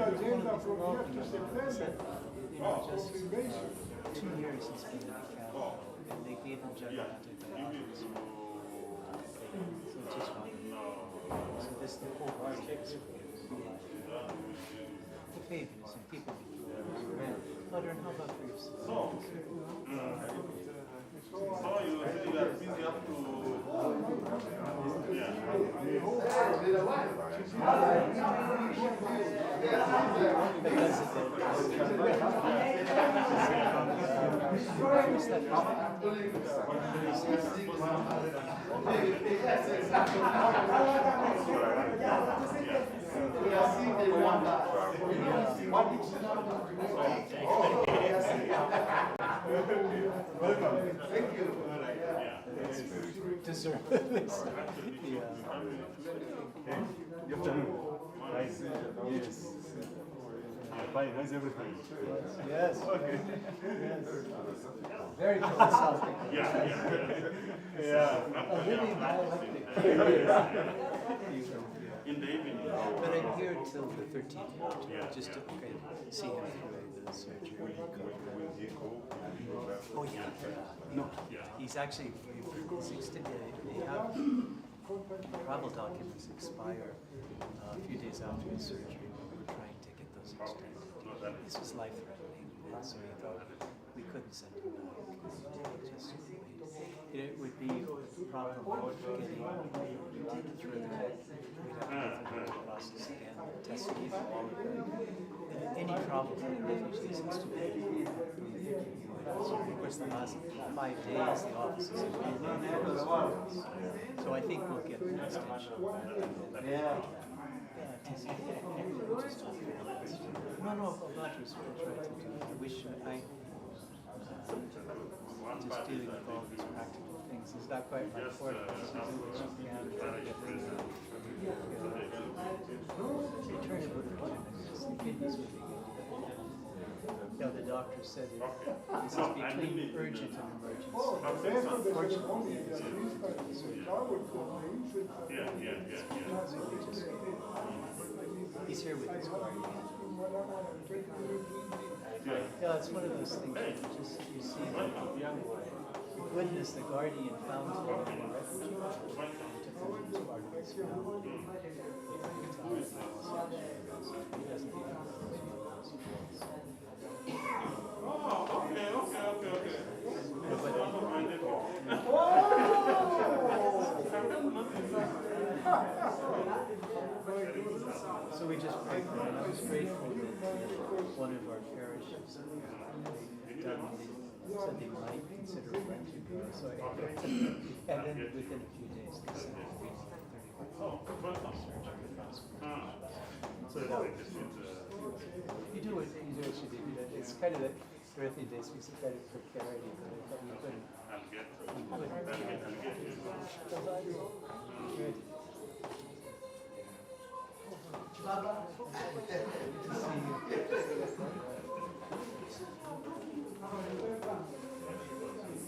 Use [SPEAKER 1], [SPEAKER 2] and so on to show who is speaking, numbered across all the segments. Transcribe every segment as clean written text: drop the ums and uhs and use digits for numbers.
[SPEAKER 1] agenda from here to September.
[SPEAKER 2] Just 2 years since being at Cal, and they gave him general antibiotics. So it's just not. So this the whole process. The favors and people. Butter, how about for yourself?
[SPEAKER 3] So you say you are busy up to welcome. Thank you.
[SPEAKER 2] Deserve this.
[SPEAKER 4] Good afternoon. Nice. Yes. Fine. How's everything?
[SPEAKER 2] Yes. Okay. Yes. Very philosophical.
[SPEAKER 3] Yeah.
[SPEAKER 2] A living dialectic.
[SPEAKER 3] In the evening.
[SPEAKER 2] But I'm here till the 13th, just to see him through the surgery. Oh yeah. No, he's actually, they have travel documents expire a few days after his surgery. We were trying to get those extended. This was life-threatening, and so we thought we couldn't send him back. It would be a problem getting through that. We'd have to go through the process again, testing all of that. Any problem for the refugees has to be. So of course the last 5 days the offices have been closed. So I think we'll get an extension. Yeah. No, I'm not just trying to do. I wish I just dealing with all these practical things. It's not quite my forte. No, the doctor said this is between urgent and emergency. Unfortunately, he's here with his guardian. Yeah, it's one of those things that you see the goodness the guardian found him in the refugee camp and took him as part of his family. He doesn't even know those So we just prayed for him. I was grateful that one of our parishes said they might consider a friend to go. So and then within a few days they said you do what you do. It's kind of the earthy days we said that for clarity, but we couldn't. Good.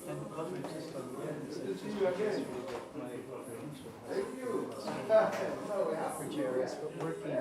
[SPEAKER 2] And what we just on the end is just my for JRS, but working in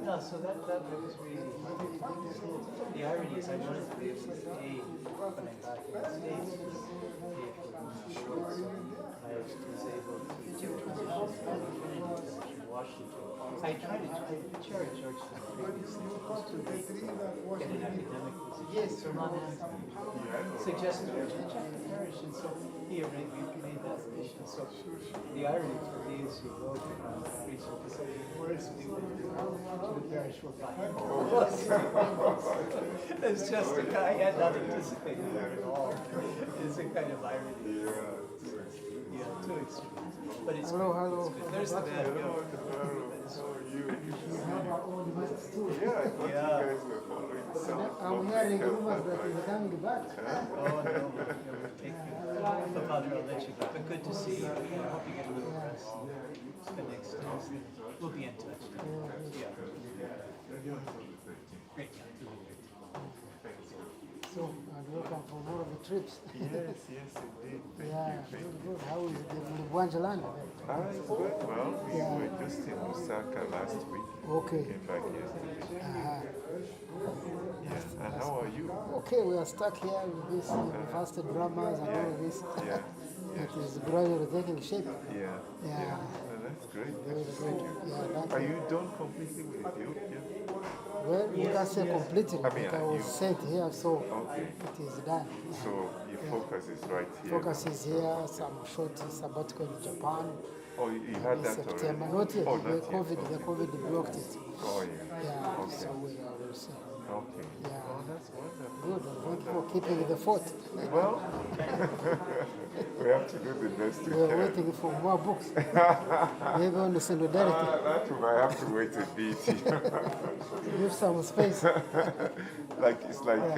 [SPEAKER 2] No, so that was really the irony is I wanted to be able to pay when I'm back in the States, pay for short, so I was able to transition in Washington. I tried to chair at Georgetown previously. Get an academic position. Yes, so Ron suggested I check the parish, and so he made that submission. So the irony for me is he wrote recent facility words we went to the parish for 5 It's just a guy had nothing to say there at all. It's a kind of irony. Yeah, two extremes. But it's
[SPEAKER 5] Hello,
[SPEAKER 2] good.
[SPEAKER 5] hello.
[SPEAKER 2] It's good. There's the bad guy.
[SPEAKER 6] Yeah, I thought you guys were following some.
[SPEAKER 5] I'm hearing rumors that you're coming back.
[SPEAKER 2] Oh, no, we'll take you. Father, I'll let you go. But good to see you. I hope you get a little rest. The next Tuesday. We'll be in touch. Yeah. Great.
[SPEAKER 5] So, and welcome for more of the trips.
[SPEAKER 6] Yes, indeed.
[SPEAKER 5] Yeah, good. How is the Bwanjaland?
[SPEAKER 6] It's good. Well, we were just in Lusaka last week.
[SPEAKER 5] Okay.
[SPEAKER 6] Came back yesterday.
[SPEAKER 5] Yes,
[SPEAKER 6] And how are you?
[SPEAKER 5] okay, we are stuck here with this university dramas and all of this.
[SPEAKER 6] Yeah.
[SPEAKER 5] It is gradually taking shape.
[SPEAKER 6] Yeah.
[SPEAKER 5] Yeah.
[SPEAKER 6] Well, that's great.
[SPEAKER 5] Very good. Yeah,
[SPEAKER 6] Are you done completely with Ethiopia?
[SPEAKER 5] well, you can say completely,
[SPEAKER 6] I mean,
[SPEAKER 5] but I was
[SPEAKER 6] you-
[SPEAKER 5] sent here, so
[SPEAKER 6] Okay.
[SPEAKER 5] it is done.
[SPEAKER 6] So your focus is right here.
[SPEAKER 5] Focus is here, some short sabbatical in Japan
[SPEAKER 6] Oh, you had
[SPEAKER 5] in
[SPEAKER 6] that
[SPEAKER 5] September.
[SPEAKER 6] already?
[SPEAKER 5] Not yet,
[SPEAKER 6] Oh,
[SPEAKER 5] the
[SPEAKER 6] not yet.
[SPEAKER 5] COVID, the
[SPEAKER 6] Okay.
[SPEAKER 5] COVID blocked it.
[SPEAKER 6] Oh, yeah.
[SPEAKER 5] Yeah,
[SPEAKER 6] Okay.
[SPEAKER 5] so we will see.
[SPEAKER 6] Okay.
[SPEAKER 5] Yeah.
[SPEAKER 6] Oh, that's wonderful.
[SPEAKER 5] Good, and thank you for keeping the fort.
[SPEAKER 6] Well, we have to do the best we
[SPEAKER 5] We are
[SPEAKER 6] can.
[SPEAKER 5] waiting for more books. Maybe on the solidarity,
[SPEAKER 6] That one I have to wait a bit.
[SPEAKER 5] give some space.
[SPEAKER 6] It's like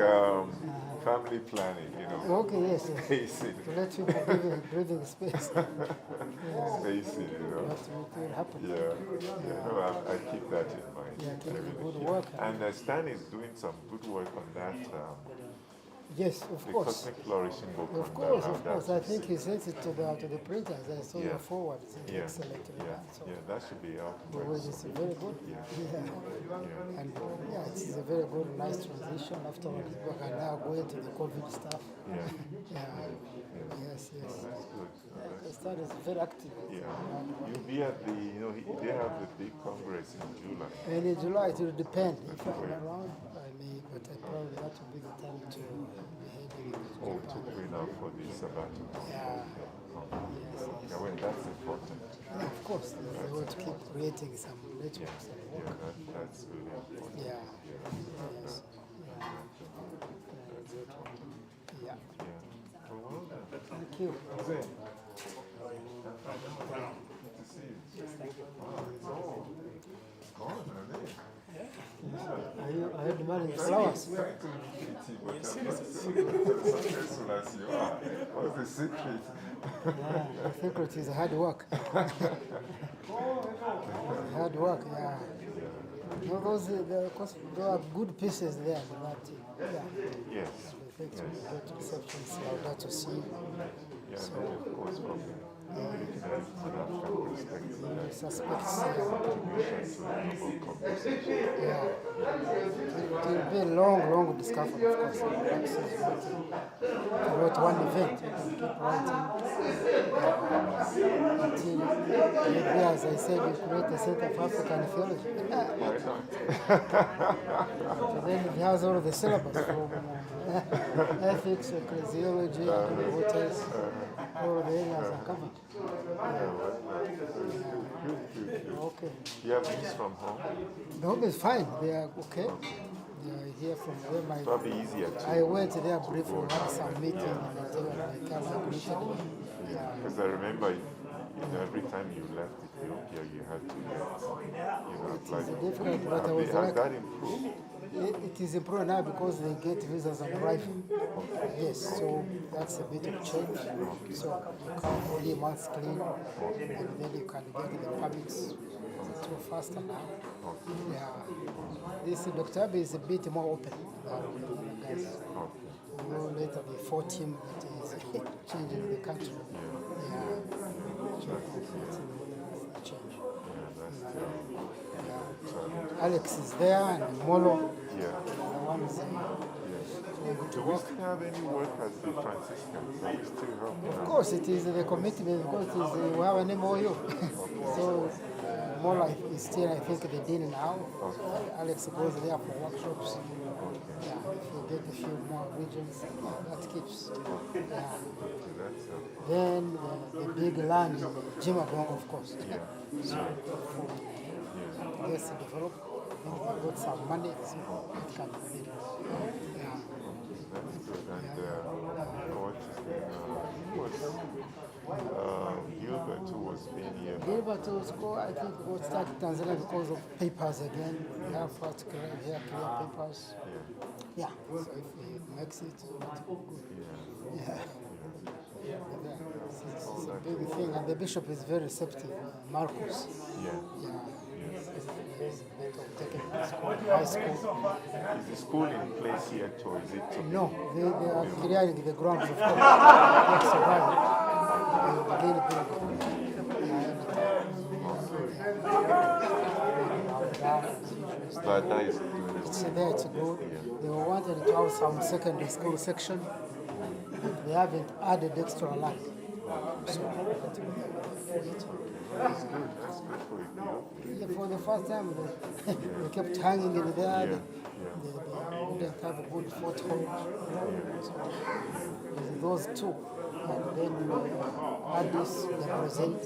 [SPEAKER 6] family planning, you know.
[SPEAKER 5] Okay, yes, yes.
[SPEAKER 6] Spacing,
[SPEAKER 5] To let you breathing space.
[SPEAKER 6] spacing, you know.
[SPEAKER 5] That's what will happen.
[SPEAKER 6] Yeah. No, I keep that in mind.
[SPEAKER 5] Yeah, keep
[SPEAKER 6] I
[SPEAKER 5] the
[SPEAKER 6] really
[SPEAKER 5] good
[SPEAKER 6] keep-
[SPEAKER 5] work.
[SPEAKER 6] And Stan is doing some good work on that.
[SPEAKER 5] Yes, of
[SPEAKER 6] The
[SPEAKER 5] course.
[SPEAKER 6] Cosmic Flourishing book.
[SPEAKER 5] Of
[SPEAKER 6] on
[SPEAKER 5] course,
[SPEAKER 6] how
[SPEAKER 5] of
[SPEAKER 6] that
[SPEAKER 5] course. I
[SPEAKER 6] is-
[SPEAKER 5] think he sent it to the printers. I saw
[SPEAKER 6] Yeah.
[SPEAKER 5] your forward. It's
[SPEAKER 6] Yeah,
[SPEAKER 5] excellent.
[SPEAKER 6] yeah,
[SPEAKER 5] So
[SPEAKER 6] yeah, that should be out.
[SPEAKER 5] the way is very good.
[SPEAKER 6] Yeah.
[SPEAKER 5] And yeah, it's a very good, nice transition. Afterwards, we can now go into the COVID stuff.
[SPEAKER 6] Yeah.
[SPEAKER 5] Yeah. Yes, yes.
[SPEAKER 6] That's good.
[SPEAKER 5] The start is very active.
[SPEAKER 6] Yeah. You'll be at the, they have the big congress in July.
[SPEAKER 5] And in July, it will depend. If I'm around, I may, but I probably that will be the time to be heading into
[SPEAKER 6] Oh, to
[SPEAKER 5] Japan.
[SPEAKER 6] clean up for the sabbatical.
[SPEAKER 5] Yeah. Yes, yes.
[SPEAKER 6] Yeah, well, that's important.
[SPEAKER 5] Yeah, of course. They want to keep creating some networks and
[SPEAKER 6] Yeah,
[SPEAKER 5] work.
[SPEAKER 6] that's really important.
[SPEAKER 5] Yeah. Yes. Yeah. Yeah.
[SPEAKER 6] Yeah. Well, done.
[SPEAKER 5] Thank you.
[SPEAKER 6] Good to see you. Wow, it's all gone, are they?
[SPEAKER 5] Are you demanding flowers?
[SPEAKER 6] As successful as you are. What's the secret?
[SPEAKER 5] Yeah, the secret is hard work. Hard work, yeah. No, there are good pieces there, but yeah.
[SPEAKER 6] Yes.
[SPEAKER 5] The effect of great reception is Laudato Si.
[SPEAKER 6] Yeah, then of course from looking at it from that perspective, that
[SPEAKER 5] Suspects,
[SPEAKER 6] contribution to the global conversation.
[SPEAKER 5] yeah. It will be a long discussion, of course. Perhaps it's not one event. You can keep writing until maybe, as I said, you create a Center for African Theology.
[SPEAKER 6] Why not?
[SPEAKER 5] So then it has all the syllabus from ethics, ecclesiology, what else, all the areas are covered.
[SPEAKER 6] Good.
[SPEAKER 5] Okay.
[SPEAKER 6] You have news from home?
[SPEAKER 5] The home is fine. They are okay. They are here from where my.
[SPEAKER 6] Probably easier too.
[SPEAKER 5] I went there briefly, had some meeting, and I told them I can't greeted me. Yeah.
[SPEAKER 6] Because I remember, every time you left Ethiopia, you had to get,
[SPEAKER 5] It's
[SPEAKER 6] like,
[SPEAKER 5] difficult, but I
[SPEAKER 6] has
[SPEAKER 5] was like,
[SPEAKER 6] that improved?
[SPEAKER 5] it is improved now because they get visas on arrival. Yes, so that's a bit of change. So you come 3 months clean, and then you can get the permits through faster now. Yeah. This Dr. Abe is a bit more open than the other guys. We will later be 14 that is changing the country. Yeah. So it's a change. Yeah. Alex is there and Molo.
[SPEAKER 6] Yeah.
[SPEAKER 5] The one is
[SPEAKER 6] Do we still have any work as the Franciscans? Are we still helping
[SPEAKER 5] of
[SPEAKER 6] out?
[SPEAKER 5] course, it is the commitment because it is, we have an MOU. So, Angola is still, I think, the dean now. Alex goes there for workshops. Yeah, if you get a few more regions, that keeps. Yeah. Then the big land in Jimabong, of course. So yes, develop. Then they got some money, so it can be big. Yeah.
[SPEAKER 6] That's good. And what Gilbert who was being here.
[SPEAKER 5] Gilbert was go, I think, got started Tanzania because of papers again. We have first clear papers. Yeah. So if he makes it, that's good. Yeah. It's a big thing, and the bishop is very receptive. Marcus.
[SPEAKER 6] Yeah.
[SPEAKER 5] He's a bit of taking school, high school.
[SPEAKER 6] Is the school in place yet, or is it?
[SPEAKER 5] No, they are clearing the grounds, of course. They survive. They begin
[SPEAKER 6] But that is doing it.
[SPEAKER 5] it's there, it's good. They wanted to have some secondary school section, but they haven't added extra land. So,
[SPEAKER 6] That's good. That's good for you.
[SPEAKER 5] yeah, for the first time, they kept hanging in there. They wouldn't have a good foothold. So, those two. And then Addis, they present.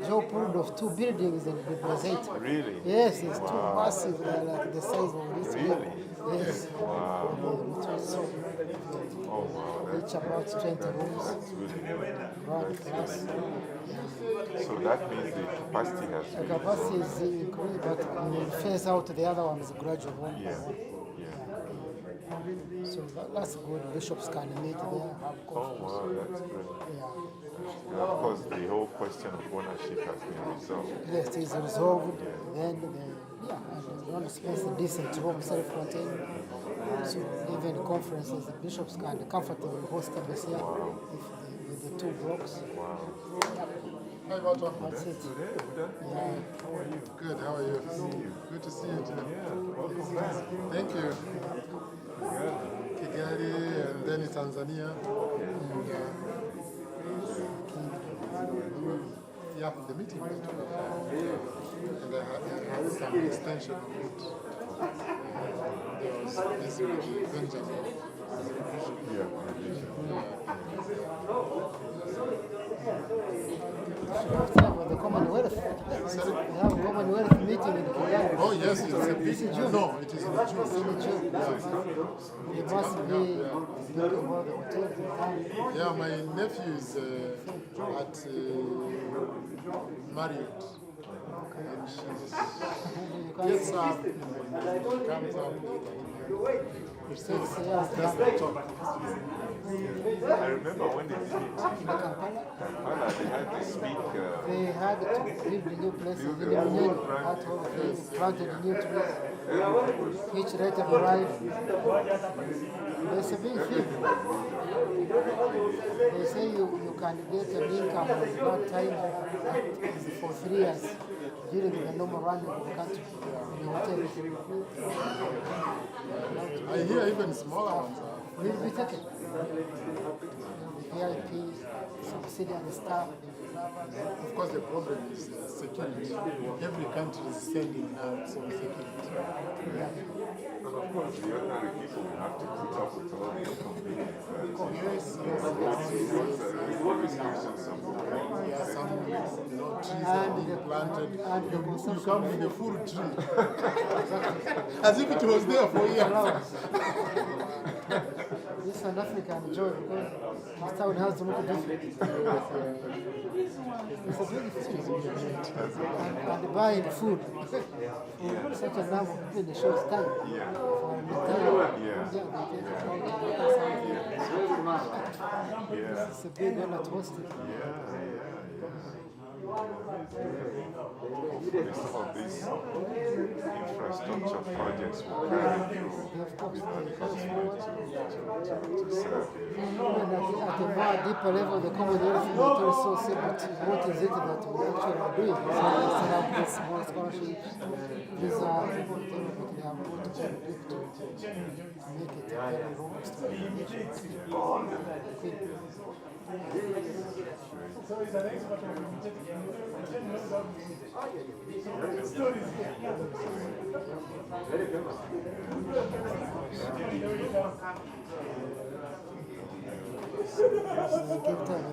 [SPEAKER 5] Joe pulled off 2 buildings and represent.
[SPEAKER 6] Really?
[SPEAKER 5] Yes, it's too massive, like the size of this.
[SPEAKER 6] Really?
[SPEAKER 5] Yes.
[SPEAKER 6] Wow.
[SPEAKER 5] So,
[SPEAKER 6] Oh wow.
[SPEAKER 5] each about 20 rooms.
[SPEAKER 6] That's really good.
[SPEAKER 5] Ground class.
[SPEAKER 6] So that means the capacity has
[SPEAKER 5] The
[SPEAKER 6] been.
[SPEAKER 5] capacity is increased, but we will phase out the other ones gradually.
[SPEAKER 6] Yeah.
[SPEAKER 5] So that's good. Bishops can meet there, have
[SPEAKER 6] Oh
[SPEAKER 5] conference.
[SPEAKER 6] wow, that's good.
[SPEAKER 5] Yeah.
[SPEAKER 6] And of course, the whole question of ownership has been resolved.
[SPEAKER 5] Yes, it's resolved. Then and one space, a decent room, self-contained. So even conferences, the bishops can comfortably host them here with the 2 blocks.
[SPEAKER 6] Wow.
[SPEAKER 1] Hi, Walter.
[SPEAKER 5] That's it. Yeah.
[SPEAKER 1] Good, how are you? Good to see you too. Thank you. Kigali and then Tanzania. Yeah, the meeting went well. And I had some extension of it. There was this Benjamin.
[SPEAKER 5] The Commonwealth. We have a Commonwealth meeting in Kigali.
[SPEAKER 1] Oh yes, it's a big
[SPEAKER 5] June.
[SPEAKER 1] No, it is in June.
[SPEAKER 5] June. It must be talking about the hotel.
[SPEAKER 1] Yeah, my nephew is at Marriott. And she gets up, comes up later.
[SPEAKER 5] It's 6 years.
[SPEAKER 6] I remember when they did it in Kampala, they had to speak.
[SPEAKER 5] They had to build the new places in the millennium. That whole thing, planted new trees. Each rate of arrival. There's a big thing. They say you can get an income of that time for 3 years during the normal running of the country in the hotel.
[SPEAKER 1] I hear even smaller ones are.
[SPEAKER 5] Will be taken. VIP, subsidiary staff.
[SPEAKER 1] Of course, the problem is security. Every country is sending out some security.
[SPEAKER 6] And of course, the ordinary people will have to put up with all the inconvenience. Restrictions of
[SPEAKER 1] Yeah, some trees are being planted. You come with a full tree. As if it was there for years.
[SPEAKER 5] This is an African joy because this town has to look different. It's a beautiful thing. And buying food. Such a number of people in a short time. For an It's a big honor to host it.
[SPEAKER 6] Hopefully some of these infrastructure projects will carry through
[SPEAKER 5] Of course,
[SPEAKER 6] to serve you.
[SPEAKER 5] even at a more deeper level, the Commonwealth will also say what is it that we actually are doing. So we set up this small scholarships. These are what we have put to make it a very robust organization. Give them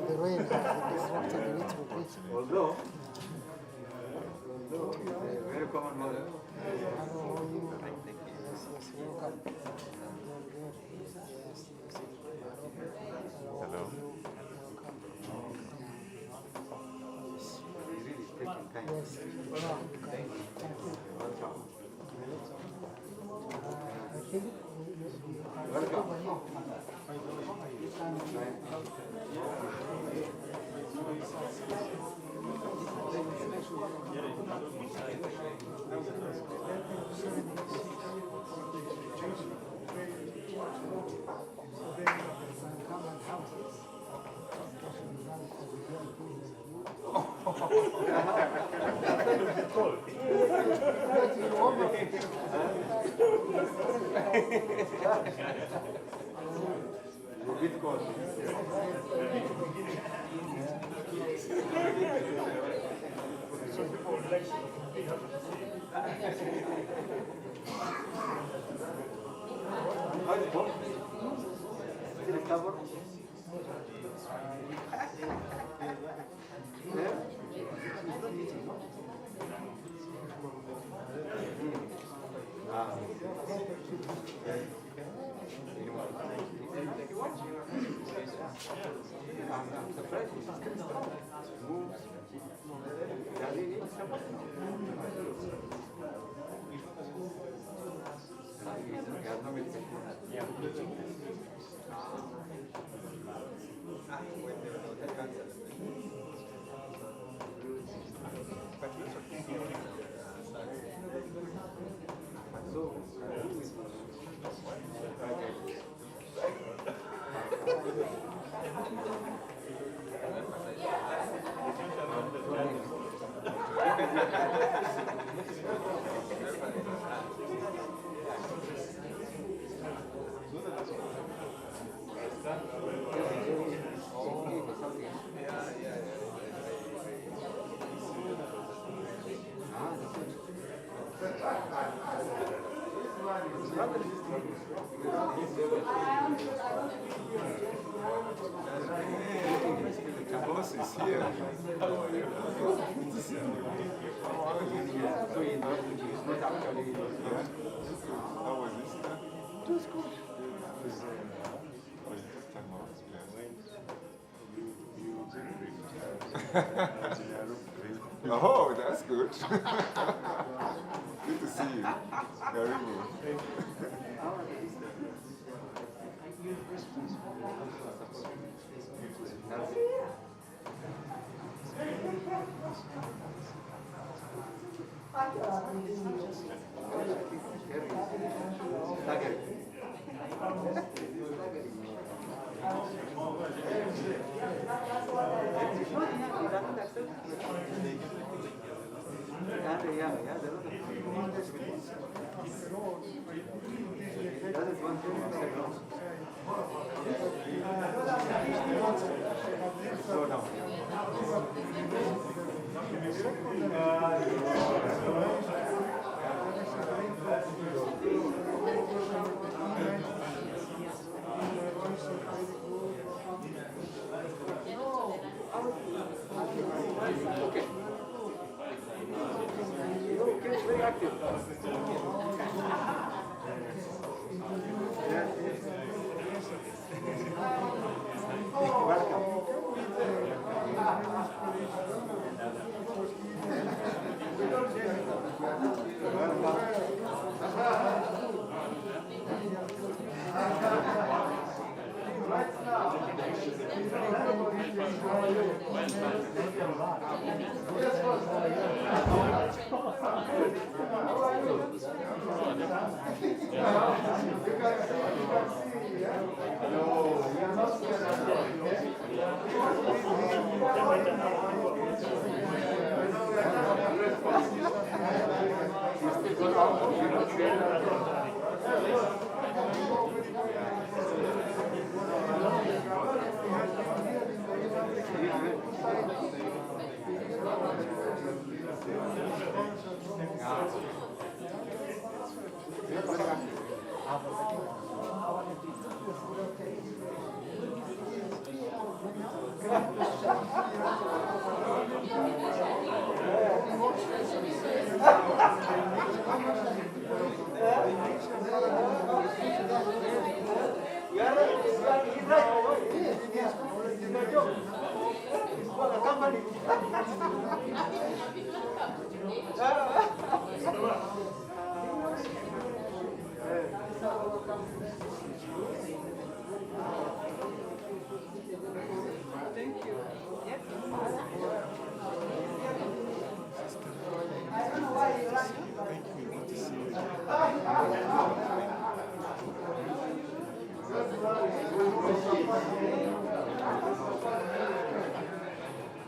[SPEAKER 5] the rain has disrupted a little bit.
[SPEAKER 7] Although, very common model.
[SPEAKER 5] Hello, how are you? Yes, yes, welcome. Good, good. Yes, yes.
[SPEAKER 6] Hello.
[SPEAKER 7] Really taking time.
[SPEAKER 5] Yes, yeah, thank you. I think
[SPEAKER 7] Welcome. A bit cold. How is it going? Still recover? Yeah? I'm surprised. Moves. Does he need support? He has no medication.
[SPEAKER 6] The boss is here. How are you? Good to see you.
[SPEAKER 7] So he's not actually.
[SPEAKER 6] How was this?
[SPEAKER 5] it was good.
[SPEAKER 6] Was it this time off? Oh, that's good. Good to see you. Karibu.
[SPEAKER 7] Slow down. Okay. Okay, very active. Yes, yes.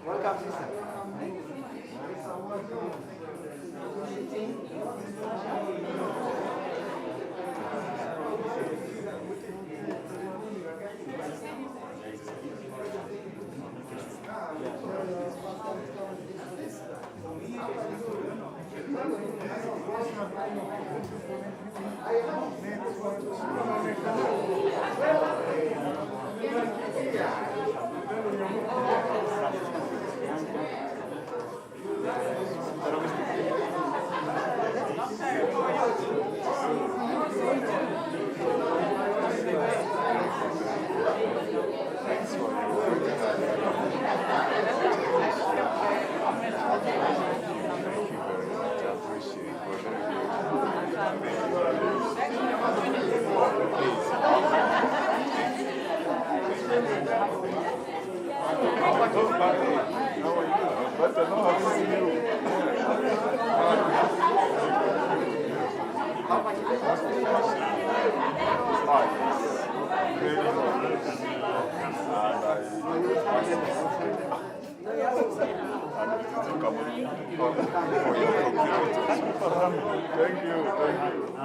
[SPEAKER 7] Welcome, sister.
[SPEAKER 6] Thank you.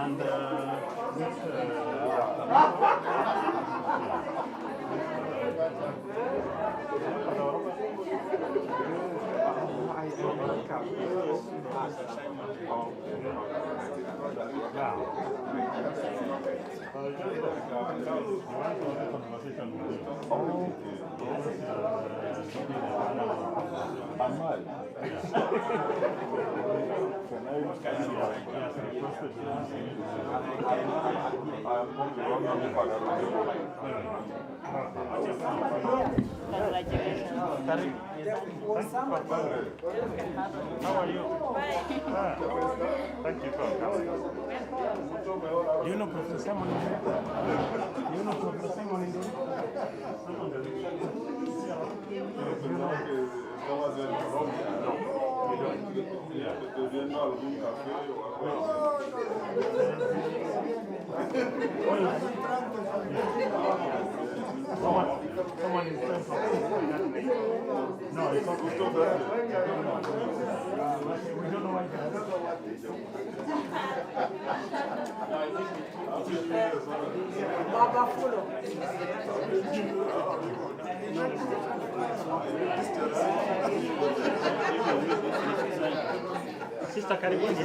[SPEAKER 4] And how are you? Thank you for coming.
[SPEAKER 8] Do you know Professor Simon? Do you know Professor Simon?
[SPEAKER 4] Someone is trying to no, it's not. We don't know why. Sister karibuni.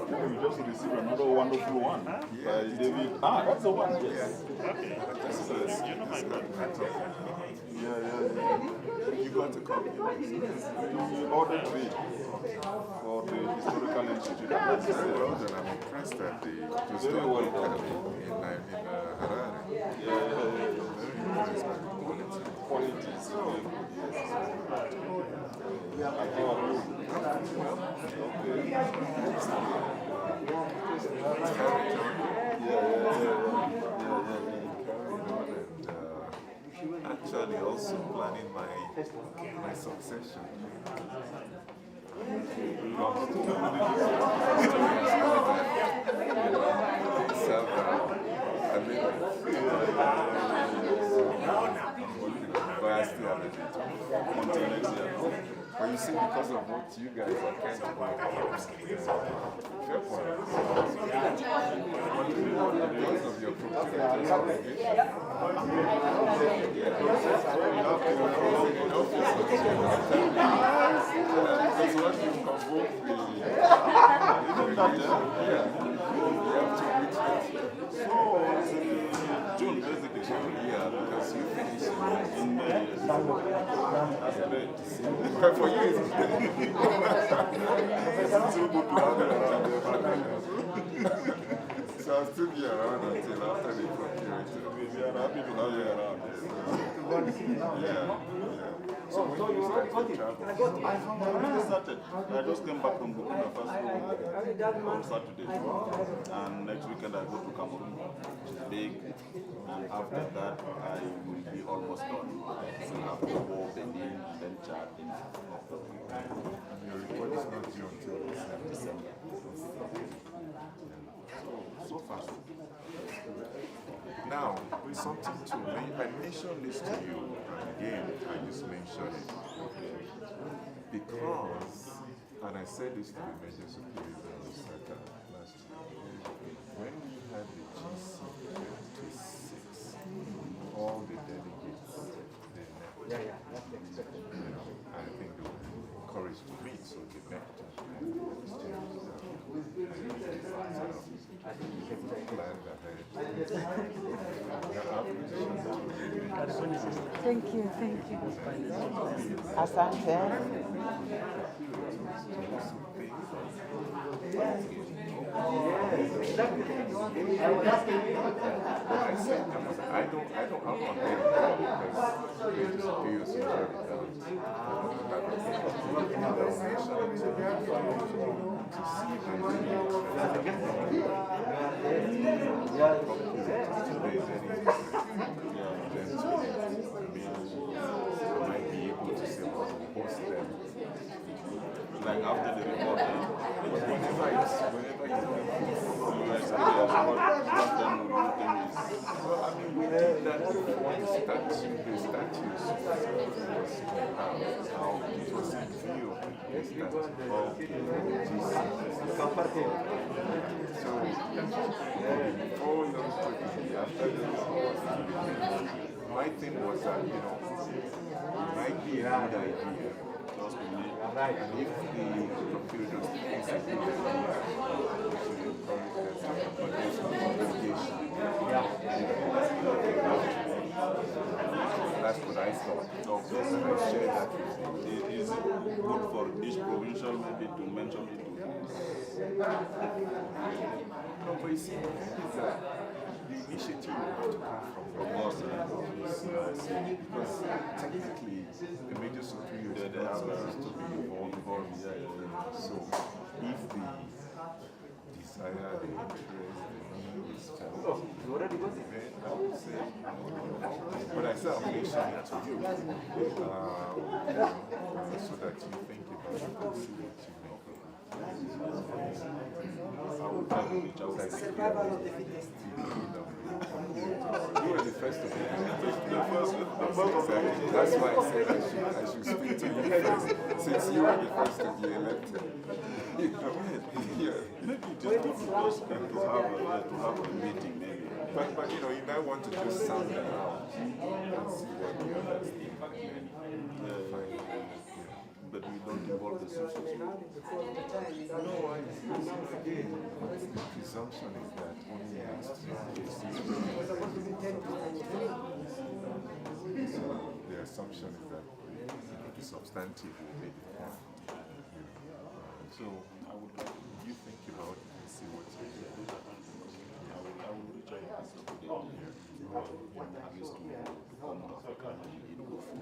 [SPEAKER 6] We just received another wonderful one by David. Ah, that's the one, yes.
[SPEAKER 4] You know my brother.
[SPEAKER 6] You got a copy. Ordered three for the Historical Institute.
[SPEAKER 9] Well, then I'm impressed that the historical academy in Harare. Very impressed by the quality. my succession. But I still have a bit until next year. But you see, because of what you guys are kind of doing, fair point. Because of your procurement obligation, because what you convoke June, basically. Yeah, because you finish in May. That's great. For you, it's too good to have it around there. So I'll still be around until after they procure it. We are happy to have you around there. Yeah. So when you start to travel?
[SPEAKER 3] I started. I just came back from Burkina Faso on Saturday. And next weekend I go to Cameroon, which is big. And after that, I will be almost done. So after Togo, Benin, then Chad.
[SPEAKER 9] Your report is not due until December. So far. Now, something to I mentioned this to you, and again, I just mentioned it. Because, and I said this to the major superiors in Lusaka last year, when we had the GC 26, all the delegates, they met. I think they were encouraged to meet, so they met and exchanged planned ahead.
[SPEAKER 4] Thank you, thank you.
[SPEAKER 10] Asante.
[SPEAKER 9] I'm not getting because might be able to say post them.
[SPEAKER 3] Like after the report,
[SPEAKER 9] whenever you we did that before the statute was how it was in view of the statute of So, before those after my thing was that, it might be a good idea. And if the procurers thinks it's a good idea, we should encourage that. But there's no obligation. That's what I thought. So I share that with you.
[SPEAKER 3] Is it good for each provincial maybe to mention it to
[SPEAKER 9] No, but you see, the initiative will have to come from us. Because technically, the major superiors are supposed to be involved. So if the desire, the interest, the need is challenged, then I would say, but I said I'll mention it to you, so that you think about it and see what you make of it. You were the first of them. That's why I said I should speak to you first, since you were the first to be elected.
[SPEAKER 3] maybe just to have a meeting maybe.
[SPEAKER 9] But you might want to just sound them out and see what the others think.
[SPEAKER 3] But we don't involve the social.
[SPEAKER 9] No, again, the presumption is that only next year the assumption is that the substantive will be the point. So, you think about it and see what you do.
[SPEAKER 3] I will reach out to at least to come to Africa and eat good food.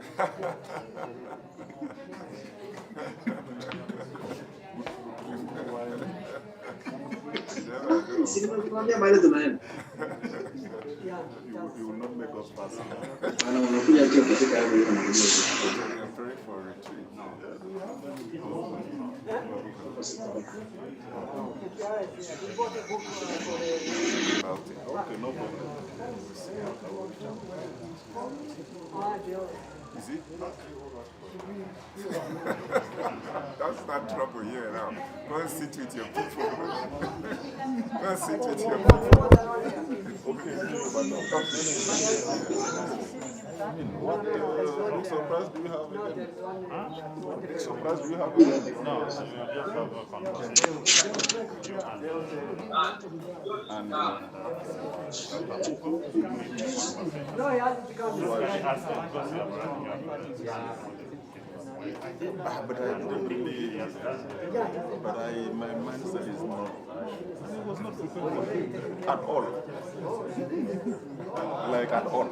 [SPEAKER 3] You will not make us pass. Okay, no problem. Is it?
[SPEAKER 6] That's not trouble here now. Go and sit with your people. Go and sit with your people.
[SPEAKER 3] What big surprise do you have again? What big surprise do you have again?
[SPEAKER 9] No, so you just have a conversation.
[SPEAKER 3] And
[SPEAKER 7] No, he hasn't become
[SPEAKER 9] Just really ask them because you have already
[SPEAKER 3] but I didn't really, but my mindset is not, and it was not prepared for it at all. Like at all.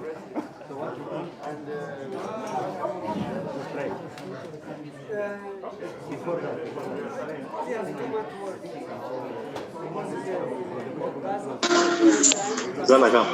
[SPEAKER 11] Gonna come.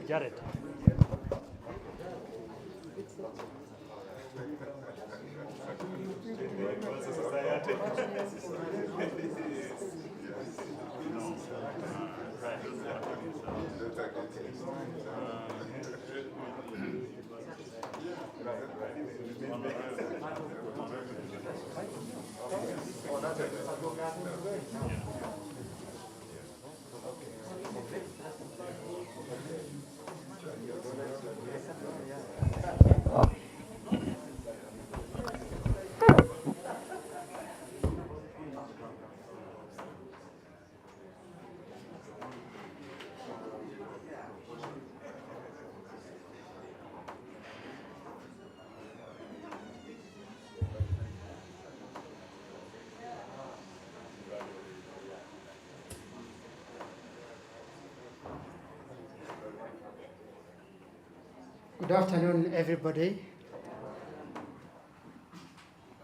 [SPEAKER 8] Jared.
[SPEAKER 5] Good afternoon, everybody.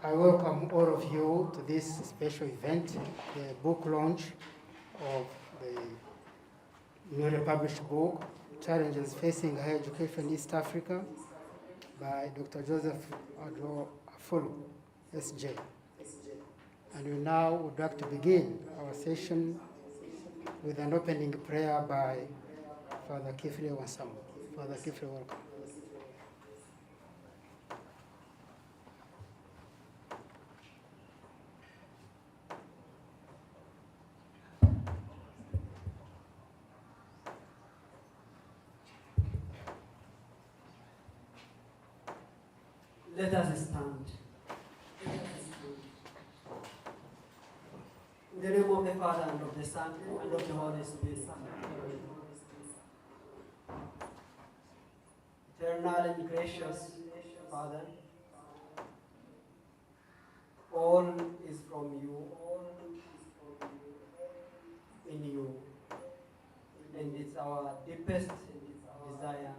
[SPEAKER 5] I welcome all of you to this special event, the book launch of the newly published book, Challenges Facing Higher Education in East Africa, by Dr. Joseph AFULO, SJ. And we now would like to begin our session with an opening prayer by Father Kifle Wansamu. Father Kifle, welcome.
[SPEAKER 7] Let us stand. In the name of the Father, and of the Son, and of the Holy Spirit. Eternal and gracious Father, all is from you, in you, and it's our deepest desire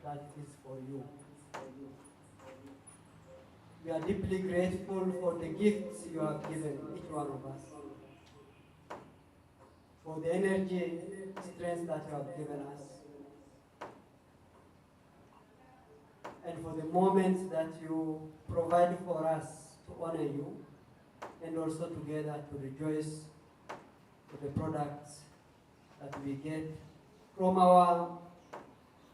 [SPEAKER 7] that it is for you. We are deeply grateful for the gifts you have given each one of us, for the energy, strength that you have given us, and for the moments that you provide for us to honor you, and also together to rejoice for the products that we get from our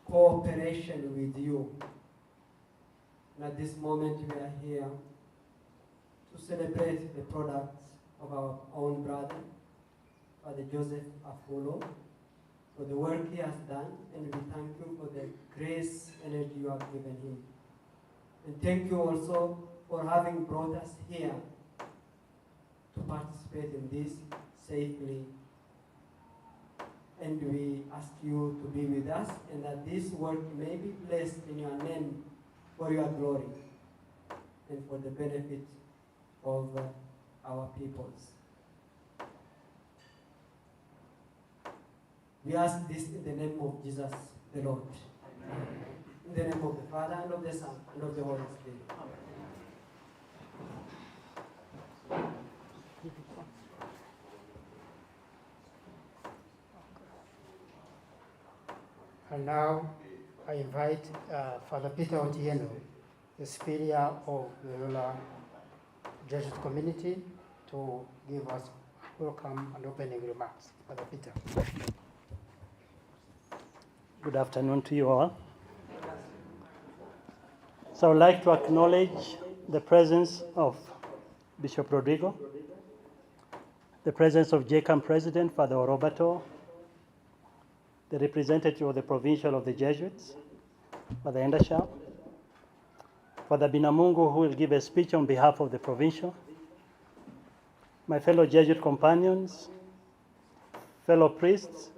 [SPEAKER 7] cooperation with you. And at this moment we are here to celebrate the products of our own brother, Father Joseph AFULO for the work he has done, and we thank you for the grace, energy you have given him. And thank you also for having brought us here to participate in this safely. And we ask you to be with us, and that this work may be placed in your name for your glory and for the benefit of our peoples. We ask this in the name of Jesus the Lord. In the name of the Father, and of the Son, and of the Holy Spirit.
[SPEAKER 5] And now I invite Father Peter Otieno, the Superior of the Loyola Jesuit Community, to give us welcome and opening remarks. Father Peter.
[SPEAKER 8] Good afternoon to you all. So I'd like to acknowledge the presence of Bishop Rodrigo, the presence of JCAM President, Father Roberto, the representative of the Provincial of the Jesuits, Father Endasham, Father Binamungu, who will give a speech on behalf of the Provincial, my fellow Jesuit companions, fellow priests,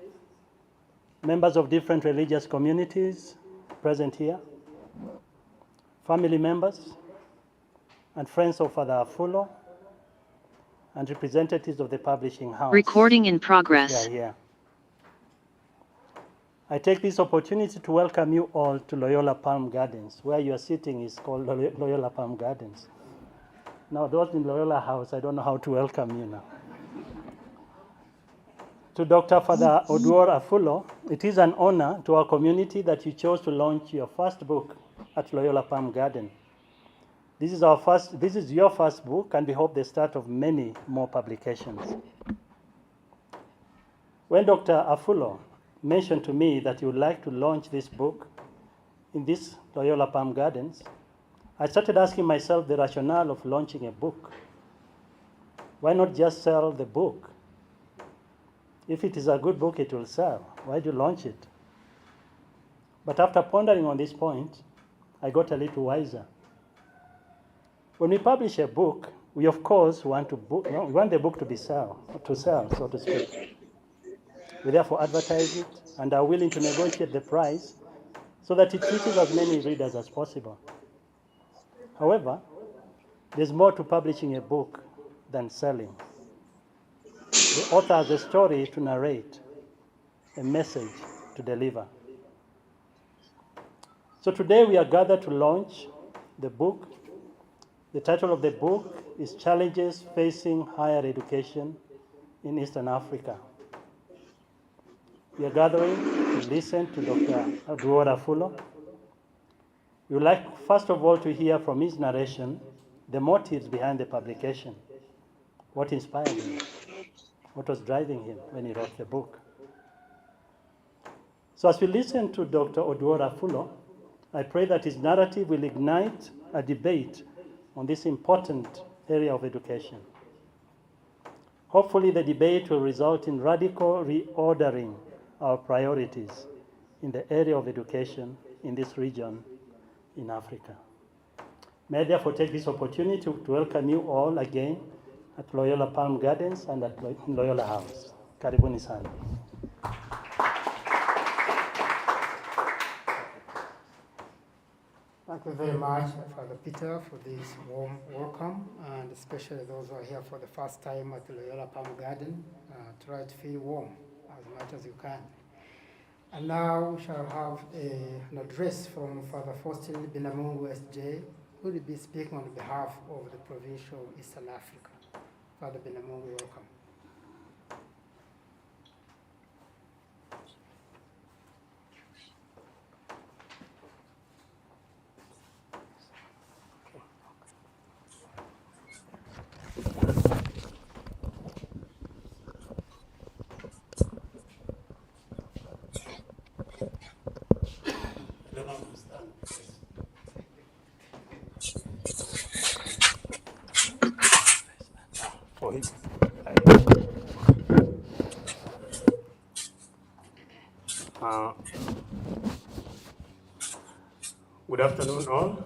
[SPEAKER 8] members of different religious communities present here, family members, and friends of Father AFULO, and representatives of the publishing house.
[SPEAKER 11] Recording in progress.
[SPEAKER 8] Here. I take this opportunity to welcome you all to Loyola Palm Gardens. Where you are sitting is called Loyola Palm Gardens. Now, those in Loyola House, I don't know how to welcome you now. To Dr. Father ODUOR AFULO, it is an honor to our community that you chose to launch your first book at Loyola Palm Garden. This is your first book, and we hope the start of many more publications. When Dr. AFULO mentioned to me that he would like to launch this book in this Loyola Palm Gardens, I started asking myself the rationale of launching a book. Why not just sell the book? If it is a good book, it will sell. Why do you launch it? But after pondering on this point, I got a little wiser. When we publish a book, we of course want the book to sell, so to speak. We therefore advertise it and are willing to negotiate the price so that it reaches as many readers as possible. However, there's more to publishing a book than selling. The author has a story to narrate, a message to deliver. So today we are gathered to launch the book. The title of the book is Challenges Facing Higher Education in Eastern Africa. We are gathering to listen to Dr. ODUOR AFULO. We would like, first of all, to hear from his narration the motives behind the publication. What inspired him? What was driving him when he wrote the book? So as we listen to Dr. ODUOR AFULO, I pray that his narrative will ignite a debate on this important area of education. Hopefully the debate will result in radical reordering our priorities in the area of education in this region in Africa. May I therefore take this opportunity to welcome you all again at Loyola Palm Gardens and at Loyola House. Karibuni sana.
[SPEAKER 5] Thank you very much, Father Peter, for this warm welcome, and especially those who are here for the first time at the Loyola Palm Garden. Try to feel warm as much as you can. And now we shall have an address from Father Faustin Binamungu SJ, who will be speaking on behalf of the Provincial Eastern Africa. Father Binamungu, welcome.
[SPEAKER 8] For him.
[SPEAKER 11] Good afternoon, all.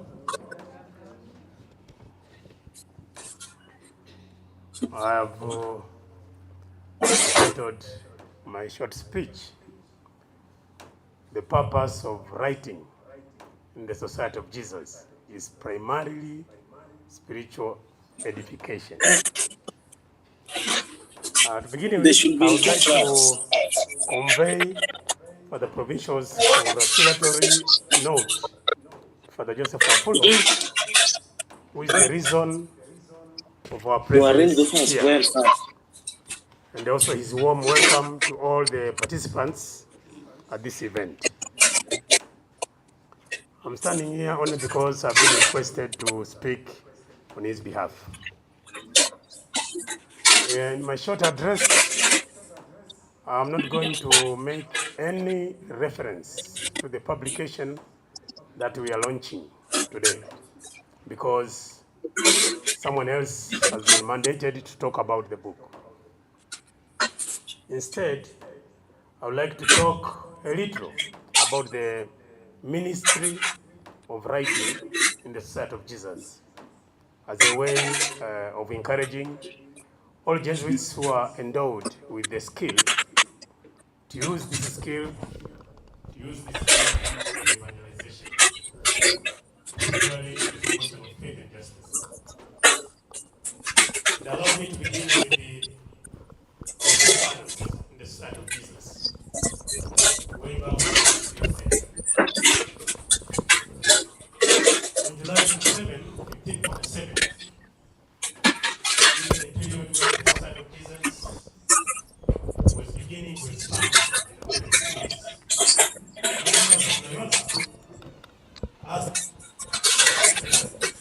[SPEAKER 11] I have titled my short speech, "The Purpose of Writing in the Society of Jesus is Primarily Spiritual Edification." To begin with, I would like to convey for the provincial's congratulatory note Father Joseph AFULO, who is the reason of our presence here, and also his warm welcome to all the participants at this event. I'm standing here only because I've been requested to speak on his behalf. In my short address, I'm not going to make any reference to the publication that we are launching today, because someone else has been mandated to talk about the book. Instead, I would like to talk a little about the ministry of writing in the Society of Jesus as a way of encouraging all Jesuits who are endowed with the skill to use this skill for evangelization, particularly in the promotion of faith and justice. And allow me to begin with the fathers in the Society of Jesus, way back in the 16th century. On July 27, 1547, this is the period when the Society of Jesus was beginning to expand and open its doors. Nicholas of Loyola asked His Excellency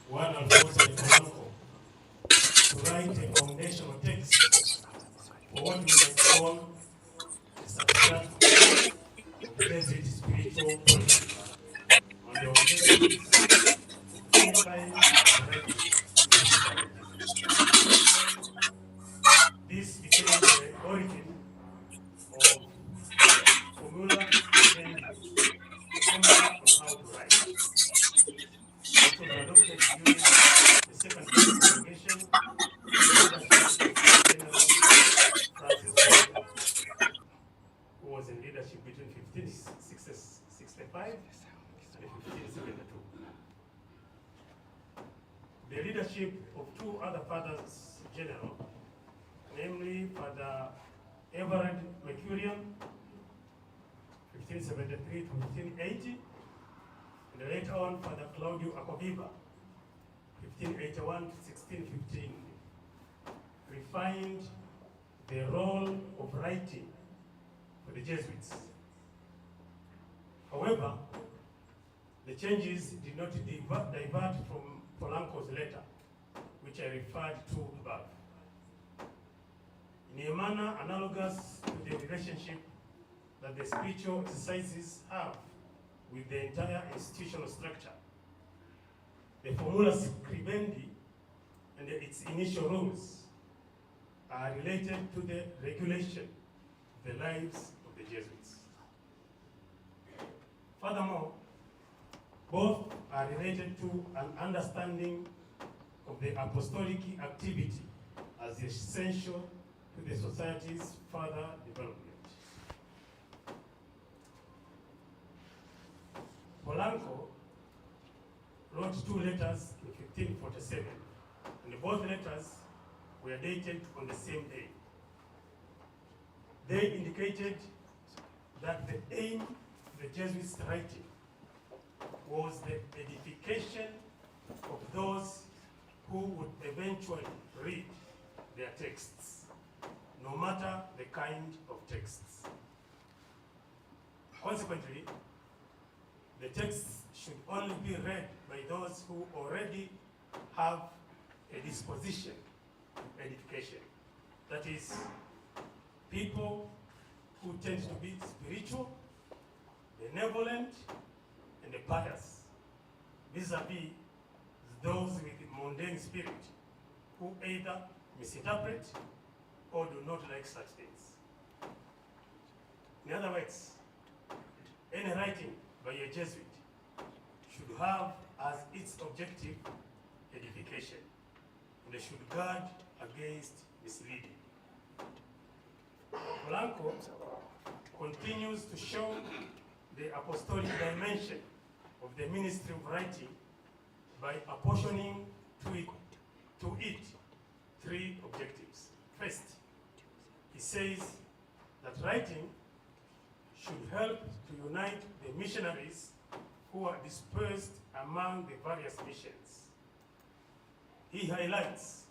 [SPEAKER 11] Juan Alfonso de Polanco to write a foundational text for what we might call a substratum of Jesuit spiritual policy, on the objectives of unifying and writing in the Society of Jesus. This became the origin of Formula Scribendi, a formula on how to write, which was adopted during the Second Vatican Congrogation under the leadership of Father General Francis Walker, who was in leadership between 1565 and 1572. The leadership of two other fathers general, namely Father Everard Mercurian, 1573 to 1580, and later on Father Claudio Aquaviva, 1581 to 1615, refined the role of writing for the Jesuits. However, the changes did not divert from Polanco's letter, which I referred to above. In a manner analogous to the relationship that the spiritual exercises have with the entire institutional structure, the Formula Scribendi and its initial rules are related to the regulation of the lives of the Jesuits. Furthermore, both are related to an understanding of the apostolic activity as essential to the society's further development. Polanco wrote two letters in 1547, and both letters were dated on the same day. They indicated that the aim of the Jesuits' writing was the edification of those who would eventually read their texts, no matter the kind of texts. Consequently, the texts should only be read by those who already have a disposition to edification. That is, people who tend to be spiritual, benevolent, and pious, vis-a-vis those with mundane spirit who either misinterpret or do not like such things. In other words, any writing by a Jesuit should have as its objective edification, and they should guard against misleading. Blanco continues to show the apostolic dimension of the ministry of writing by apportioning to it three objectives. First, he says that writing should help to unite the missionaries who are dispersed among the various missions. He highlights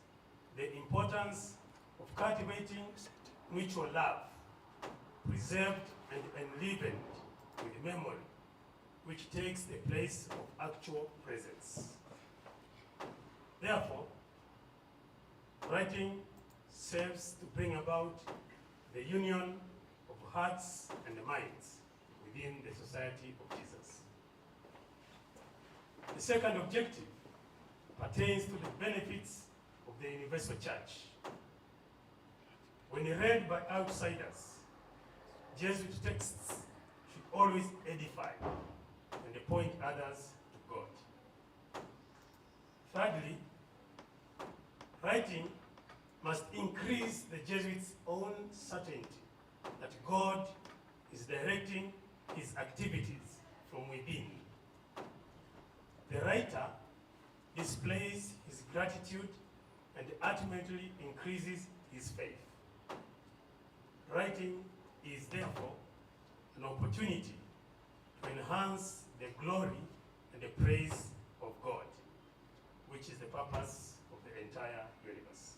[SPEAKER 11] the importance of cultivating mutual love, preserved and enlivened with memory, which takes the place of actual presence. Therefore, writing serves to bring about the union of hearts and minds within the society of Jesus. The second objective pertains to the benefits of the universal church. When read by outsiders, Jesuit texts should always edify and point others to God. Thirdly, writing must increase the Jesuits' own certainty that God is directing his activities from within. The writer displays his gratitude and ultimately increases his faith. Writing is therefore an opportunity to enhance the glory and the praise of God, which is the purpose of the entire universe.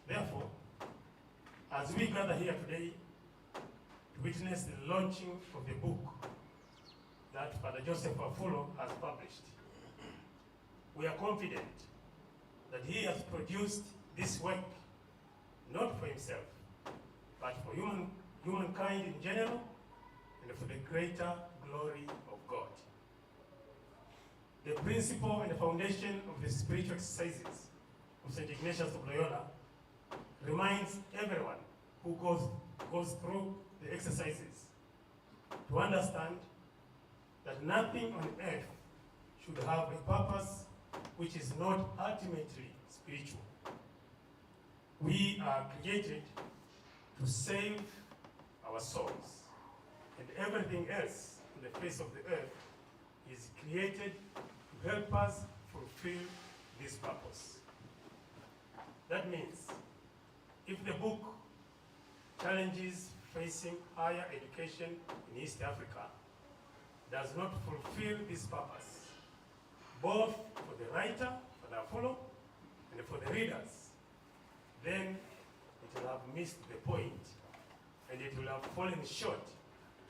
[SPEAKER 11] Therefore, as we gather here today to witness the launching of the book that Father Joseph AFULO has published, we are confident that he has produced this work not for himself, but for humankind in general and for the greater glory of God. The principle and the foundation of the spiritual exercises of St. Ignatius of Loyola reminds everyone who goes through the exercises to understand that nothing on earth should have a purpose which is not ultimately spiritual. We are created to save our souls, and everything else on the face of the earth is created to help us fulfill this purpose. That means if the book challenges facing higher education in East Africa does not fulfill this purpose, both for the writer, for the AFULO, and for the readers, then it will have missed the point, and it will have fallen short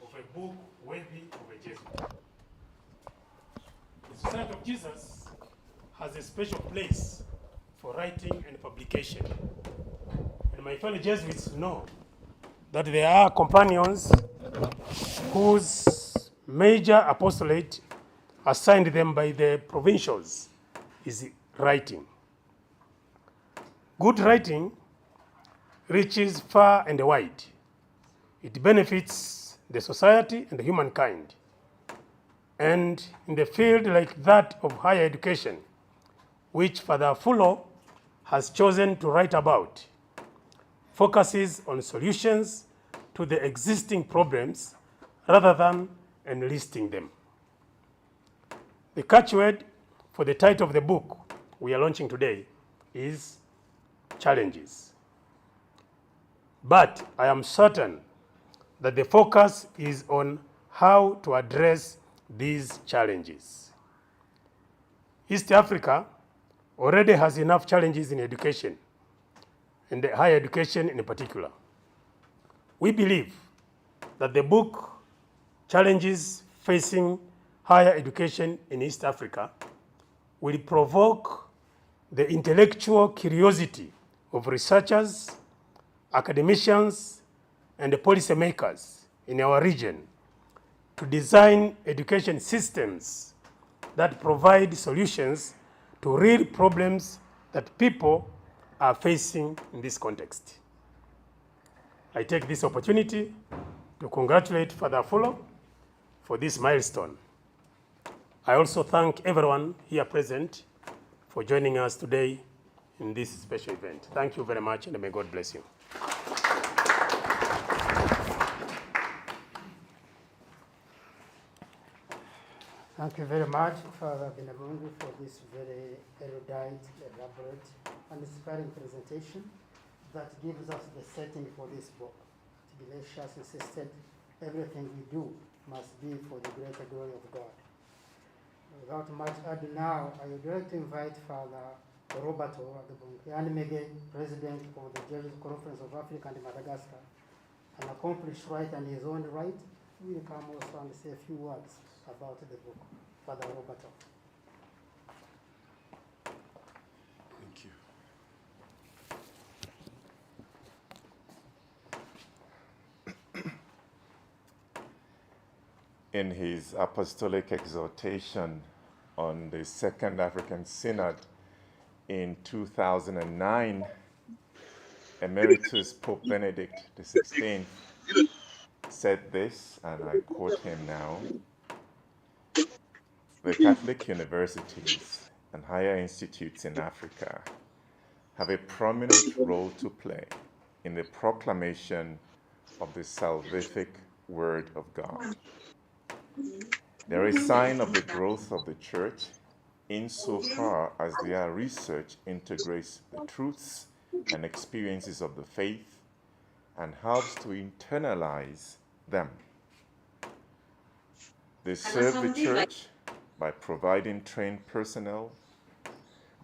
[SPEAKER 11] of a book worthy of a Jesuit. The Society of Jesus has a special place for writing and publication. And my fellow Jesuits know that there are companions whose major apostolate assigned them by the provincials is writing. Good writing reaches far and wide. It benefits the society and humankind. And in the field like that of higher education, which Father AFULO has chosen to write about, focuses on solutions to the existing problems rather than enlisting them. The catchword for the title of the book we are launching today is challenges. But I am certain that the focus is on how to address these challenges. East Africa already has enough challenges in education, and higher education in particular. We believe that the book Challenges Facing Higher Education in East Africa will provoke the intellectual curiosity of researchers, academicians, and policymakers in our region to design education systems that provide solutions to real problems that people are facing in this context. I take this opportunity to congratulate Father AFULO for this milestone. I also thank everyone here present for joining us today in this special event. Thank you very much, and may God bless you.
[SPEAKER 5] Thank you very much, Father Benamungu, for this very erudite, elaborate, and inspiring presentation that gives us the setting for this book. Ignatius insisted everything we do must be for the greater glory of God. Without much ado now, I would like to invite Father Roberto Adebunkianimege, President of the Jesuit Conference of Africa and Madagascar, an accomplished writer in his own right, who will come also and say a few words about the book. Father Roberto.
[SPEAKER 6] Thank you. In his apostolic exhortation on the Second African Synod in 2009, Emeritus Pope Benedict XVI said this, and I quote him now: "The Catholic universities and higher institutes in Africa have a prominent role to play in the proclamation of the salvific Word of God. They're a sign of the growth of the Church insofar as their research integrates the truths and experiences of the faith and helps to internalize them. They serve the Church by providing trained personnel,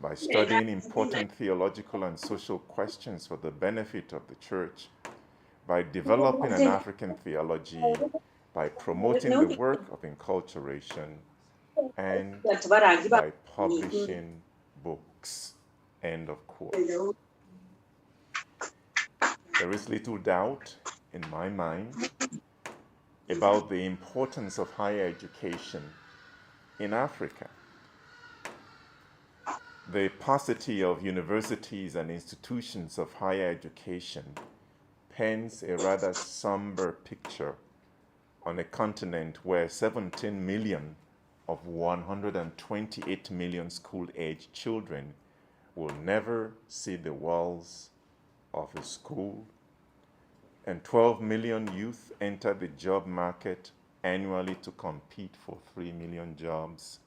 [SPEAKER 6] by studying important theological and social questions for the benefit of the Church, by developing an African theology, by promoting the work of enculturation, and by publishing books." End of quote. There is little doubt in my mind about the importance of higher education in Africa. The paucity of universities and institutions of higher education paints a rather somber picture on a continent where 17 million of 128 million school-aged children will never see the walls of a school, and 12 million youth enter the job market annually to compete for 3 million jobs,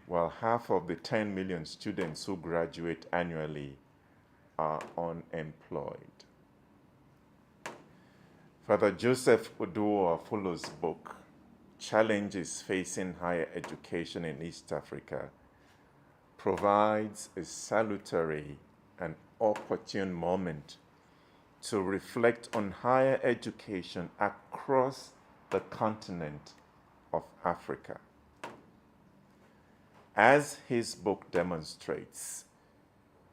[SPEAKER 6] while half of the 10 million students who graduate annually are unemployed. Father Joseph ODUOR AFULO's book, Challenges Facing Higher Education in East Africa, provides a salutary and opportune moment to reflect on higher education across the continent of Africa. As his book demonstrates,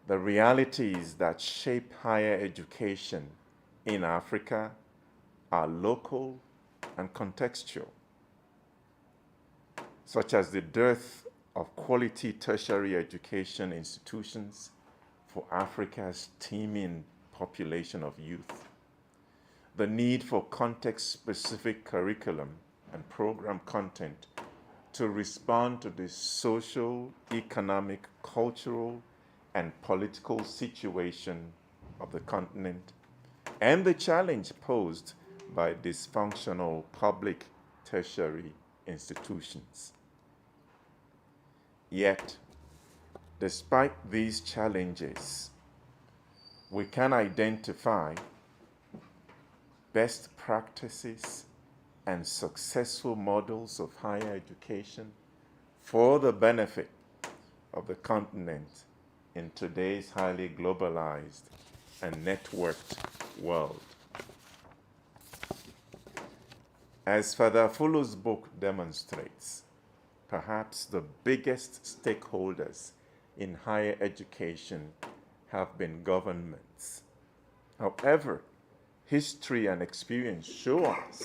[SPEAKER 6] the realities that shape higher education in Africa are local and contextual, such as the dearth of quality tertiary education institutions for Africa's teeming population of youth, the need for context-specific curriculum and program content to respond to the social, economic, cultural, and political situation of the continent, and the challenge posed by dysfunctional public tertiary institutions. Yet, despite these challenges, we can identify best practices and successful models of higher education for the benefit of the continent in today's highly globalized and networked world. As Father AFULO's book demonstrates, perhaps the biggest stakeholders in higher education have been governments. However, history and experience show us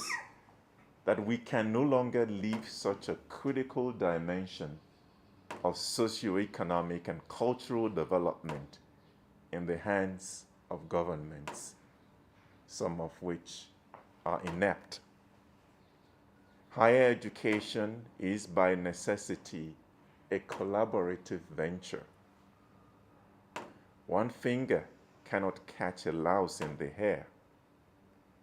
[SPEAKER 6] that we can no longer leave such a critical dimension of socioeconomic and cultural development in the hands of governments, some of which are inept. Higher education is by necessity a collaborative venture. One finger cannot catch a louse in the hair,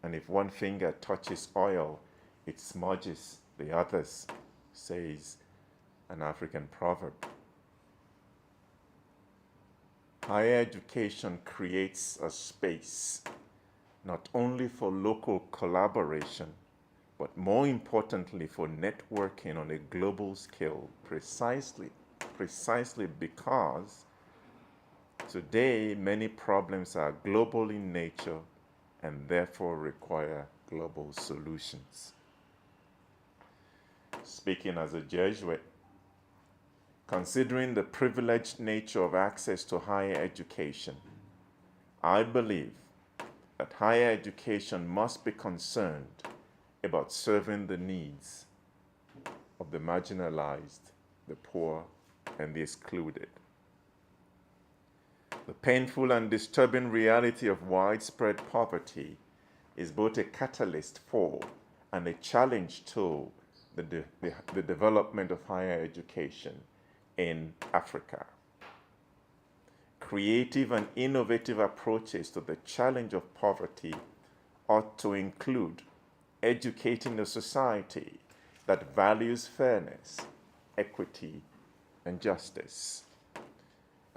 [SPEAKER 6] and if one finger touches oil, it smudges the others, says an African proverb. Higher education creates a space not only for local collaboration, but more importantly for networking on a global scale, precisely because today many problems are global in nature and therefore require global solutions. Speaking as a Jesuit, considering the privileged nature of access to higher education, I believe that higher education must be concerned about serving the needs of the marginalized, the poor, and the excluded. The painful and disturbing reality of widespread poverty is both a catalyst for and a challenge to the development of higher education in Africa. Creative and innovative approaches to the challenge of poverty ought to include educating a society that values fairness, equity, and justice,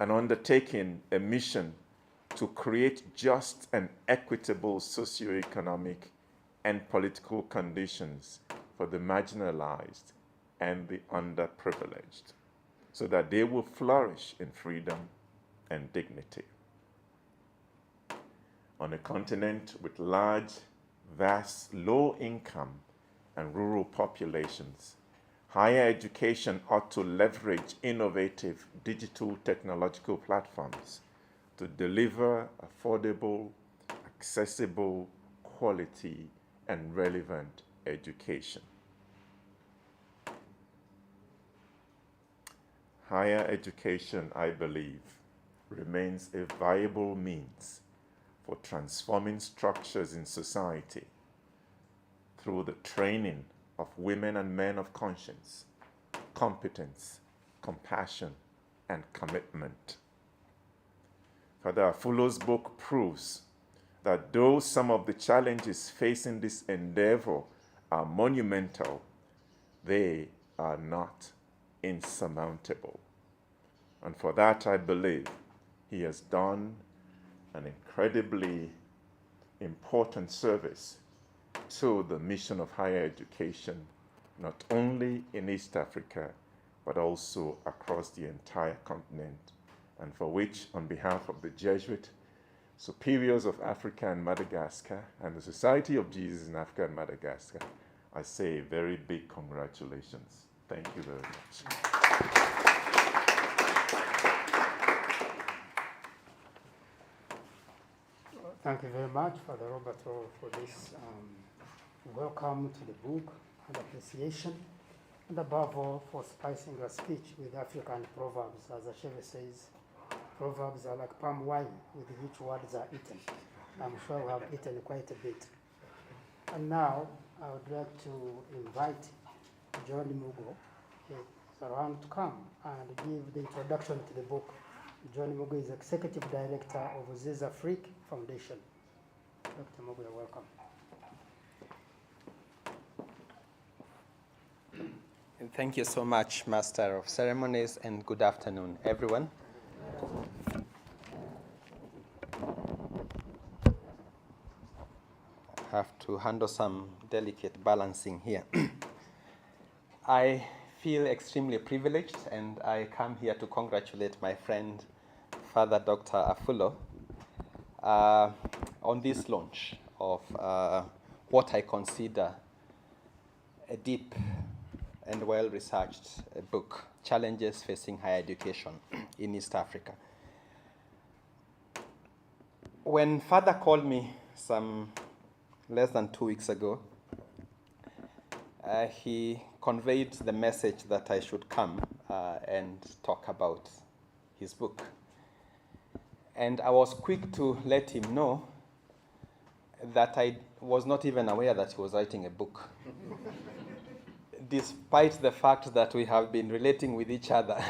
[SPEAKER 6] and undertaking a mission to create just and equitable socioeconomic and political conditions for the marginalized and the underprivileged, so that they will flourish in freedom and dignity. On a continent with large, vast, low-income and rural populations, higher education ought to leverage innovative digital technological platforms to deliver affordable, accessible, quality, and relevant education. Higher education, I believe, remains a viable means for transforming structures in society through the training of women and men of conscience, competence, compassion, and commitment. Father AFULO's book proves that though some of the challenges facing this endeavor are monumental, they are not insurmountable. And for that, I believe he has done an incredibly important service to the mission of higher education, not only in East Africa, but also across the entire continent, and for which, on behalf of the Jesuit Superiors of Africa and Madagascar and the Society of Jesus in Africa and Madagascar, I say a very big congratulations. Thank you very much.
[SPEAKER 5] Thank you very much, Father Roberto, for this welcome to the book and appreciation, and above all, for spicing your speech with African proverbs. As Asheve says, proverbs are like palm wine with which words are eaten. I'm sure we have eaten quite a bit. And now, I would like to invite John Mugo, he's around to come and give the introduction to the book. John Mugo is Executive Director of Ziza Freak Foundation. Dr. Mugo, you're welcome.
[SPEAKER 12] Thank you so much, Master of Ceremonies, and good afternoon, everyone. I have to handle some delicate balancing here. I feel extremely privileged, and I come here to congratulate my friend, Father Dr. AFULO, on this launch of what I consider a deep and well-researched book, Challenges Facing Higher Education in East Africa. When Father called me some less than 2 weeks ago, he conveyed the message that I should come and talk about his book. And I was quick to let him know that I was not even aware that he was writing a book. despite the fact that we have been relating with each other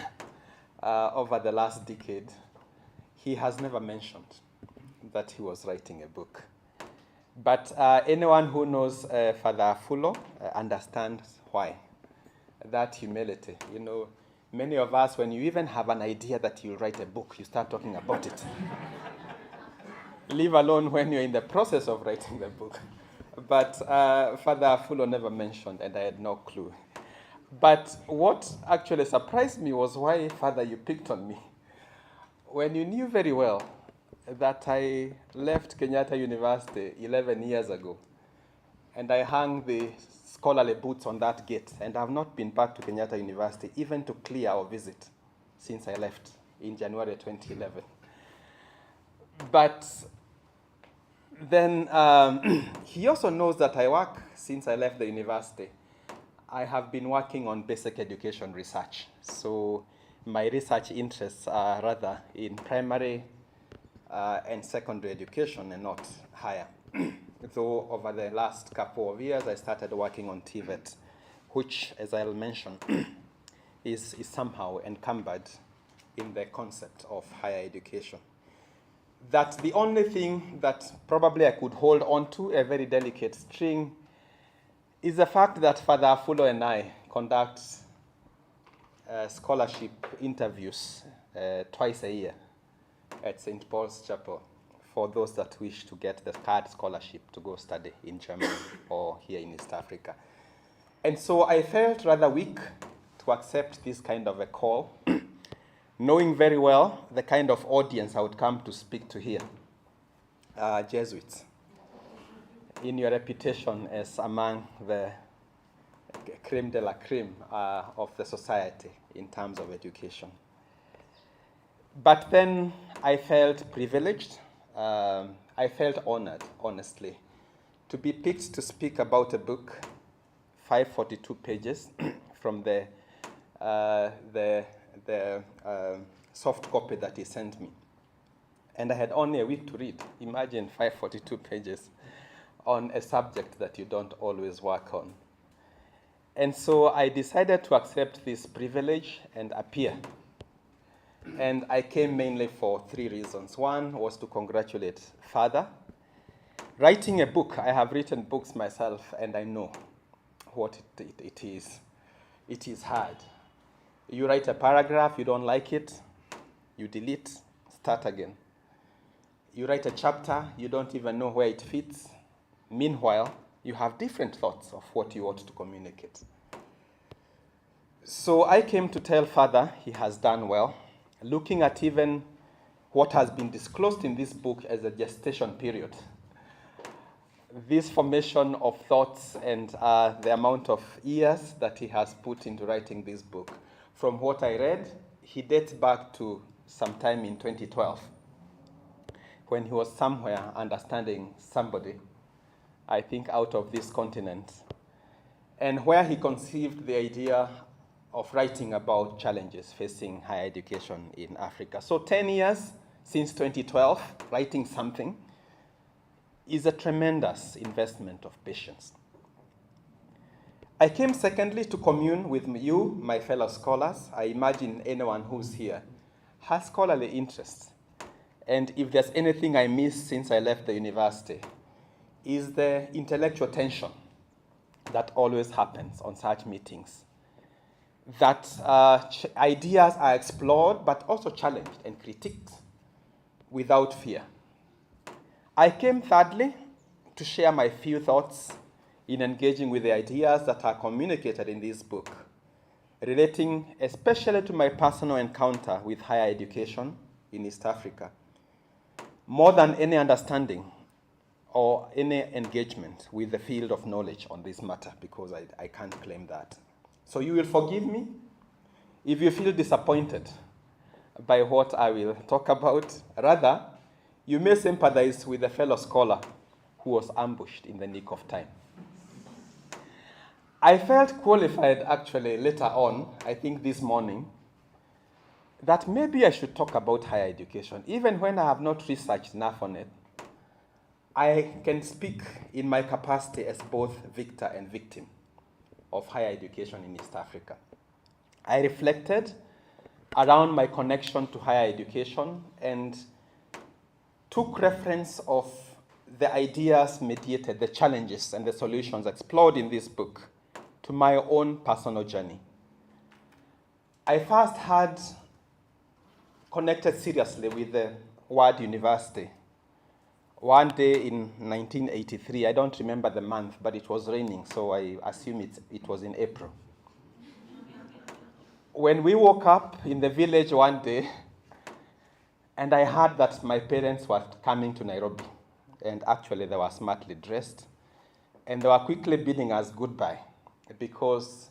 [SPEAKER 12] over the last decade, he has never mentioned that he was writing a book. But anyone who knows Father AFULO understands why. That humility. You know, many of us, when you even have an idea that you'll write a book, you start talking about it. Leave alone when you're in the process of writing the book. But Father AFULO never mentioned, and I had no clue. But what actually surprised me was why, Father, you picked on me. When you knew very well that I left Kenyatta University 11 years ago, and I hung the scholarly boots on that gate, and I have not been back to Kenyatta University even to clear or visit since I left in January 2011. But then he also knows that I work since I left the university. I have been working on basic education research. So my research interests are rather in primary and secondary education and not higher. Though over the last couple of years, I started working on TVET, which, as I'll mention, is somehow encumbered in the concept of higher education. That the only thing that probably I could hold on to, a very delicate string, is the fact that Father AFULO and I conduct scholarship interviews twice a year at St. Paul's Chapel for those that wish to get the card scholarship to go study in Germany or here in East Africa. And so I felt rather weak to accept this kind of a call, knowing very well the kind of audience I would come to speak to here, Jesuits, in your reputation as among the creme de la creme of the society in terms of education. But then I felt privileged. I felt honored, honestly, to be picked to speak about a book, 542 pages from the soft copy that he sent me. And I had only a week to read. Imagine 542 pages on a subject that you don't always work on. And so I decided to accept this privilege and appear. And I came mainly for three reasons. One was to congratulate Father. Writing a book, I have written books myself, and I know what it is. It is hard. You write a paragraph, you don't like it, you delete, start again. You write a chapter, you don't even know where it fits. Meanwhile, you have different thoughts of what you want to communicate. So I came to tell Father he has done well, looking at even what has been disclosed in this book as a gestation period. This formation of thoughts and the amount of years that he has put into writing this book. From what I read, he dates back to sometime in 2012, when he was somewhere understanding somebody, I think out of this continent, and where he conceived the idea of writing about challenges facing higher education in Africa. So 10 years since 2012, writing something is a tremendous investment of patience. I came secondly to commune with you, my fellow scholars. I imagine anyone who's here has scholarly interests. And if there's anything I missed since I left the university, is the intellectual tension that always happens on such meetings. That ideas are explored, but also challenged and critiqued without fear. I came thirdly to share my few thoughts in engaging with the ideas that are communicated in this book, relating especially to my personal encounter with higher education in East Africa, more than any understanding or any engagement with the field of knowledge on this matter, because I can't claim that. So you will forgive me if you feel disappointed by what I will talk about. Rather, you may sympathize with a fellow scholar who was ambushed in the nick of time. I felt qualified actually later on, I think this morning, that maybe I should talk about higher education. Even when I have not researched enough on it, I can speak in my capacity as both victor and victim. of higher education in East Africa. I reflected around my connection to higher education and took reference of the ideas mediated, the challenges and the solutions explored in this book to my own personal journey. I first had connected seriously with the word university. One day in 1983, I don't remember the month, but it was raining, so I assume it was in April. When we woke up in the village one day, and I heard that my parents were coming to Nairobi, and actually they were smartly dressed, and they were quickly bidding us goodbye, because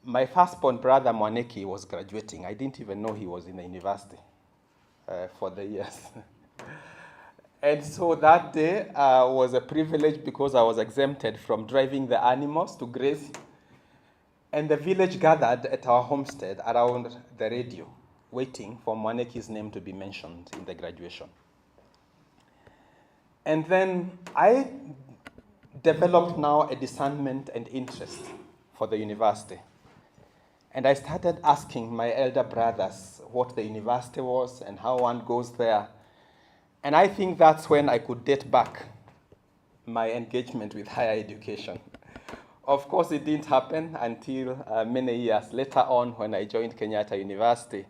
[SPEAKER 12] my firstborn brother, Mwaneki, was graduating. I didn't even know he was in the university for the years. And so that day was a privilege because I was exempted from driving the animals to graze. And the village gathered at our homestead around the radio, waiting for Mwaneki's name to be mentioned in the graduation. And then I developed now a discernment and interest for the university. And I started asking my elder brothers what the university was and how one goes there. And I think that's when I could date back my engagement with higher education. Of course, it didn't happen until many years later on when I joined Kenyatta University.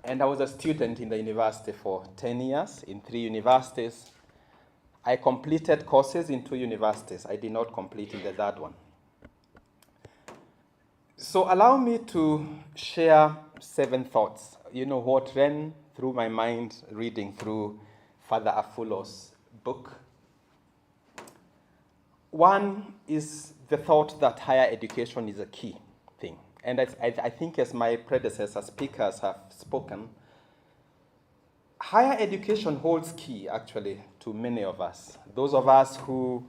[SPEAKER 12] And I was a student in the university for 10 years in 3 universities. I completed courses in 2 universities. I did not complete in the third one. So allow me to share 7 thoughts. You know what ran through my mind reading through Father AFULO's book. One is the thought that higher education is a key thing. And I think as my predecessor speakers have spoken, higher education holds key actually to many of us. Those of us who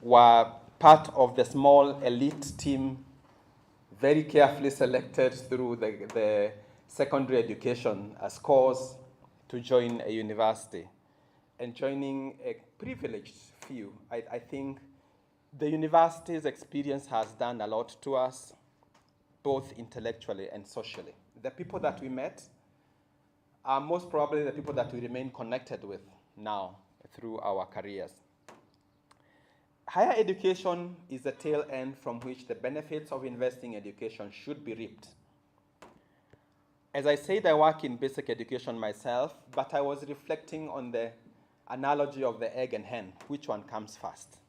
[SPEAKER 12] were part of the small elite team, very carefully selected through the secondary education scores to join a university, and joining a privileged few. I think the university's experience has done a lot to us, both intellectually and socially. The people that we met are most probably the people that we remain connected with now through our careers. Higher education is a tail end from which the benefits of investing in education should be reaped. As I said, I work in basic education myself, but I was reflecting on the analogy of the egg and hen, which one comes first.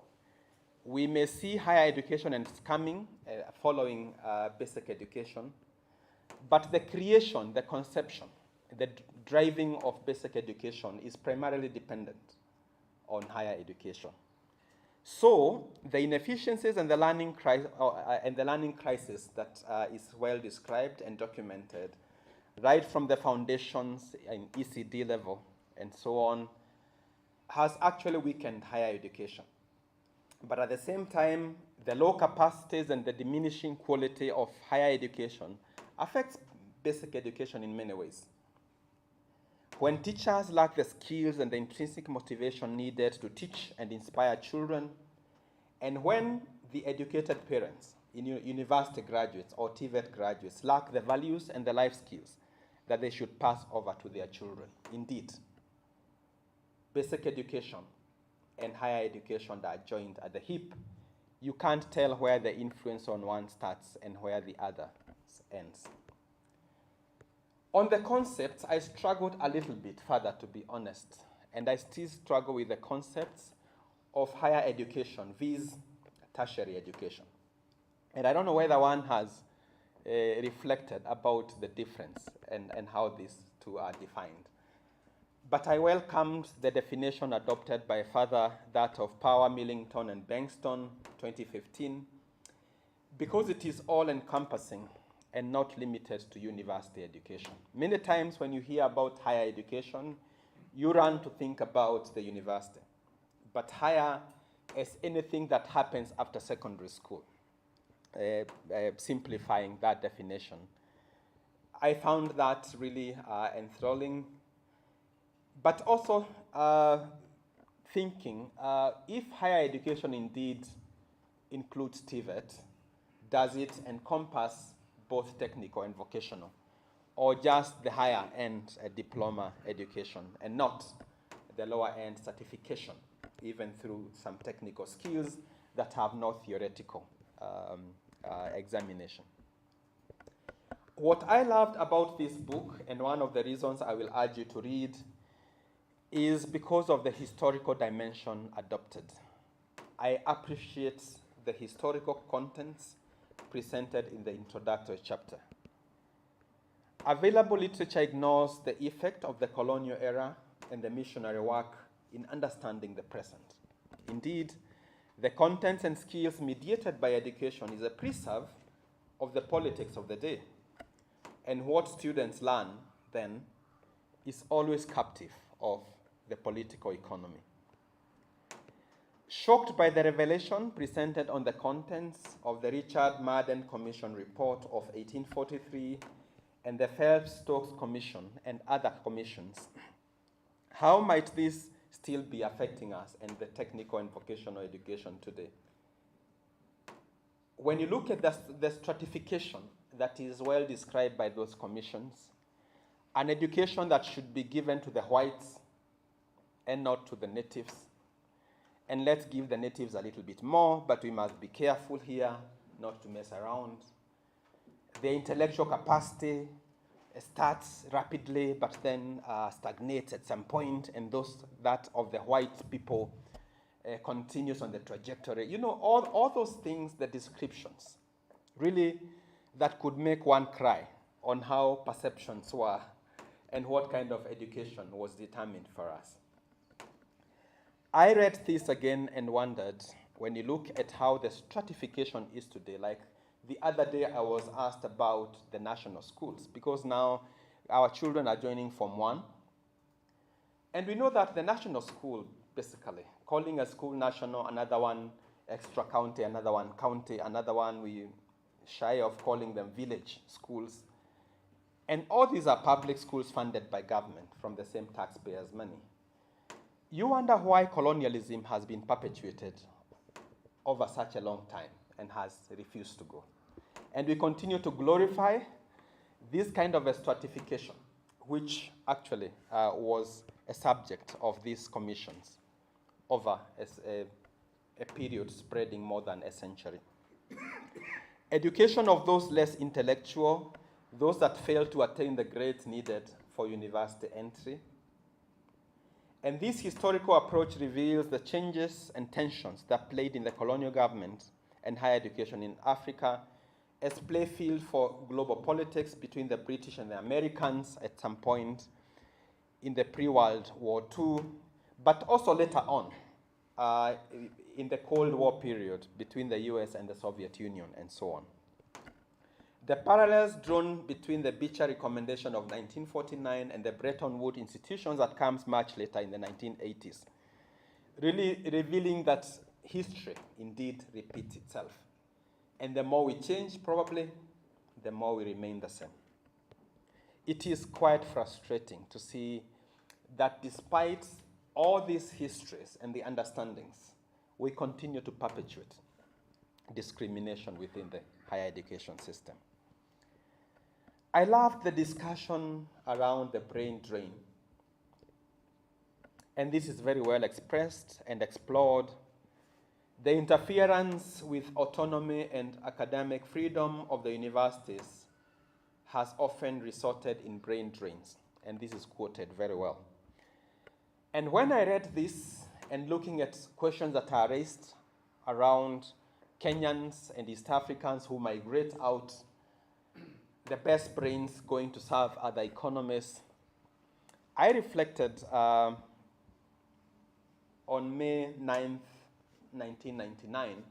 [SPEAKER 12] We may see higher education and it's coming following basic education, but the creation, the conception, the driving of basic education is primarily dependent on higher education. So the inefficiencies and the learning crisis that is well described and documented, right from the foundations in ECD level and so on, has actually weakened higher education. But at the same time, the low capacities and the diminishing quality of higher education affects basic education in many ways. When teachers lack the skills and the intrinsic motivation needed to teach and inspire children, and when the educated parents, university graduates or TVET graduates, lack the values and the life skills that they should pass over to their children. Indeed, basic education and higher education that are joined at the hip, you can't tell where the influence on one starts and where the other ends. On the concepts, I struggled a little bit further, to be honest, and I still struggle with the concepts of higher education, viz. Tertiary education. And I don't know whether one has reflected about the difference and how these two are defined. But I welcomed the definition adopted by Father, that of Power, Millington, and Bankston, 2015, because it is all-encompassing and not limited to university education. Many times when you hear about higher education, you run to think about the university. But higher is anything that happens after secondary school, simplifying that definition. I found that really enthralling, but also thinking if higher education indeed includes TVET, does it encompass both technical and vocational, or just the higher end diploma education and not the lower end certification, even through some technical skills that have no theoretical examination? What I loved about this book, and one of the reasons I will urge you to read, is because of the historical dimension adopted. I appreciate the historical contents presented in the introductory chapter. Available literature ignores the effect of the colonial era and the missionary work in understanding the present. Indeed, the contents and skills mediated by education is a preserve of the politics of the day. And what students learn then is always captive of the political economy. Shocked by the revelation presented on the contents of the Richard Madden Commission report of 1843 and the Phelps-Stokes Commission and other commissions, how might this still be affecting us and the technical and vocational education today? When you look at the stratification that is well described by those commissions, an education that should be given to the whites and not to the natives. And let's give the natives a little bit more, but we must be careful here not to mess around. The intellectual capacity starts rapidly, but then stagnates at some point, and that of the white people continues on the trajectory. You know, all those things, the descriptions, really, that could make one cry on how perceptions were and what kind of education was determined for us. I read this again and wondered, when you look at how the stratification is today, like the other day I was asked about the national schools, because now our children are joining Form 1, and we know that the national school, basically, calling a school national, another one extra county, another one county, another one we shy of calling them village schools. And all these are public schools funded by government from the same taxpayers' money. You wonder why colonialism has been perpetuated over such a long time and has refused to go. And we continue to glorify this kind of a stratification, which actually was a subject of these commissions over a period spreading more than a century. Education of those less intellectual, those that fail to attain the grades needed for university entry. And this historical approach reveals the changes and tensions that played in the colonial government and higher education in Africa as playfield for global politics between the British and the Americans at some point in the pre-World War II, but also later on in the Cold War period between the US and the Soviet Union and so on. The parallels drawn between the Beecher Recommendation of 1949 and the Bretton Woods institutions that comes much later in the 1980s, really revealing that history indeed repeats itself. And the more we change, probably, the more we remain the same. It is quite frustrating to see that despite all these histories and the understandings, we continue to perpetuate discrimination within the higher education system. I loved the discussion around the brain drain. And this is very well expressed and explored. The interference with autonomy and academic freedom of the universities has often resulted in brain drains, and this is quoted very well. And when I read this and looking at questions that are raised around Kenyans and East Africans who migrate out, the best brains going to serve other economies, I reflected on May 9th, 1999,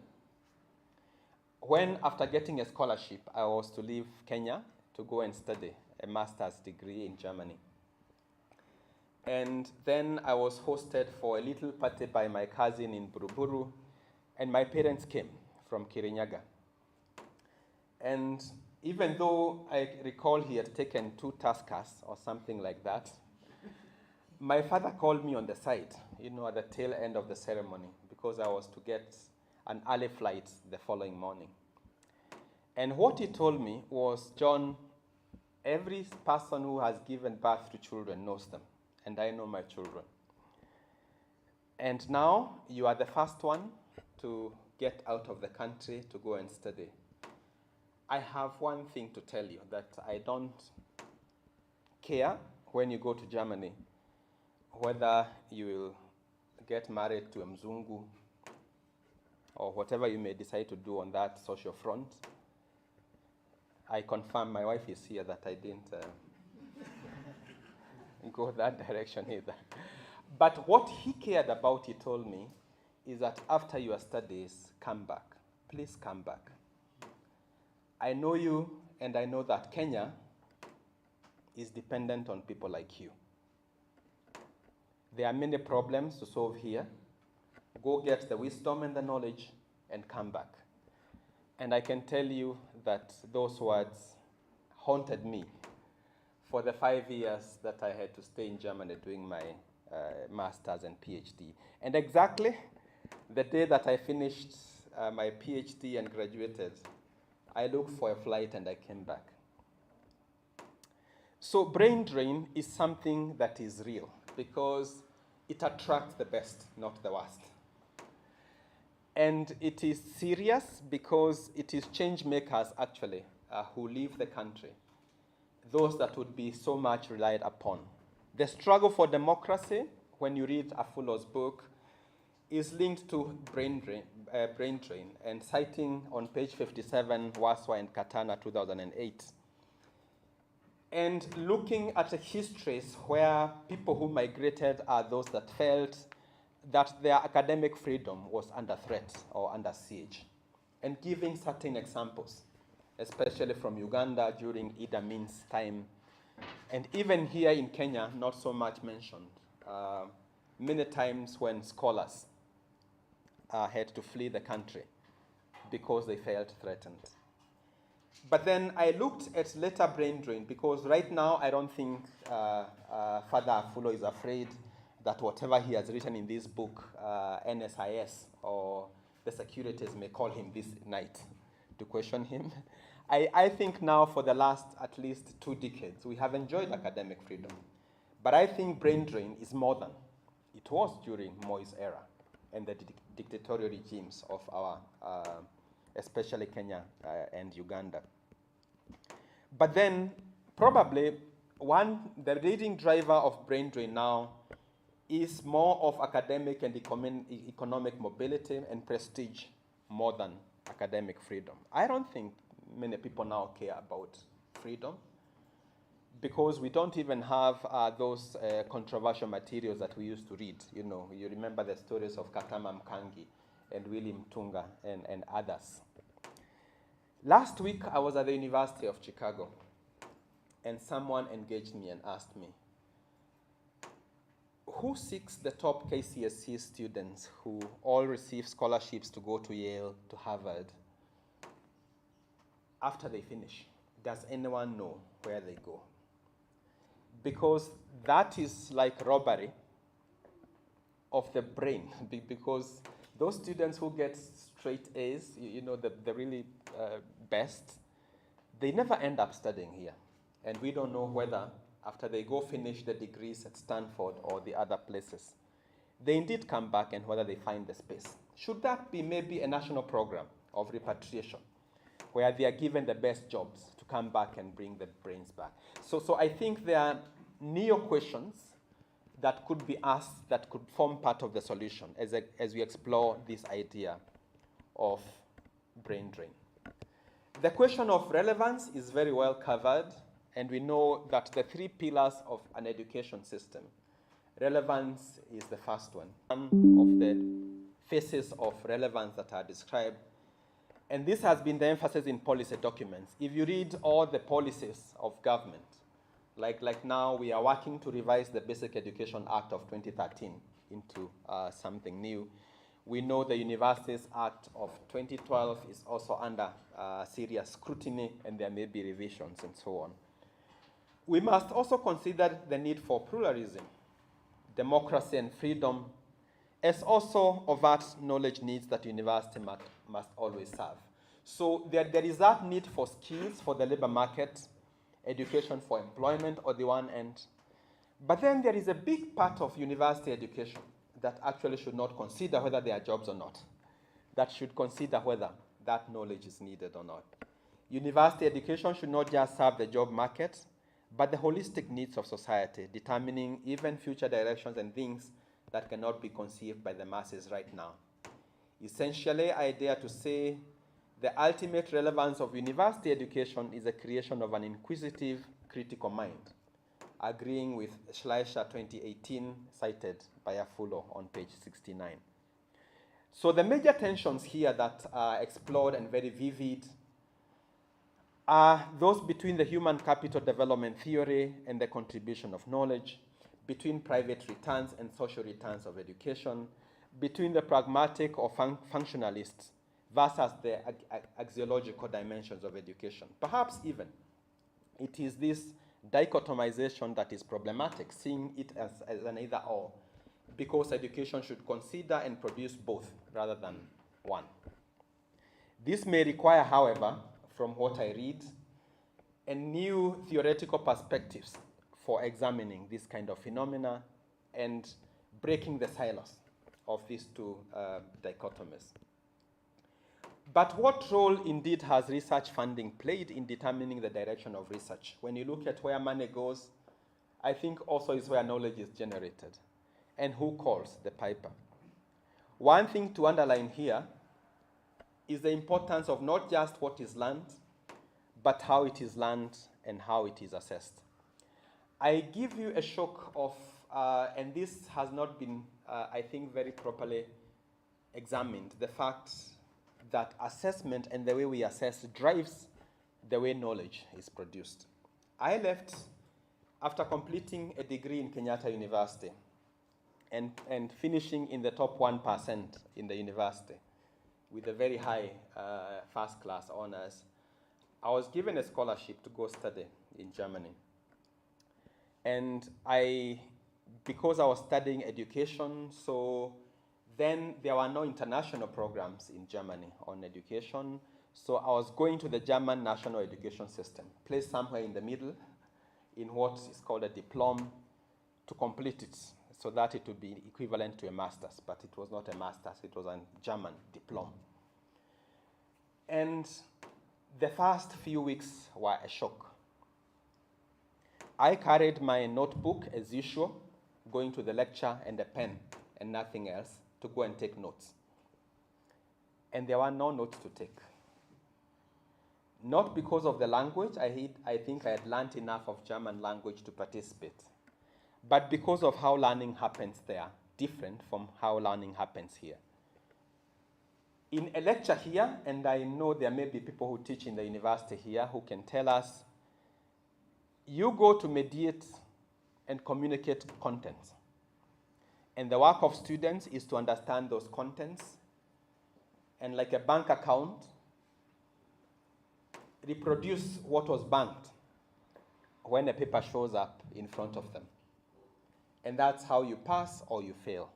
[SPEAKER 12] when after getting a scholarship, I was to leave Kenya to go and study a master's degree in Germany. And then I was hosted for a little party by my cousin in Buruburu, and my parents came from Kirinyaga. And even though I recall he had taken 2 Tuskers or something like that, my father called me on the side, at the tail end of the ceremony, because I was to get an early flight the following morning. And what he told me was, John, every person who has given birth to children knows them, and I know my children. And now you are the first one to get out of the country to go and study. I have one thing to tell you, that I don't care when you go to Germany whether you will get married to a Mzungu or whatever you may decide to do on that social front. I confirm, my wife is here, that I didn't go that direction either. But what he cared about, he told me, is that after your studies, come back. Please come back. I know you, and I know that Kenya is dependent on people like you. There are many problems to solve here. Go get the wisdom and the knowledge and come back. And I can tell you that those words haunted me for the 5 years that I had to stay in Germany doing my master's and PhD. And exactly the day that I finished my PhD and graduated, I looked for a flight and I came back. So brain drain is something that is real because it attracts the best, not the worst. And it is serious because it is change makers, actually, who leave the country, those that would be so much relied upon. The struggle for democracy, when you read AFULO's book, is linked to brain drain, and citing on page 57, Waswa and Katana, 2008. And looking at the histories where people who migrated are those that felt that their academic freedom was under threat or under siege, and giving certain examples, especially from Uganda during Idi Amin's time, and even here in Kenya, not so much mentioned, many times when scholars had to flee the country because they felt threatened. But then I looked at later brain drain, because right now I don't think Father AFULO is afraid that whatever he has written in this book, NSIS or the securities may call him this night to question him. I think now for the last at least 2 decades, we have enjoyed academic freedom. But I think brain drain is more than it was during Moi's era and the dictatorial regimes of our, especially Kenya and Uganda. But then probably the leading driver of brain drain now is more of academic and economic mobility and prestige more than academic freedom. I don't think many people now care about freedom because we don't even have those controversial materials that we used to read. You know, you remember the stories of Katama Mkangi and William Tunga and others. Last week, I was at the University of Chicago, and someone engaged me and asked me, who seeks the top KCSE students who all receive scholarships to go to Yale, to Harvard, after they finish? Does anyone know where they go? Because that is like robbery of the brain, because those students who get straight A's, you know, the really best, they never end up studying here. And we don't know whether after they go finish the degrees at Stanford or the other places, they indeed come back and whether they find the space. Should that be maybe a national program of repatriation where they are given the best jobs to come back and bring the brains back? So I think there are neo-questions that could be asked that could form part of the solution as we explore this idea of brain drain. The question of relevance is very well covered, and we know that the 3 pillars of an education system, relevance is the first one. One of the phases of relevance that are described, and this has been the emphasis in policy documents. If you read all the policies of government, like now we are working to revise the Basic Education Act of 2013 into something new. We know the Universities Act of 2012 is also under serious scrutiny, and there may be revisions and so on. We must also consider the need for pluralism, democracy and freedom, as also overt knowledge needs that university must always serve. So there is that need for skills for the labor market, education for employment on the one end. But then there is a big part of university education that actually should not consider whether there are jobs or not, that should consider whether that knowledge is needed or not. University education should not just serve the job market, but the holistic needs of society, determining even future directions and things that cannot be conceived by the masses right now. Essentially, I dare to say the ultimate relevance of university education is the creation of an inquisitive, critical mind, agreeing with Schleicher 2018, cited by AFULO on page 69. So the major tensions here that are explored and very vivid are those between the human capital development theory and the contribution of knowledge, between private returns and social returns of education, between the pragmatic or functionalists versus the axiological dimensions of education. Perhaps even it is this dichotomization that is problematic, seeing it as an either-or, because education should consider and produce both rather than one. This may require, however, from what I read, a new theoretical perspectives for examining this kind of phenomena and breaking the silos of these two dichotomies. But what role indeed has research funding played in determining the direction of research? When you look at where money goes, I think also is where knowledge is generated and who calls the piper. One thing to underline here is the importance of not just what is learned, but how it is learned and how it is assessed. I give you a shock of, and this has not been, I think, very properly examined, the fact that assessment and the way we assess drives the way knowledge is produced. I left after completing a degree in Kenyatta University and finishing in the top 1% in the university with a very high first class honors. I was given a scholarship to go study in Germany. And because I was studying education, so then there were no international programs in Germany on education. So I was going to the German national education system, placed somewhere in the middle in what is called a diploma, to complete it so that it would be equivalent to a master's. But it was not a master's, it was a German diploma. And the first few weeks were a shock. I carried my notebook as usual, going to the lecture, and a pen and nothing else to go and take notes. And there were no notes to take. Not because of the language, I think I had learned enough of German language to participate, but because of how learning happens there, different from how learning happens here. In a lecture here, and I know there may be people who teach in the university here who can tell us, you go to mediate and communicate contents. And the work of students is to understand those contents and, like a bank account, reproduce what was banked when a paper shows up in front of them. And that's how you pass or you fail.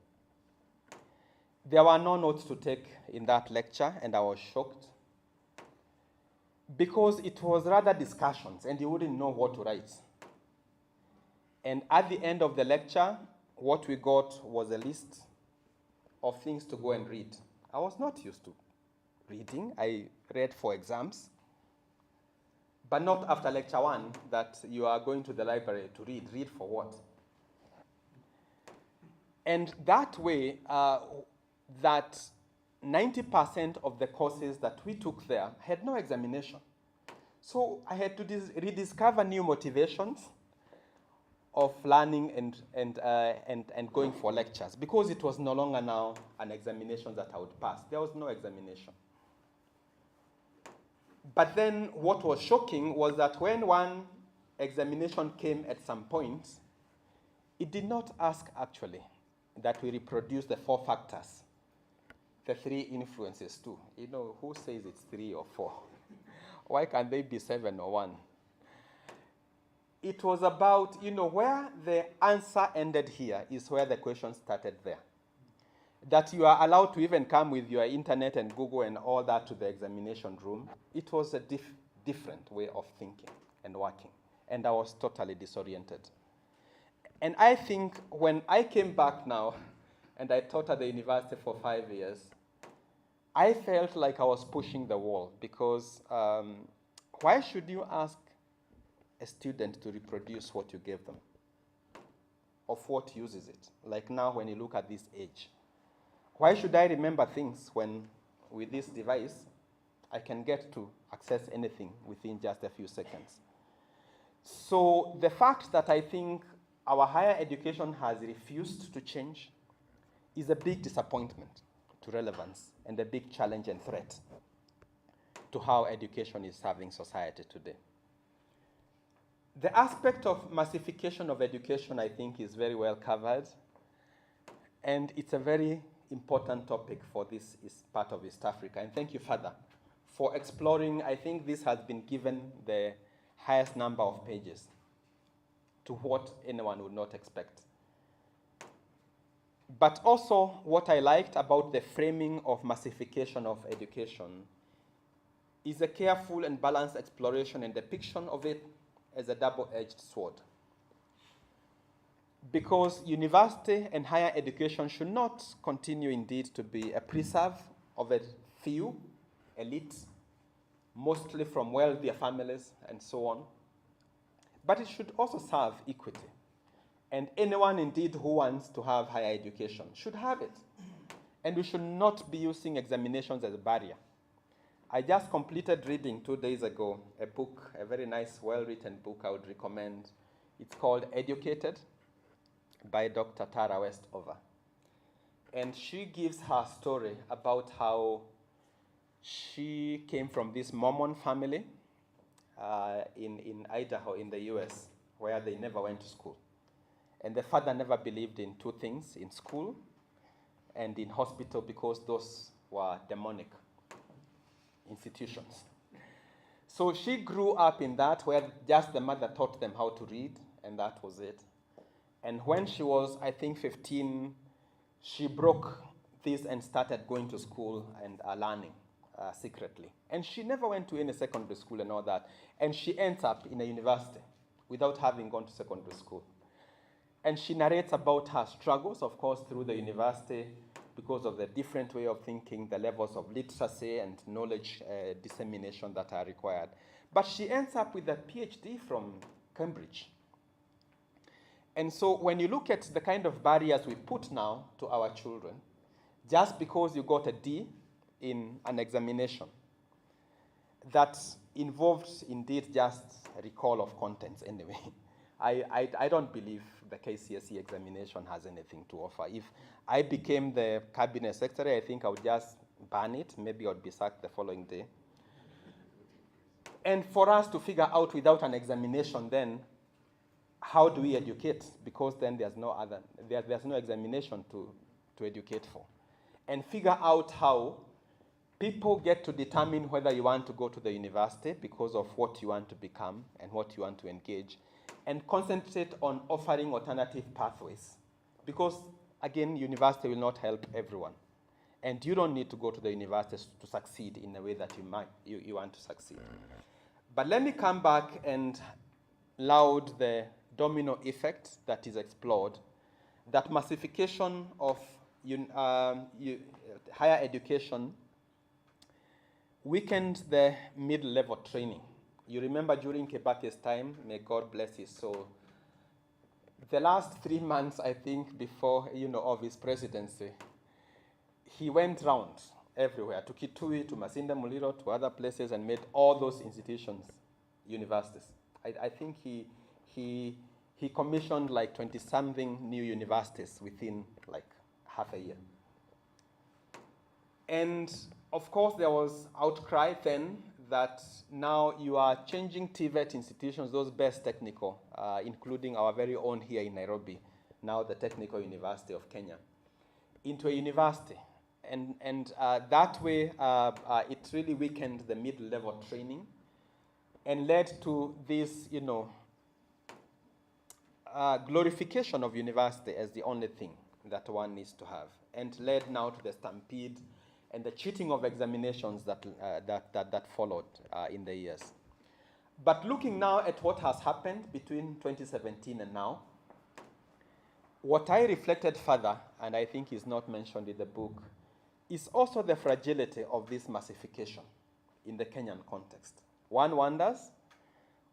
[SPEAKER 12] There were no notes to take in that lecture, and I was shocked because it was rather discussions and you wouldn't know what to write. And at the end of the lecture, what we got was a list of things to go and read. I was not used to reading. I read for exams, but not after lecture one that you are going to the library to read. Read for what? And that way, that 90% of the courses that we took there had no examination. So I had to rediscover new motivations of learning and going for lectures, because it was no longer now an examination that I would pass. There was no examination. But then what was shocking was that when one examination came at some point, it did not ask actually that we reproduce the 4 factors, the 3 influences too. You know, who says it's 3 or 4? Why can't they be 7 or 1? It was about, where the answer ended here is where the question started there. that you are allowed to even come with your internet and Google and all that to the examination room. It was a different way of thinking and working, and I was totally disoriented. And I think when I came back now, and I taught at the university for 5 years, I felt like I was pushing the wall, because why should you ask a student to reproduce what you gave them? Of what use is it? Like now when you look at this age, why should I remember things when with this device I can get to access anything within just a few seconds? So the fact that I think our higher education has refused to change is a big disappointment to relevance and a big challenge and threat to how education is serving society today. The aspect of massification of education, I think, is very well covered, and it's a very important topic for this part of East Africa. And thank you, Father, for exploring. I think this has been given the highest number of pages to what anyone would not expect. But also, what I liked about the framing of massification of education is a careful and balanced exploration and depiction of it as a double-edged sword. Because university and higher education should not continue indeed to be a preserve of a few elites, mostly from wealthier families and so on, but it should also serve equity. And anyone indeed who wants to have higher education should have it. And we should not be using examinations as a barrier. I just completed reading 2 days ago a book, a very nice, well-written book I would recommend. It's called Educated by Dr. Tara Westover. And she gives her story about how she came from this Mormon family in Idaho in the US, where they never went to school. And the father never believed in two things, in school and in hospital, because those were demonic institutions. So she grew up in that, where just the mother taught them how to read, and that was it. And when she was, I think, 15, she broke this and started going to school and learning secretly. And she never went to any secondary school and all that. And she ends up in a university without having gone to secondary school. And she narrates about her struggles, of course, through the university, because of the different way of thinking, the levels of literacy and knowledge dissemination that are required. But she ends up with a PhD from Cambridge. And so when you look at the kind of barriers we put now to our children, just because you got a D in an examination, that involved indeed just recall of contents anyway. I don't believe the KCSE examination has anything to offer. If I became the cabinet secretary, I think I would just ban it. Maybe I would be sacked the following day. And for us to figure out without an examination then, how do we educate? Because then there's no examination to educate for. And figure out how people get to determine whether you want to go to the university because of what you want to become and what you want to engage, and concentrate on offering alternative pathways. Because, again, university will not help everyone. And you don't need to go to the university to succeed in the way that you want to succeed. But let me come back and laud the domino effect that is explored, that massification of higher education weakened the mid-level training. You remember during Kebake's time, may God bless his soul, the last 3 months, I think, before of his presidency, he went round everywhere, to Kitui, to Masinde Muliro, to other places, and made all those institutions universities. I think he commissioned like 20-something new universities within like half a year. And of course, there was outcry then that now you are changing TVET institutions, those best technical, including our very own here in Nairobi, now the Technical University of Kenya, into a university. And that way, it really weakened the mid-level training and led to this, glorification of university as the only thing that one needs to have, and led now to the stampede and the cheating of examinations that followed in the years. But looking now at what has happened between 2017 and now, what I reflected further, and I think is not mentioned in the book, is also the fragility of this massification in the Kenyan context. One wonders,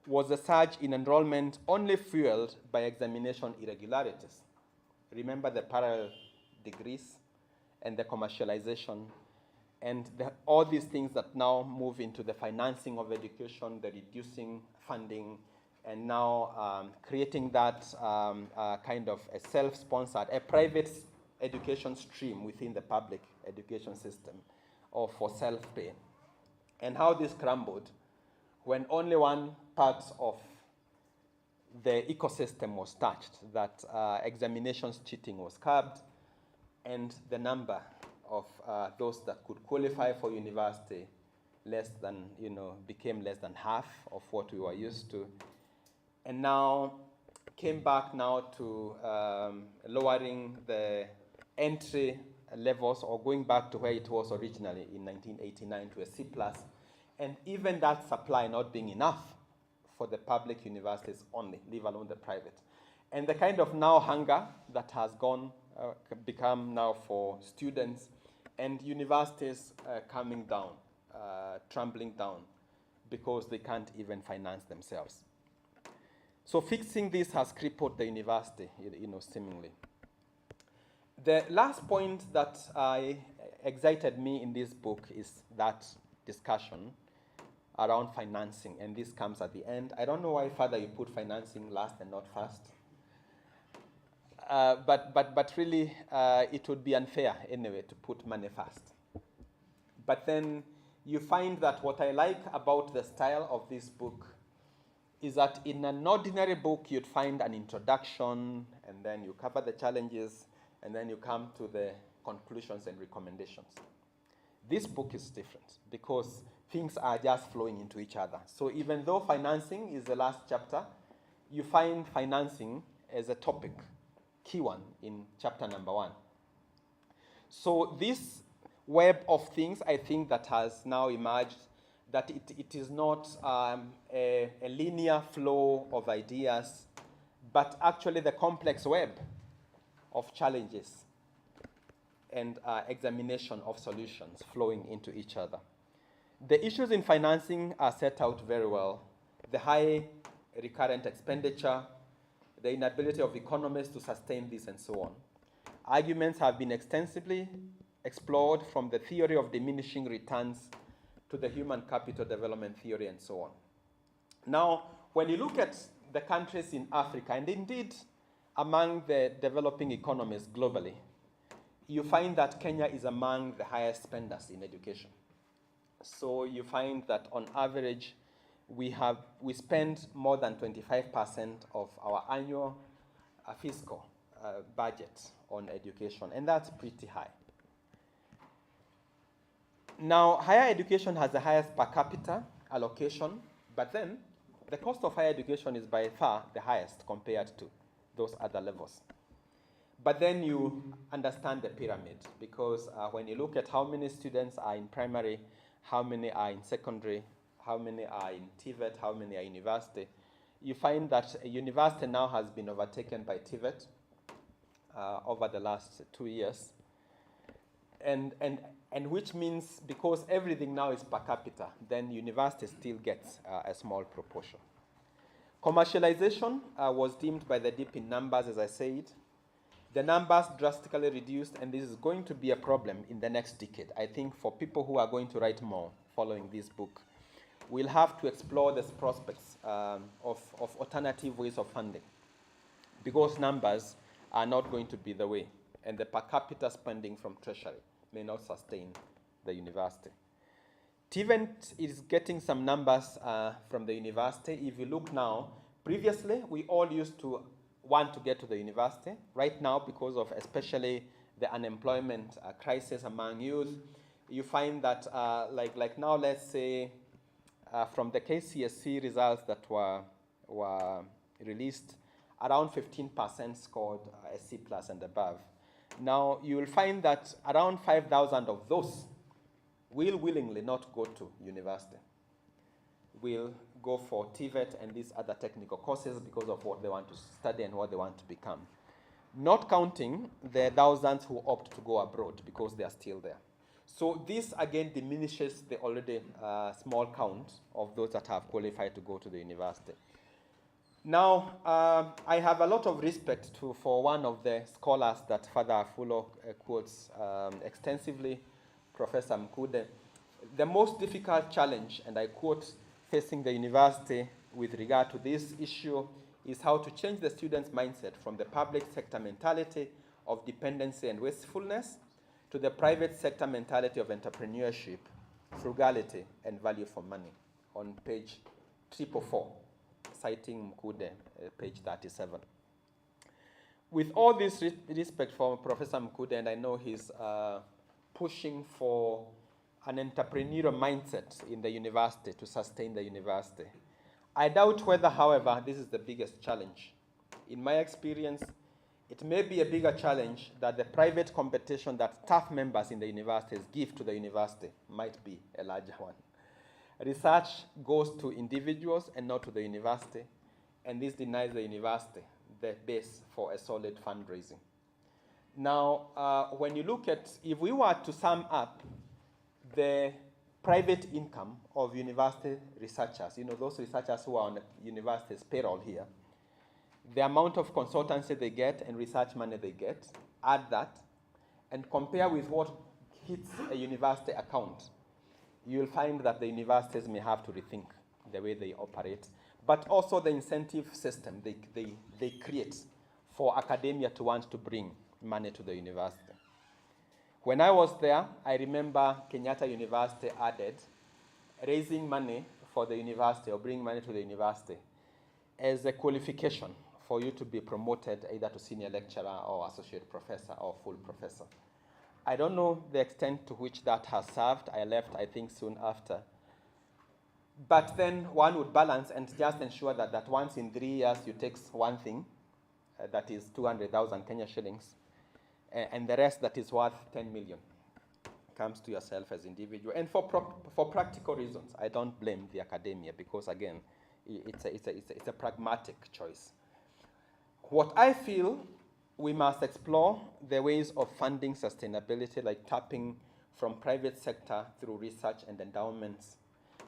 [SPEAKER 12] was the surge in enrollment only fueled by examination irregularities? Remember the parallel degrees and the commercialization and all these things that now move into the financing of education, the reducing funding, and now creating that kind of a self-sponsored, a private education stream within the public education system, or for self-pay. And how this crumbled when only one part of the ecosystem was touched, that examinations cheating was curbed, and the number of those that could qualify for university became less than half of what we were used to, and now came back now to lowering the entry levels, or going back to where it was originally in 1989 to a C+, and even that supply not being enough for the public universities only, leave alone the private. And the kind of now hunger that has become now for students, and universities coming down, trembling down, because they can't even finance themselves. So fixing this has crippled the university, seemingly. The last point that excited me in this book is that discussion around financing, and this comes at the end. I don't know why, Father, you put financing last and not first. But really, it would be unfair anyway to put money first. But then you find that what I like about the style of this book is that in an ordinary book, you'd find an introduction, and then you cover the challenges, and then you come to the conclusions and recommendations. This book is different because things are just flowing into each other. So even though financing is the last chapter, you find financing as a topic, key one, in chapter number 1. So this web of things, I think, that has now emerged, that it is not a linear flow of ideas, but actually the complex web of challenges and examination of solutions flowing into each other. The issues in financing are set out very well. The high recurrent expenditure, the inability of economists to sustain this, and so on. Arguments have been extensively explored, from the theory of diminishing returns to the human capital development theory, and so on. Now, when you look at the countries in Africa, and indeed among the developing economies globally, you find that Kenya is among the highest spenders in education. So you find that on average, we spend more than 25% of our annual fiscal budget on education, and that's pretty high. Now, higher education has the highest per capita allocation, but then the cost of higher education is by far the highest compared to those other levels. But then you understand the pyramid, because when you look at how many students are in primary, how many are in secondary, how many are in TVET, how many are in university, you find that a university now has been overtaken by TVET over the last 2 years. And which means, because everything now is per capita, then university still gets a small proportion. Commercialization was deemed by the dip in numbers, as I said. The numbers drastically reduced, and this is going to be a problem in the next decade. I think for people who are going to write more following this book, we'll have to explore the prospects of alternative ways of funding, because numbers are not going to be the way, and the per capita spending from Treasury may not sustain the university. TVET is getting some numbers from the university. If you look now, previously we all used to want to get to the university. Right now, because of especially the unemployment crisis among youth, you find that like now, let's say from the KCSE results that were released, around 15% scored a C+ and above. Now, you will find that around 5,000 of those will willingly not go to university, will go for TVET and these other technical courses because of what they want to study and what they want to become. Not counting the thousands who opt to go abroad because they are still there. So this again diminishes the already small count of those that have qualified to go to the university. Now, I have a lot of respect for one of the scholars that Father AFULO quotes extensively, Professor Mkude. The most difficult challenge, and I quote, facing the university with regard to this issue is how to change the students' mindset from the public sector mentality of dependency and wastefulness to the private sector mentality of entrepreneurship, frugality, and value for money, on page 444, citing Mkude, page 37. With all this respect for Professor Mkude, and I know he's pushing for an entrepreneurial mindset in the university to sustain the university. I doubt whether, however, this is the biggest challenge. In my experience, it may be a bigger challenge that the private competition that staff members in the universities give to the university might be a larger one. Research goes to individuals and not to the university, and this denies the university the base for a solid fundraising. Now, when you look at, if we were to sum up the private income of university researchers, those researchers who are on the university's payroll here, the amount of consultancy they get and research money they get, add that, and compare with what hits a university account, you'll find that the universities may have to rethink the way they operate, but also the incentive system they create for academia to want to bring money to the university. When I was there, I remember Kenyatta University added raising money for the university or bringing money to the university as a qualification for you to be promoted either to senior lecturer or associate professor or full professor. I don't know the extent to which that has served. I left, I think, soon after. But then one would balance and just ensure that once in 3 years you take one thing, that is 200,000 Kenya shillings, and the rest that is worth 10 million comes to yourself as individual. And for practical reasons, I don't blame the academia because, again, it's a pragmatic choice. What I feel we must explore the ways of funding sustainability, like tapping from private sector through research and endowments.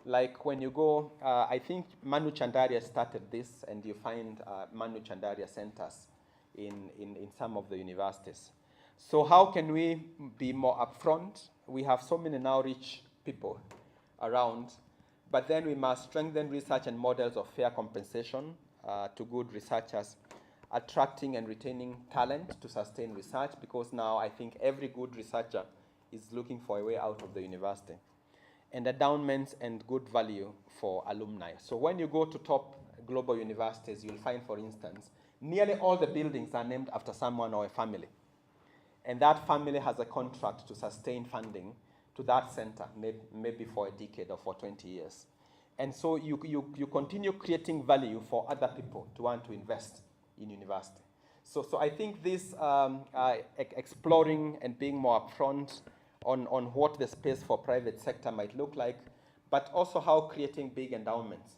[SPEAKER 12] Like when you go, I think Manu Chandaria started this, and you find Manu Chandaria centers in some of the universities. So how can we be more upfront? We have so many now rich people around, but then we must strengthen research and models of fair compensation to good researchers, attracting and retaining talent to sustain research, because now I think every good researcher is looking for a way out of the university, and endowments and good value for alumni. So when you go to top global universities, you'll find, for instance, nearly all the buildings are named after someone or a family. And that family has a contract to sustain funding to that center, maybe for a decade or for 20 years. And so you continue creating value for other people to want to invest in university. So I think this exploring and being more upfront on what the space for private sector might look like, but also how creating big endowments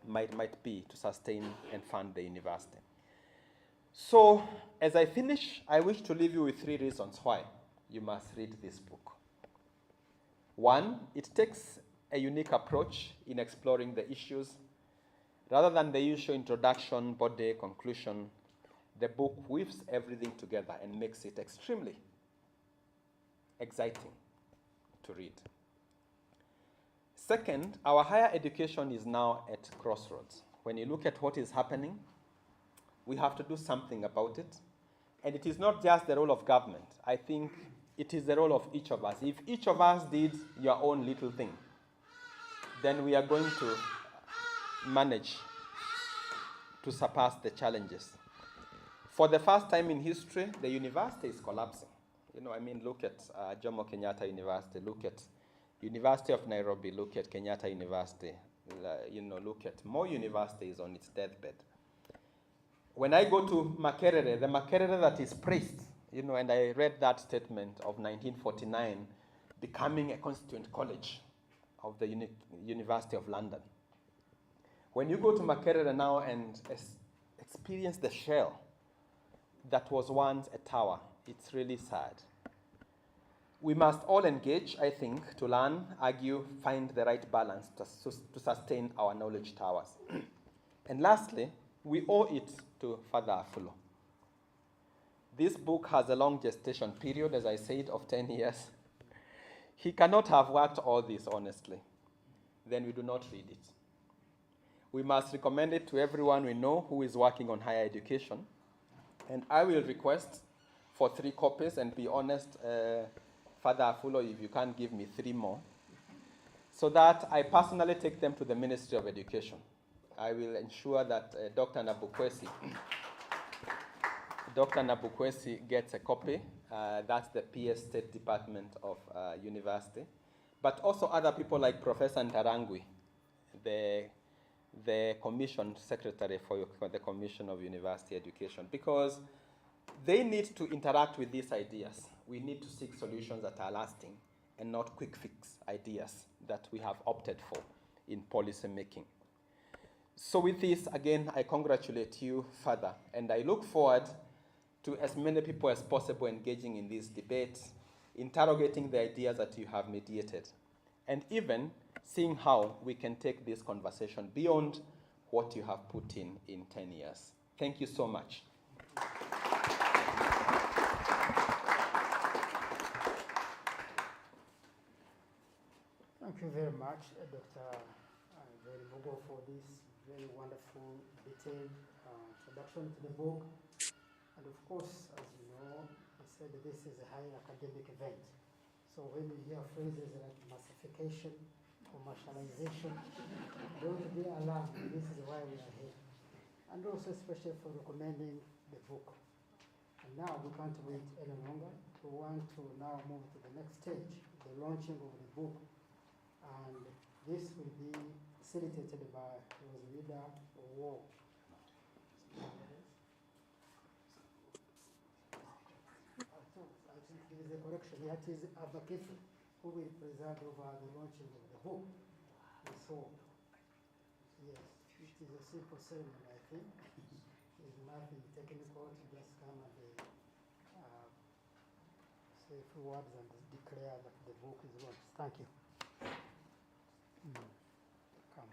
[SPEAKER 12] might be to sustain and fund the university. So as I finish, I wish to leave you with 3 reasons why you must read this book. 1, it takes a unique approach in exploring the issues. Rather than the usual introduction, body, conclusion, the book weaves everything together and makes it extremely exciting to read. Second, our higher education is now at crossroads. When you look at what is happening, we have to do something about it. And it is not just the role of government. I think it is the role of each of us. If each of us did your own little thing, then we are going to manage to surpass the challenges. For the first time in history, the university is collapsing. Look at Jomo Kenyatta University, look at University of Nairobi, look at Kenyatta University, look at more universities on its deathbed. When I go to Makerere, the Makerere that is praised, and I read that statement of 1949 becoming a constituent college of the University of London. When you go to Makerere now and experience the shell that was once a tower, it's really sad. We must all engage, I think, to learn, argue, find the right balance to sustain our knowledge towers. And lastly, we owe it to Father AFULO. This book has a long gestation period, as I said, of 10 years. He cannot have worked all this, honestly. Then we do not read it. We must recommend it to everyone we know who is working on higher education. And I will request for 3 copies, and be honest, Father AFULO, if you can't give me 3 more, so that I personally take them to the Ministry of Education. I will ensure that Dr. Nabukwesi gets a copy. That's the PS State Department of University. But also other people like Professor Ntarangwi, the Commission Secretary for the Commission of University Education, because they need to interact with these ideas. We need to seek solutions that are lasting and not quick fix ideas that we have opted for in policy making. So with this, again, I congratulate you, Father, and I look forward to as many people as possible engaging in this debate, interrogating the ideas that you have mediated, and even seeing how we can take this conversation beyond what you have put in 10 years. Thank you so much.
[SPEAKER 5] Thank you very much, Dr. Mugo, for this very wonderful, detailed introduction to the book. And of course, as you know, I said that this is a high academic event. So when you hear phrases like massification, commercialization, don't be alarmed. This is why we are here. And also especially for recommending the book. And now we can't wait any longer. We want to now move to the next stage, the launching of the book. And this will be facilitated by ODUOR. I think there is a correction. It is Abakif who will preside over the launching of the book. So, yes, it is a simple ceremony, I think. There's nothing technical to just come and say a few words and declare that the book is launched. Thank you. Come.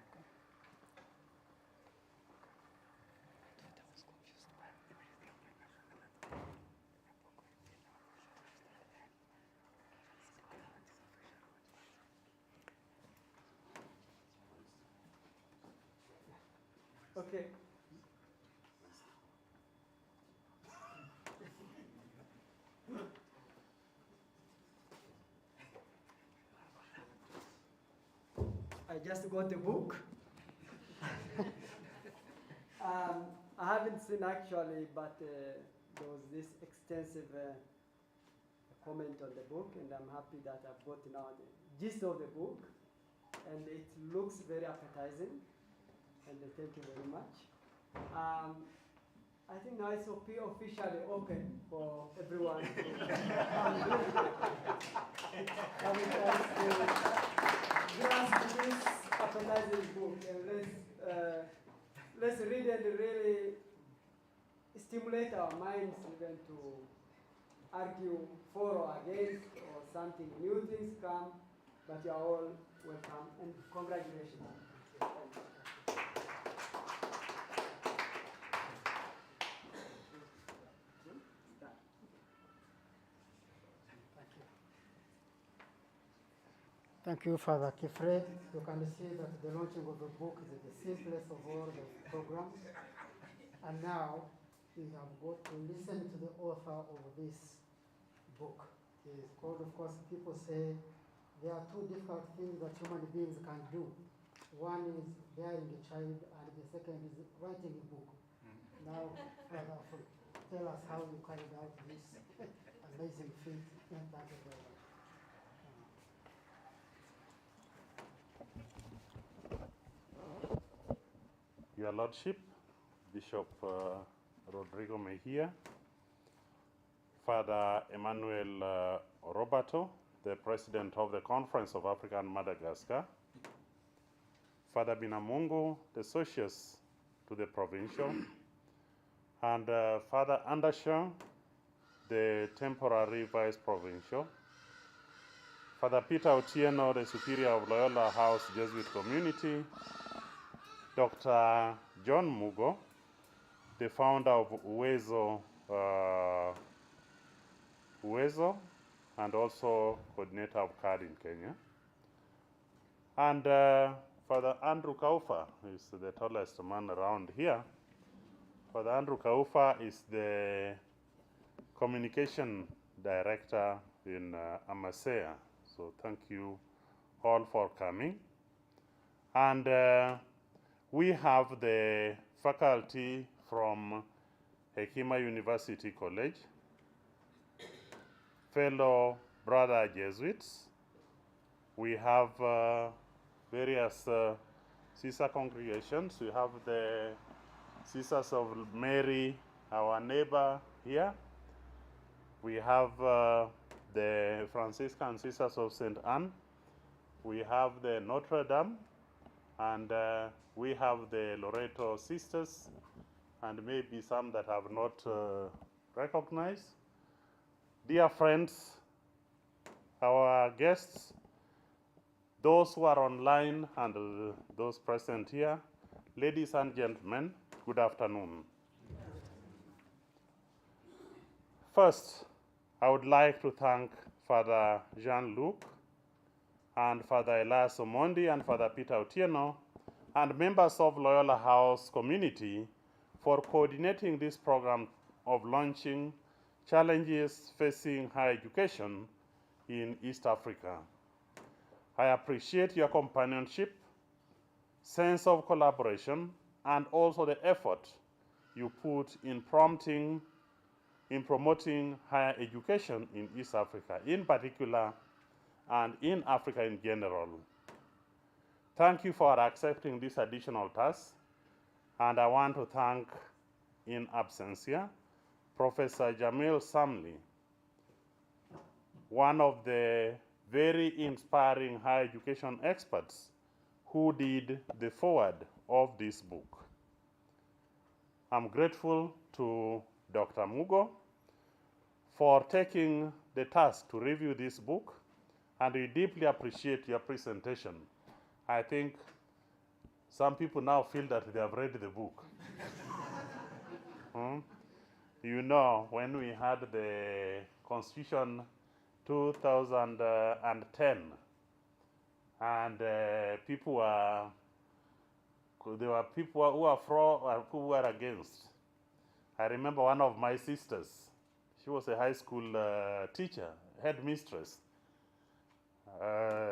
[SPEAKER 7] Okay. I just got the book. I haven't seen actually, but there was this extensive comment on the book, and I'm happy that I've got now the gist of the book, and it looks very appetizing, and thank you very much. I think now it's officially open for everyone to grasp this appetizing book, and let's read and really stimulate our minds even to argue for or against, or something new things come, but you are all welcome, and congratulations.
[SPEAKER 5] Thank you, Father Kifre. You can see that the launching of the book is the simplest of all the programs. And now we have got to listen to the author of this book. It is called, of course, people say there are 2 difficult things that human beings can do. One is bearing a child, and the second is writing a book. Now, Father, tell us how you carried out this amazing feat. Thank you very much.
[SPEAKER 13] Your Lordship, Bishop Rodrigo Mejia, Father Emmanuel Roberto, the President of the Conference of Africa and Madagascar, Father Binamungu, the Socius to the Provincial, and Father Anderson, the Temporary Vice Provincial, Father Peter Otieno, the Superior of Loyola House Jesuit Community, Dr. John Mugo, the founder of Uwezo, and also coordinator of CARD in Kenya. And Father Andrew Kaufa is the tallest man around here. Father Andrew Kaufa is the communication director in Amasea. So thank you all for coming. And we have the faculty from Hekima University College, fellow brother Jesuits. We have various sister congregations. We have the Sisters of Mary, our neighbor here. We have the Franciscan Sisters of St. Anne. We have the Notre Dame, and we have the Loreto Sisters, and maybe some that have not recognized. Dear friends, our guests, those who are online and those present here, ladies and gentlemen, good afternoon. First, I would like to thank Father Jean-Luc and Father Elias Omondi and Father Peter Otieno and members of Loyola House community for coordinating this program of launching challenges facing higher education in East Africa. I appreciate your companionship, sense of collaboration, and also the effort you put in promoting higher education in East Africa in particular and in Africa in general. Thank you for accepting this additional task, and I want to thank in absentia Professor Jamil Samli, one of the very inspiring higher education experts who did the foreword of this book. I'm grateful to Dr. Mugo for taking the task to review this book, and we deeply appreciate your presentation. I think some people now feel that they have read the book. You know, when we had the Constitution 2010, and there were people who were for and who were against. I remember one of my sisters, she was a high school teacher, headmistress.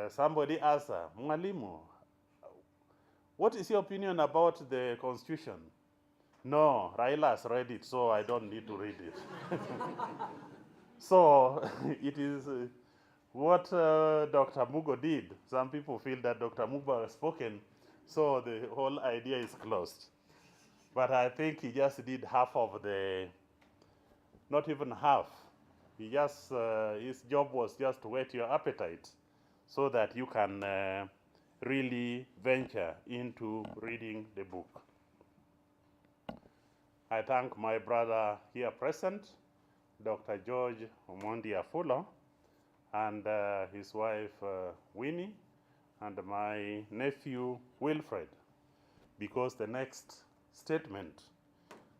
[SPEAKER 13] Somebody asked her, Mwalimu, what is your opinion about the Constitution? No, Raila has read it, so I don't need to read it. So it is what Dr. Mugo did. Some people feel that Dr. Mugo has spoken, so the whole idea is closed. But I think he just did half of the, not even half. He just, his job was just to whet your appetite so that you can really venture into reading the book. I thank my brother here present, Dr. George Omondi AFULO, and his wife Winnie, and my nephew Wilfred, because the next statement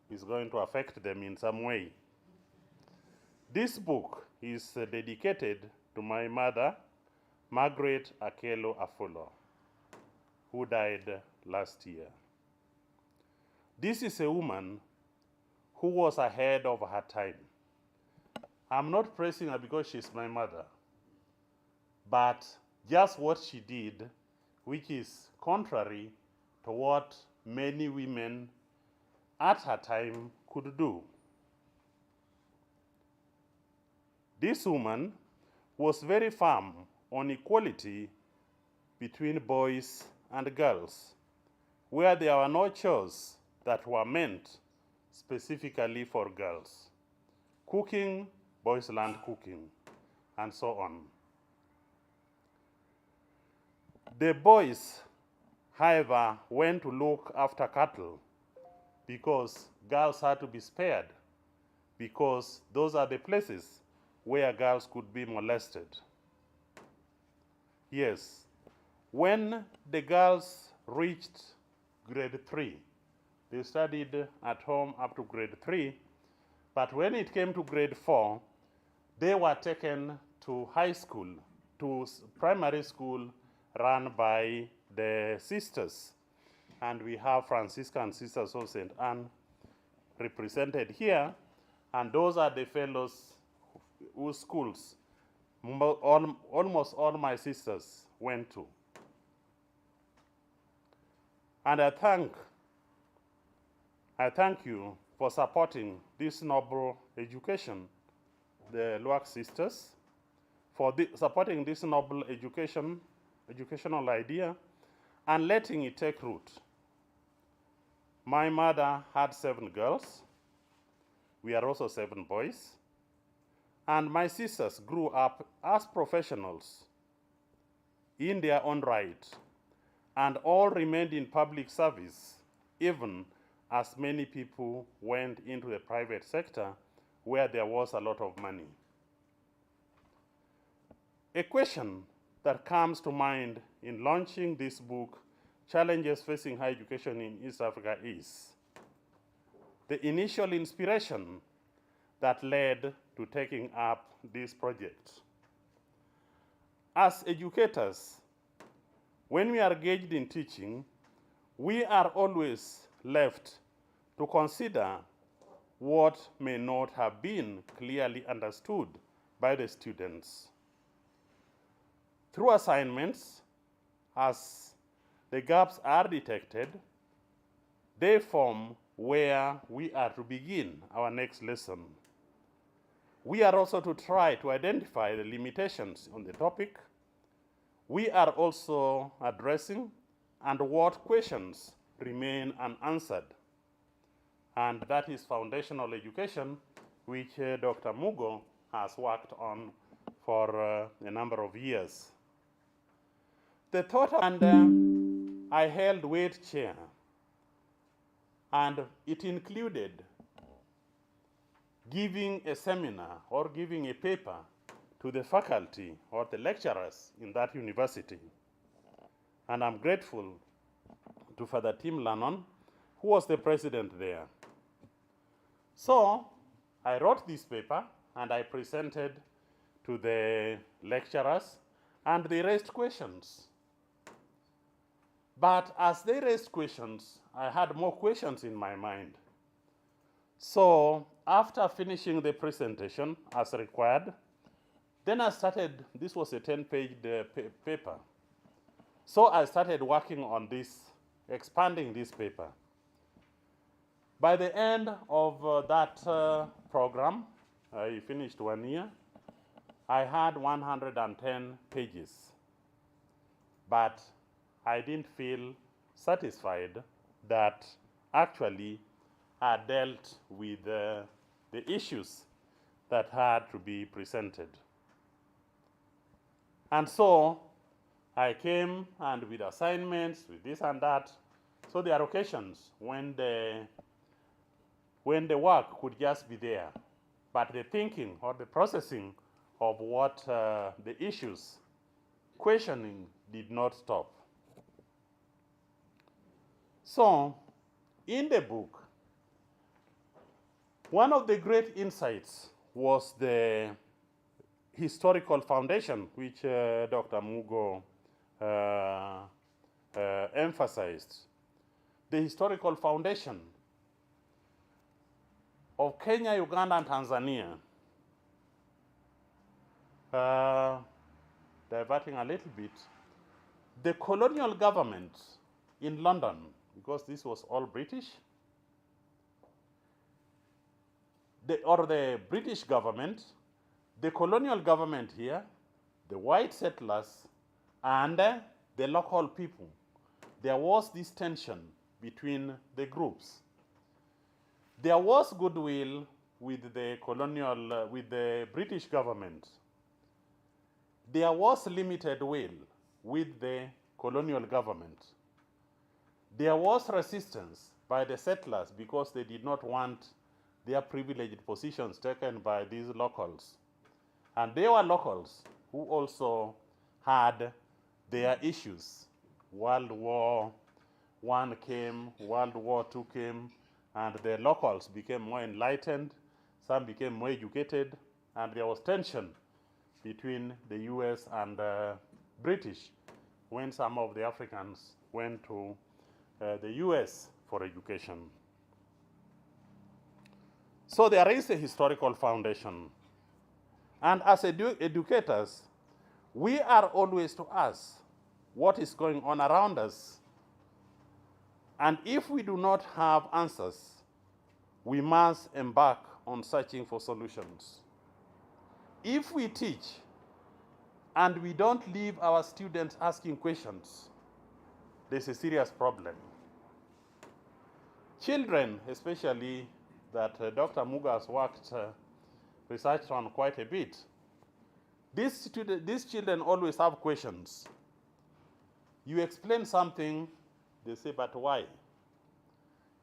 [SPEAKER 13] is going to affect them in some way. This book is dedicated to my mother, Margaret Akelo AFULO, who died last year. This is a woman who was ahead of her time. I'm not praising her because she's my mother, but just what she did, which is contrary to what many women at her time could do. This woman was very firm on equality between boys and girls, where there were no chores that were meant specifically for girls. Cooking boys learned cooking, and so on. The boys, however, went to look after cattle because girls had to be spared, because those are the places where girls could be molested. Yes, when the girls reached grade 3, they studied at home up to grade 3, but when it came to grade 4, they were taken to high school, to primary school run by the sisters. And we have Franciscan Sisters of St. Anne represented here, and those are the fellows whose schools almost all my sisters went to. And I thank you for supporting this noble education, the Luak sisters, for supporting this noble educational idea and letting it take root. My mother had 7 girls. We are also 7 boys. And my sisters grew up as professionals in their own right, and all remained in public service, even as many people went into the private sector where there was a lot of money. A question that comes to mind in launching this book, Challenges Facing Higher Education in East Africa, is the initial inspiration that led to taking up this project. As educators, when we are engaged in teaching, we are always left to consider what may not have been clearly understood by the students. Through assignments, as the gaps are detected, they form where we are to begin our next lesson. We are also to try to identify the limitations on the topic. We are also addressing and what questions remain unanswered. And that is foundational education, which Dr. Mugo has worked on for a number of years. The thought, and I held weight chair, and it included giving a seminar or giving a paper to the faculty or the lecturers in that university. And I'm grateful to Father Tim Lannon, who was the president there. So I wrote this paper and I presented to the lecturers, and they raised questions. But as they raised questions, I had more questions in my mind. So after finishing the presentation as required, then I started, this was a 10-page paper. So I started working on this, expanding this paper. By the end of that program, I finished 1 year, I had 110 pages. But I didn't feel satisfied that actually I dealt with the issues that had to be presented. And so I came and with assignments, with this and that. So there are occasions when the work could just be there, but the thinking or the processing of what the issues, questioning did not stop. So in the book, one of the great insights was the historical foundation, which Dr. Mugo emphasized. The historical foundation of Kenya, Uganda, and Tanzania. Diverting a little bit, the colonial government in London, because this was all British, the British government, the colonial government here, the white settlers, and the local people. There was this tension between the groups. There was goodwill with the colonial, with the British government, there was limited will with the colonial government. There was resistance by the settlers because they did not want their privileged positions taken by these locals. And they were locals who also had their issues. World War I came, World War II came, and the locals became more enlightened, some became more educated, and there was tension between the US and British when some of the Africans went to the US for education. So there is a historical foundation. And as educators, we are always to ask what is going on around us. And if we do not have answers, we must embark on searching for solutions. If we teach and we don't leave our students asking questions, there's a serious problem. Children, especially that Dr. Muga has worked, researched on quite a bit, these children always have questions. You explain something, they say, but why?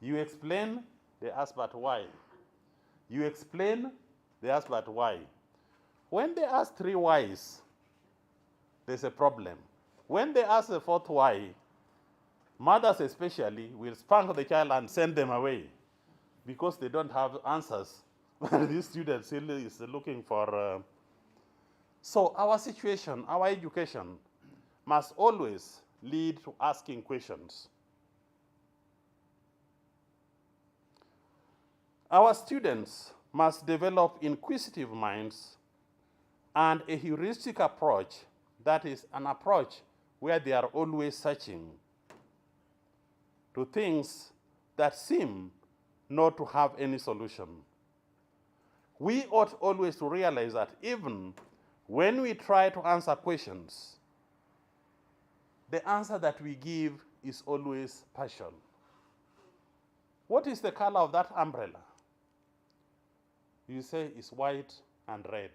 [SPEAKER 13] You explain, they ask, but why? You explain, they ask, but why? When they ask 3 whys, there's a problem. When they ask the 4th why, mothers especially will spank the child and send them away because they don't have answers. These students still is looking for. So our situation, our education must always lead to asking questions. Our students must develop inquisitive minds and a heuristic approach, that is an approach where they are always searching to things that seem not to have any solution. We ought always to realize that even when we try to answer questions, the answer that we give is always partial. What is the color of that umbrella? You say it's white and red.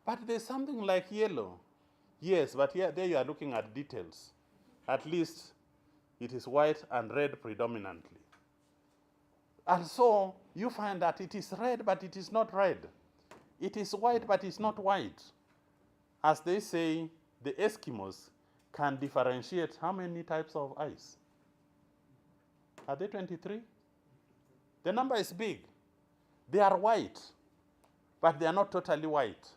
[SPEAKER 13] But there's something like yellow. Yes, but here, there you are looking at details. At least it is white and red predominantly. And so you find that it is red, but it is not red. It is white, but it's not white. As they say, the Eskimos can differentiate how many types of ice? Are they 23? The number is big. They are white, but they are not totally white.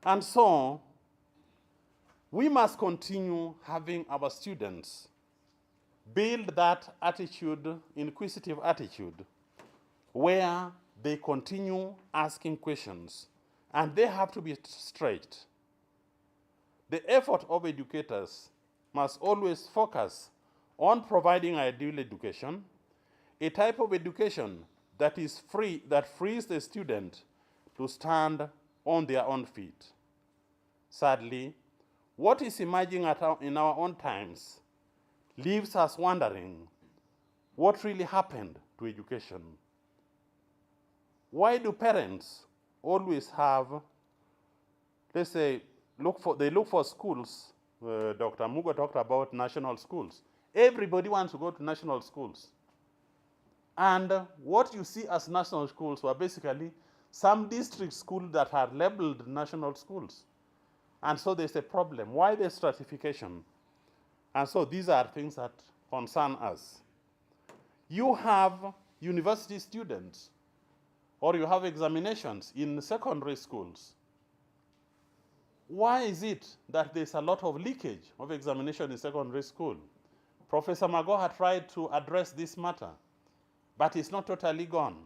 [SPEAKER 13] And so we must continue having our students build that attitude, inquisitive attitude, where they continue asking questions, and they have to be stretched. The effort of educators must always focus on providing ideal education, a type of education that is free, that frees the student to stand on their own feet. Sadly, what is emerging in our own times leaves us wondering what really happened to education. Why do parents always have, let's say, they look for schools? Dr. Mugo talked about national schools. Everybody wants to go to national schools. And what you see as national schools were basically some district schools that are labeled national schools. And so there's a problem. Why the stratification? And so these are things that concern us. You have university students, or you have examinations in secondary schools. Why is it that there's a lot of leakage of examination in secondary school? Professor Magoha tried to address this matter, but it's not totally gone.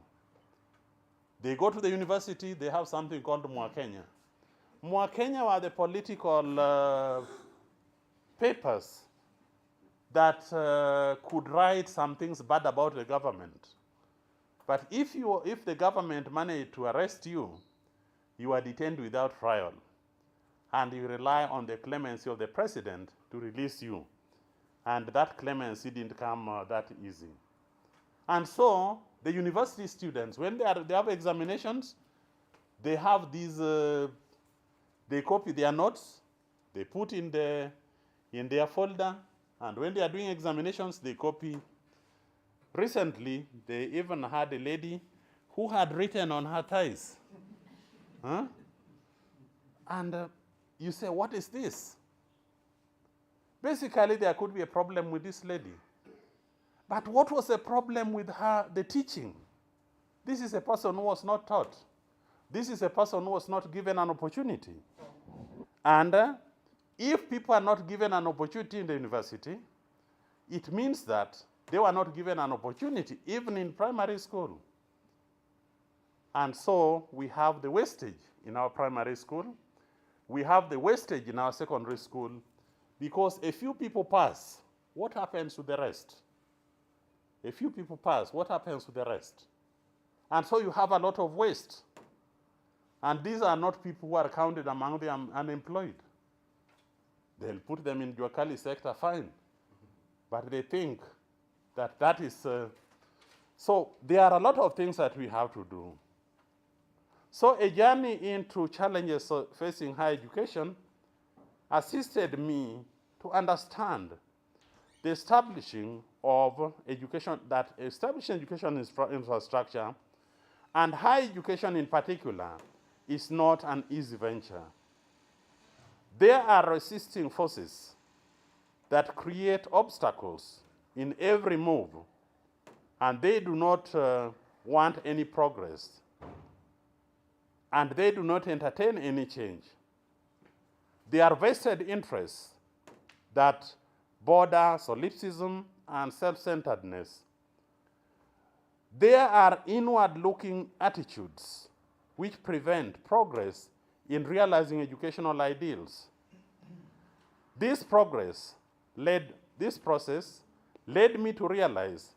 [SPEAKER 13] They go to the university, they have something called Mwakenya. Mwakenya were the political papers that could write some things bad about the government. But if the government managed to arrest you, you are detained without trial. And you rely on the clemency of the president to release you. And that clemency didn't come that easy. And so the university students, when they have examinations, they have these, they copy their notes, they put in their folder, and when they are doing examinations, they copy. Recently, they even had a lady who had written on her thighs. Huh? And you say, what is this? Basically, there could be a problem with this lady. But what was the problem with her, the teaching? This is a person who was not taught. This is a person who was not given an opportunity. And if people are not given an opportunity in the university, it means that they were not given an opportunity even in primary school. And so we have the wastage in our primary school. We have the wastage in our secondary school because a few people pass. What happens to the rest? A few people pass. What happens to the rest? And so you have a lot of waste. And these are not people who are counted among the unemployed. They'll put them in Juakali sector, fine. But they think that that is... so there are a lot of things that we have to do. So a journey into challenges facing higher education assisted me to understand the establishing of education, that establishing education infrastructure and higher education in particular is not an easy venture. There are resisting forces that create obstacles in every move, and they do not want any progress, and they do not entertain any change. They are vested interests that border solipsism and self-centeredness. There are inward-looking attitudes which prevent progress in realizing educational ideals. This process led me to realize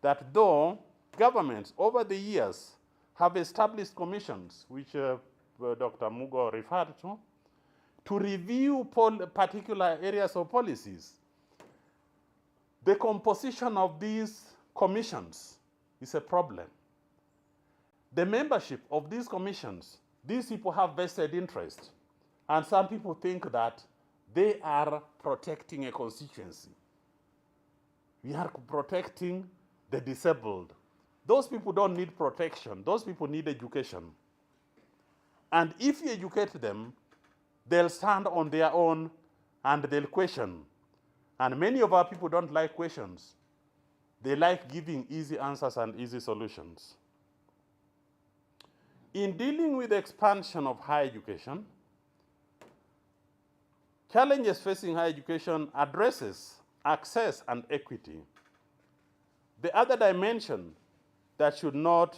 [SPEAKER 13] that though governments over the years have established commissions, which Dr. Mugo referred to review particular areas of policies, the composition of these commissions is a problem. The membership of these commissions, these people have vested interest, and some people think that they are protecting a constituency. We are protecting the disabled. Those people don't need protection. Those people need education. And if you educate them, they'll stand on their own and they'll question. And many of our people don't like questions. They like giving easy answers and easy solutions. In dealing with the expansion of higher education, challenges facing higher education addresses access and equity. The other dimension that should not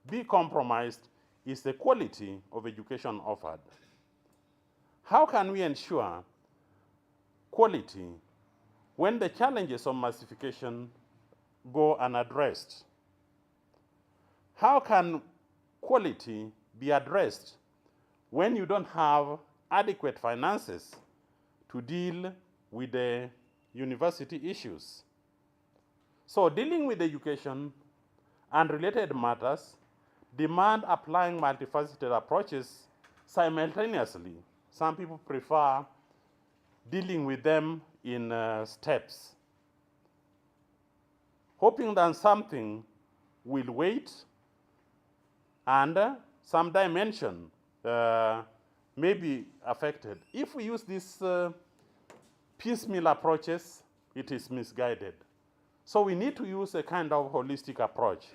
[SPEAKER 13] be compromised is the quality of education offered. How can we ensure quality when the challenges of massification go unaddressed? How can quality be addressed when you don't have adequate finances to deal with the university issues? So dealing with education and related matters demand applying multifaceted approaches simultaneously. Some people prefer dealing with them in steps, hoping that something will wait and some dimension may be affected. If we use these piecemeal approaches, it is misguided. So we need to use a kind of holistic approach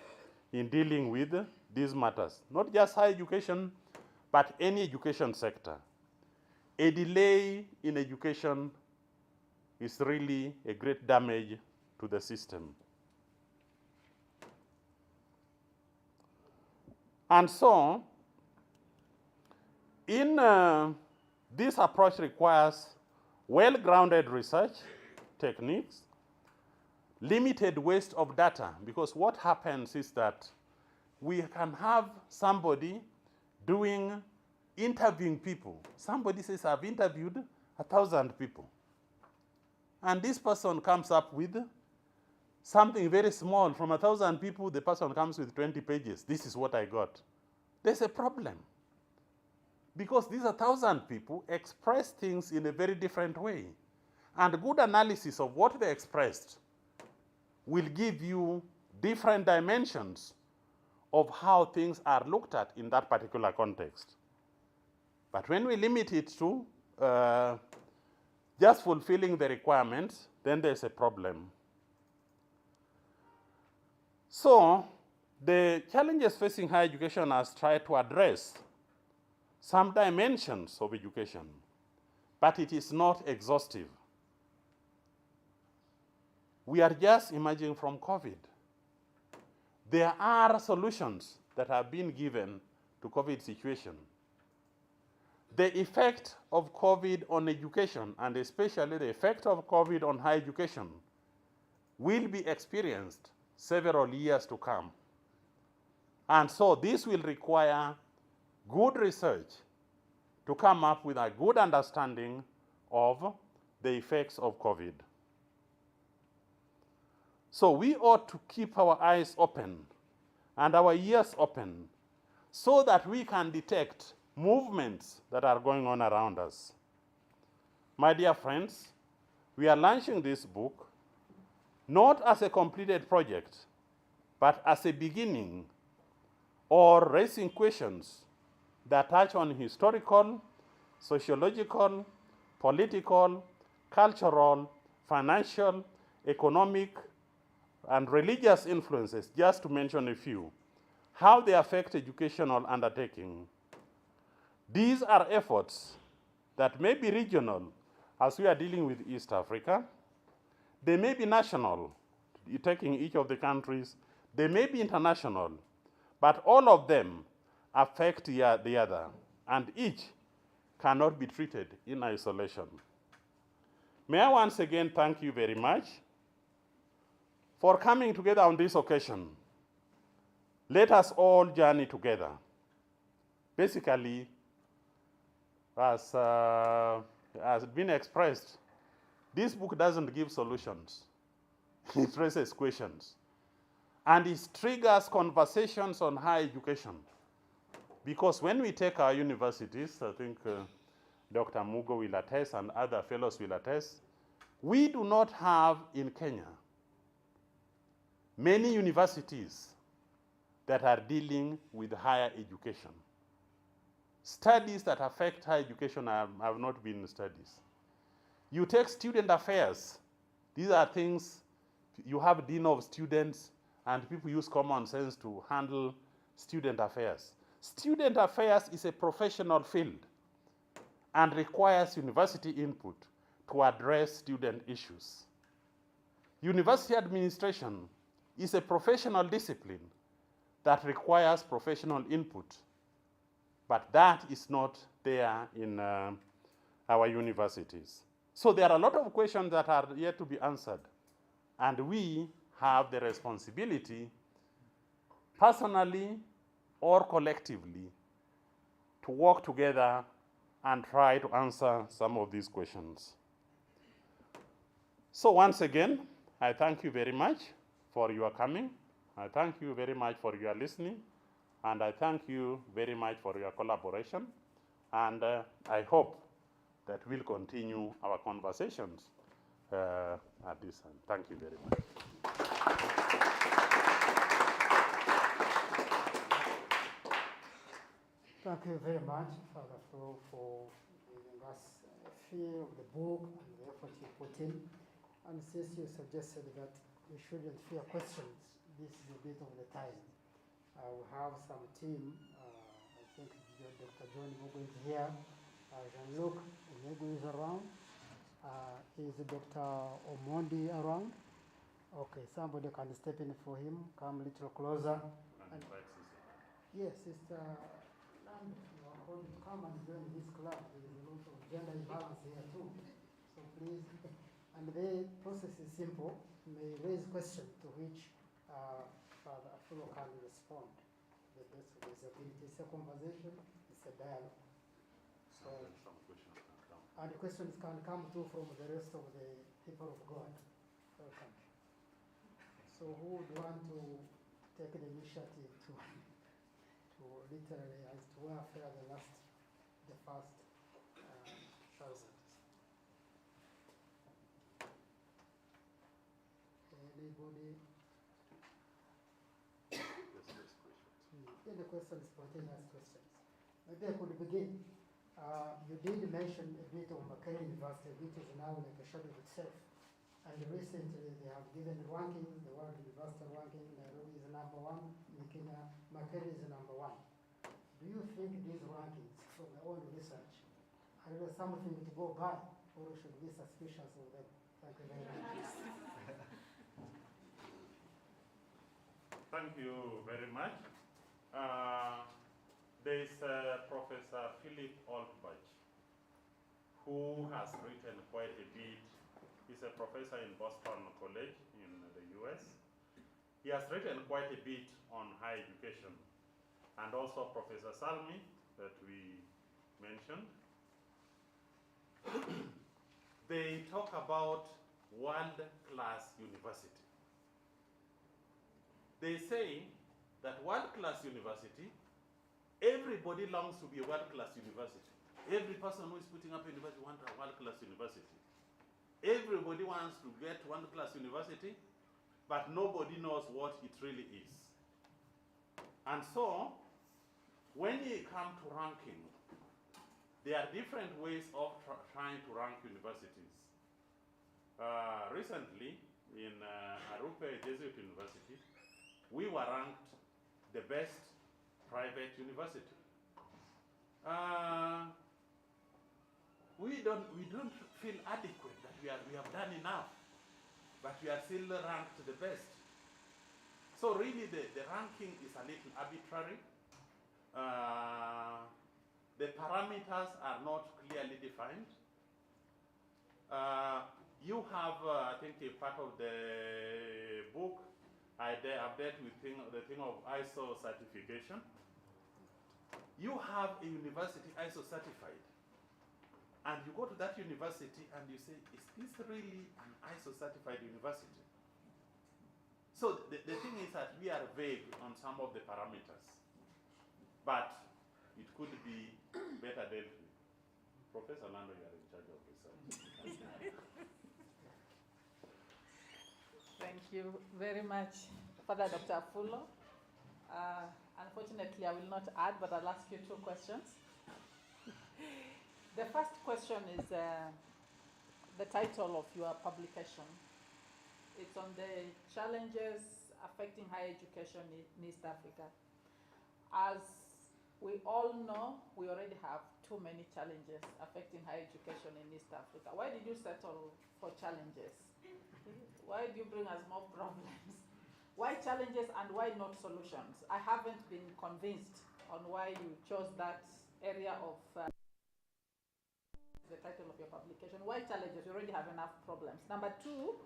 [SPEAKER 13] in dealing with these matters. Not just higher education, but any education sector. A delay in education is really a great damage to the system. And so, this approach requires well-grounded research techniques, limited waste of data, because what happens is that we can have somebody interviewing people. Somebody says, I've interviewed 1,000 people. And this person comes up with something very small. From 1,000 people, the person comes with 20 pages. This is what I got. There's a problem. Because these 1,000 people express things in a very different way. And good analysis of what they expressed will give you different dimensions of how things are looked at in that particular context. But when we limit it to just fulfilling the requirements, then there's a problem. So the challenges facing higher education has tried to address some dimensions of education, but it is not exhaustive. We are just emerging from COVID. There are solutions that have been given to COVID situation. The effect of COVID on education, and especially the effect of COVID on higher education, will be experienced several years to come. And so this will require good research to come up with a good understanding of the effects of COVID. So we ought to keep our eyes open and our ears open so that we can detect movements that are going on around us. My dear friends, we are launching this book not as a completed project, but as a beginning or raising questions that touch on historical, sociological, political, cultural, financial, economic, and religious influences, just to mention a few, how they affect educational undertaking. These are efforts that may be regional, as we are dealing with East Africa. They may be national, taking each of the countries. They may be international, but all of them affect the other, and each cannot be treated in isolation. May I once again thank you very much for coming together on this occasion. Let us all journey together. Basically, as been expressed, this book doesn't give solutions. It raises questions. And it triggers conversations on higher education. Because when we take our universities, I think Dr. Mugo will attest and other fellows will attest, we do not have in Kenya many universities that are dealing with higher education. Studies that affect higher education have not been studies. You take student affairs. These are things, you have dean of students, and people use common sense to handle student affairs. Student affairs is a professional field and requires university input to address student issues. University administration is a professional discipline that requires professional input, but that is not there in our universities. So there are a lot of questions that are yet to be answered, and we have the responsibility, personally or collectively, to work together and try to answer some of these questions. So once again, I thank you very much for your coming. I thank you very much for your listening, and I thank you very much for your collaboration. And I hope that we'll continue our conversations at this time. Thank you very much.
[SPEAKER 5] Thank you very much, Father Flo, for giving us a feel of the book and the effort you put in. And since you suggested that we shouldn't fear questions, this is a bit of the time. We have some team, I think Dr. John Mugo is here, Jean-Luc Omegu is around, is Dr. Omondi around? Okay, somebody can step in for him, come a little closer. And yes, Sister Lamb, you are called to come and join this club. There is a lot of gender imbalance here too. So please, and the process is simple. You may raise questions to which Father AFULO can respond. The best of his ability. It's a conversation, it's a dialogue. So, and the questions can come too from the rest of the people of God. Welcome. So who would want to take the initiative to literally as to where fare the first 1,000? Anybody? Any questions, spontaneous questions? Maybe I could begin. You did mention a bit of Makerere University, which is now like a shadow of itself. And recently they have given rankings, the World University ranking, Nairobi is #1, Kenya, Makerere is #1. Do you think these rankings, from your own research, are there something to go by, or should we be suspicious of them? Thank you very much.
[SPEAKER 13] Thank you very much. There is Professor Philip Altbach, who has written quite a bit. He's a professor in Boston College in the US. He has written quite a bit on higher education. And also Professor Salmi, that we mentioned. They talk about world-class university. They say that world-class university, everybody longs to be a world-class university. Every person who is putting up a university wants a world-class university. Everybody wants to get world-class university, but nobody knows what it really is. And so, when you come to ranking, there are different ways of trying to rank universities. Recently, in Arupe Jesuit University, we were ranked the best private university. We don't feel adequate that we have done enough, but we are still ranked the best. So really the ranking is a little arbitrary. The parameters are not clearly defined. You have, I think, a part of the book, I update with the thing of ISO certification. You have a university ISO certified, and you go to that university and you say, is this really an ISO certified university? So the thing is that we are vague on some of the parameters, but it could be better dealt with. Professor Lando, you are in charge of research.
[SPEAKER 14] Thank you very much, Father Dr. AFULO. Unfortunately, I will not add, but I'll ask you 2 questions. The first question is the title of your publication. It's on the challenges affecting higher education in East Africa. As we all know, we already have too many challenges affecting higher education in East Africa. Why did you settle for challenges? Why do you bring us more problems? Why challenges and why not solutions? I haven't been convinced on why you chose that area of the title of your publication. Why challenges? You already have enough problems. Number 2,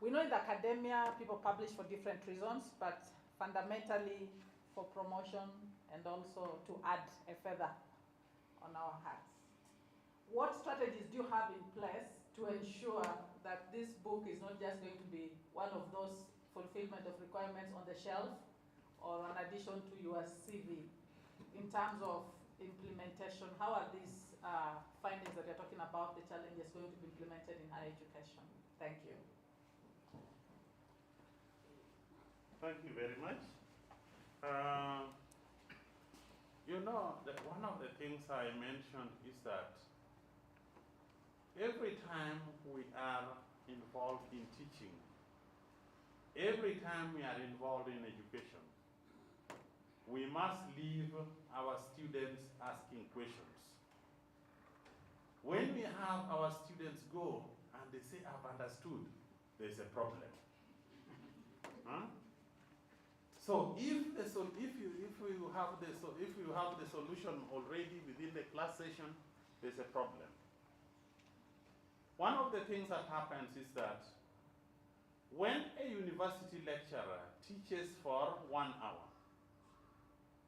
[SPEAKER 14] we know in the academia people publish for different reasons, but fundamentally for promotion and also to add a feather on our hats. What strategies do you have in place to ensure that this book is not just going to be one of those fulfillment of requirements on the shelf or an addition to your CV? In terms of implementation, how are these findings that you're talking about, the challenges, going to be implemented in higher education? Thank you.
[SPEAKER 13] Thank you very much. You know, one of the things I mentioned is that every time we are involved in teaching, every time we are involved in education, we must leave our students asking questions. When we have our students go and they say, I've understood, there's a problem. Huh? So if you have the solution already within the class session, there's a problem. One of the things that happens is that when a university lecturer teaches for 1 hour,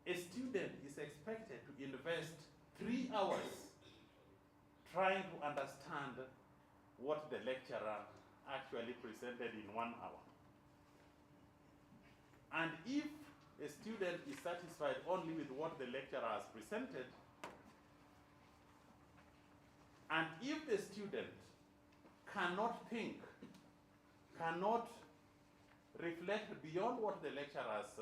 [SPEAKER 13] a student is expected to invest 3 hours trying to understand what the lecturer actually presented in 1 hour. And if a student is satisfied only with what the lecturer has presented, and if the student cannot think, cannot reflect beyond what the lecturer has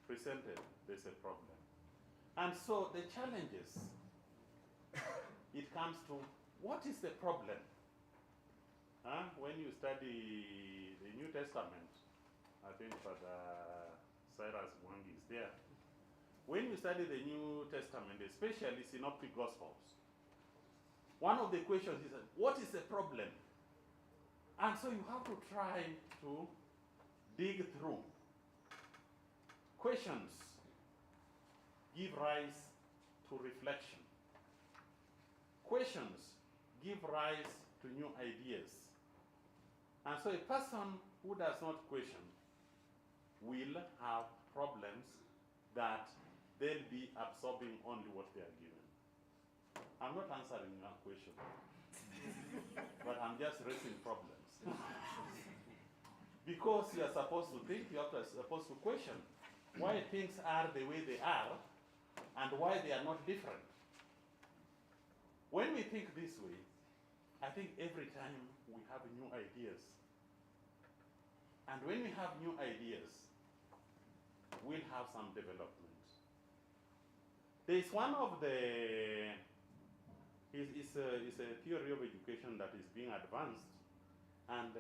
[SPEAKER 13] presented, there's a problem. And so the challenges, it comes to what is the problem? When you study the New Testament, I think Father Cyrus Mwangi is there. When you study the New Testament, especially Synoptic Gospels, one of the questions is, what is the problem? And so you have to try to dig through. Questions give rise to reflection. Questions give rise to new ideas. And so a person who does not question will have problems that they'll be absorbing only what they are given. I'm not answering your question, but I'm just raising problems. Because you are supposed to think, you are supposed to question why things are the way they are and why they are not different. When we think this way, I think every time we have new ideas. And when we have new ideas, we'll have some development. There is one of the, it's a theory of education that is being advanced, and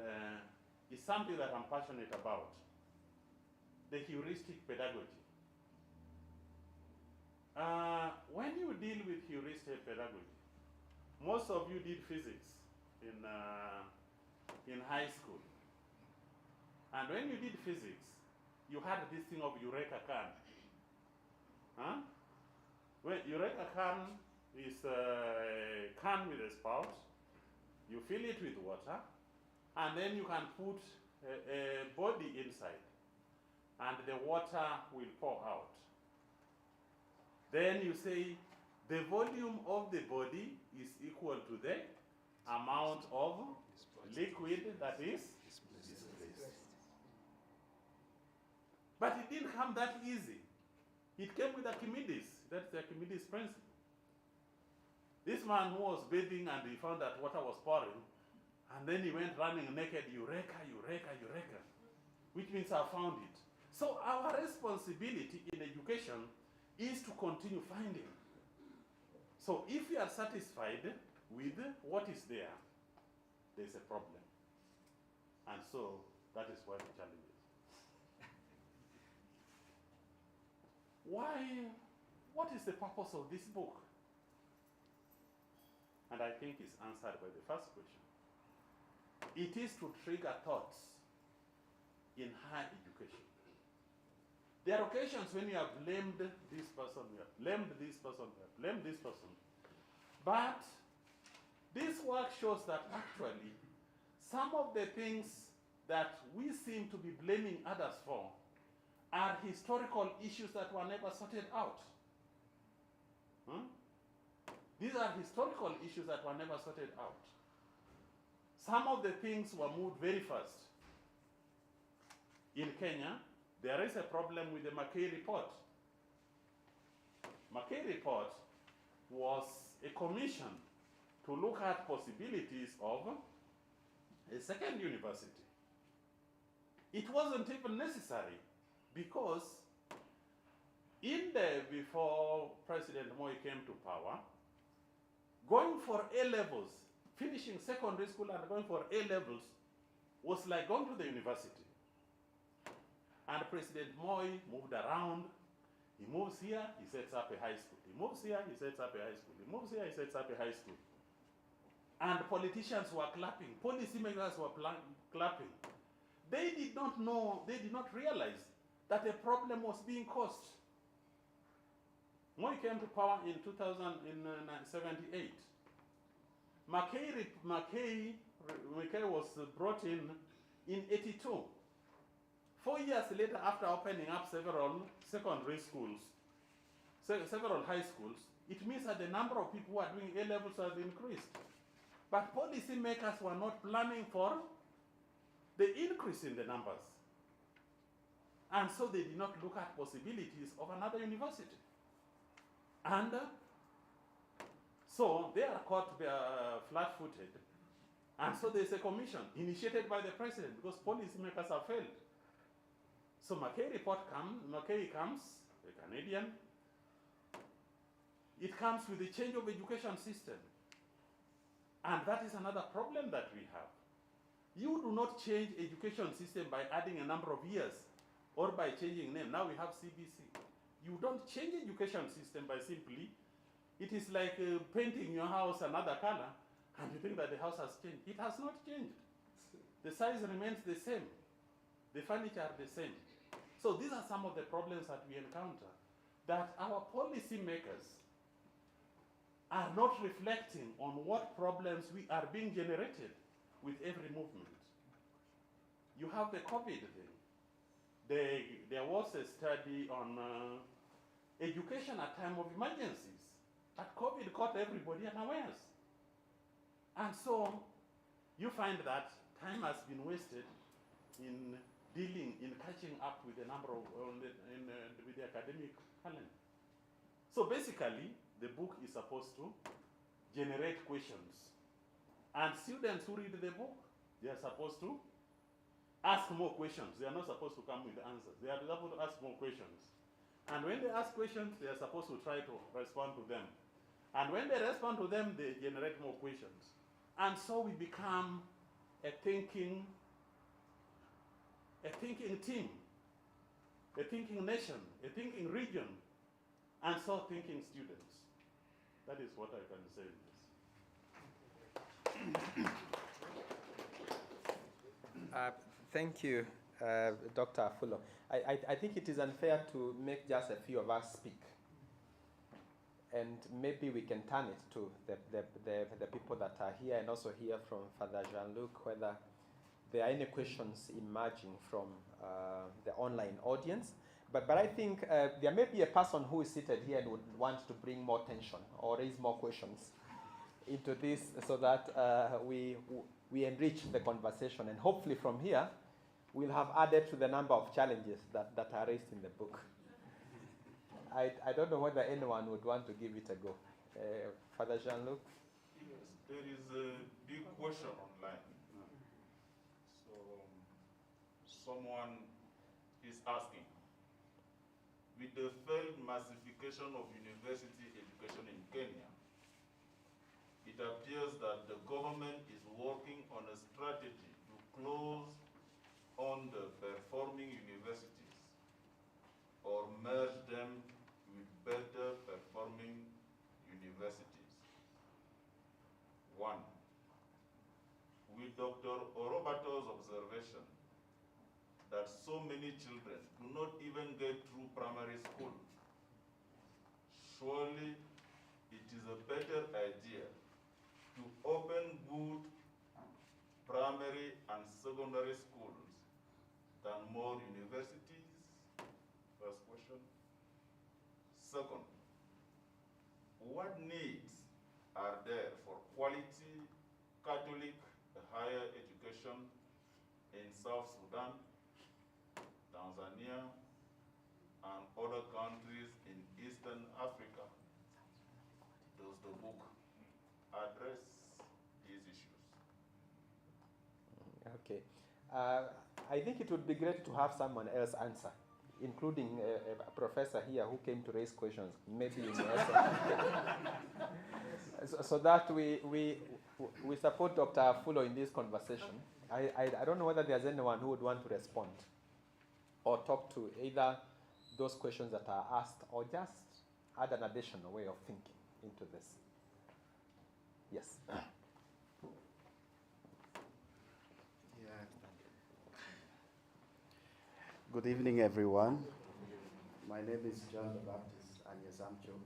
[SPEAKER 13] it's something that I'm passionate about, the heuristic pedagogy. When you deal with heuristic pedagogy, most of you did physics in high school. And when you did physics, you had this thing of Eureka can. Well, Eureka can is a can with a spout. You fill it with water, and then you can put a body inside, and the water will pour out. Then you say the volume of the body is equal to the amount of liquid that is displaced. But it didn't come that easy. It came with Archimedes. That's the Archimedes principle. This man who was bathing and he found that water was pouring, and then he went running naked, Eureka, Eureka, Eureka, which means I found it. So our responsibility in education is to continue finding. So if you are satisfied with what is there, there's a problem. And so that is why the challenge is. What is the purpose of this book? And I think it's answered by the first question. It is to trigger thoughts in higher education. There are occasions when you have blamed this person, you have blamed this person, you have blamed this person. But this work shows that actually some of the things that we seem to be blaming others for are historical issues that were never sorted out. These are historical issues that were never sorted out. Some of the things were moved very fast. In Kenya, there is a problem with the Mackay report. Mackay report was a commission to look at possibilities of a second university. It wasn't even necessary because before President Moi came to power, going for A-levels, finishing secondary school and going for A-levels was like going to the university. And President Moi moved around. He moves here, he sets up a high school. He moves here, he sets up a high school. He moves here, he sets up a high school. And politicians were clapping, policymakers were clapping. They did not know, they did not realize that a problem was being caused. Moi came to power in 1978. Mackay was brought in 82. 4 years later, after opening up several secondary schools, several high schools, it means that the number of people who are doing A-levels has increased. But policymakers were not planning for the increase in the numbers. And so they did not look at possibilities of another university. And so they are caught flat-footed. And so there's a commission initiated by the president because policymakers have failed. So McKay comes, a Canadian. It comes with the change of education system. And that is another problem that we have. You do not change education system by adding a number of years or by changing name. Now we have CBC. You don't change education system by simply, it is like painting your house another color and you think that the house has changed. It has not changed. The size remains the same. The furniture are the same. So these are some of the problems that we encounter, that our policy makers are not reflecting on what problems we are being generated with every movement. You have the COVID thing. There was a study on education at time of emergencies. But COVID caught everybody unawares. And so you find that time has been wasted in catching up with the number of, with the academic calendar. So basically, the book is supposed to generate questions. And students who read the book, they are supposed to ask more questions. They are not supposed to come with answers. They are supposed to ask more questions. And when they ask questions, they are supposed to try to respond to them. And when they respond to them, they generate more questions. And so we become a thinking team, a thinking nation, a thinking region, and so thinking students. That is what I can say in this.
[SPEAKER 12] Thank you, Dr. AFULO. I think it is unfair to make just a few of us speak. And maybe we can turn it to the people that are here and also hear from Father Jean-Luc whether there are any questions emerging from the online audience. But I think there may be a person who is seated here and would want to bring more tension or raise more questions into this so that we enrich the conversation. And hopefully from here, we'll have added to the number of challenges that are raised in the book. I don't know whether anyone would want to give it a go. Father Jean-Luc?
[SPEAKER 3] Yes, there is a big question online. So someone is asking, with the failed massification of university education in Kenya, it appears that the government is working on a strategy to close on the performing universities or merge them with better performing universities. One, with Dr. Orobato's observation that so many children do not even get through primary school, surely it is a better idea to open good primary and secondary schools than more universities? First question. Second, what needs are there for quality Catholic higher education in South Sudan, Tanzania, and other countries in Eastern Africa? Does the book address these issues?
[SPEAKER 12] Okay. I think it would be great to have someone else answer, including a professor here who came to raise questions, maybe in so that we support Dr. AFULO in this conversation. I don't know whether there's anyone who would want to respond or talk to either those questions that are asked or just add an additional way of thinking into this. Yes.
[SPEAKER 15] Good evening, everyone. My name is John the Baptist Anyesamcho.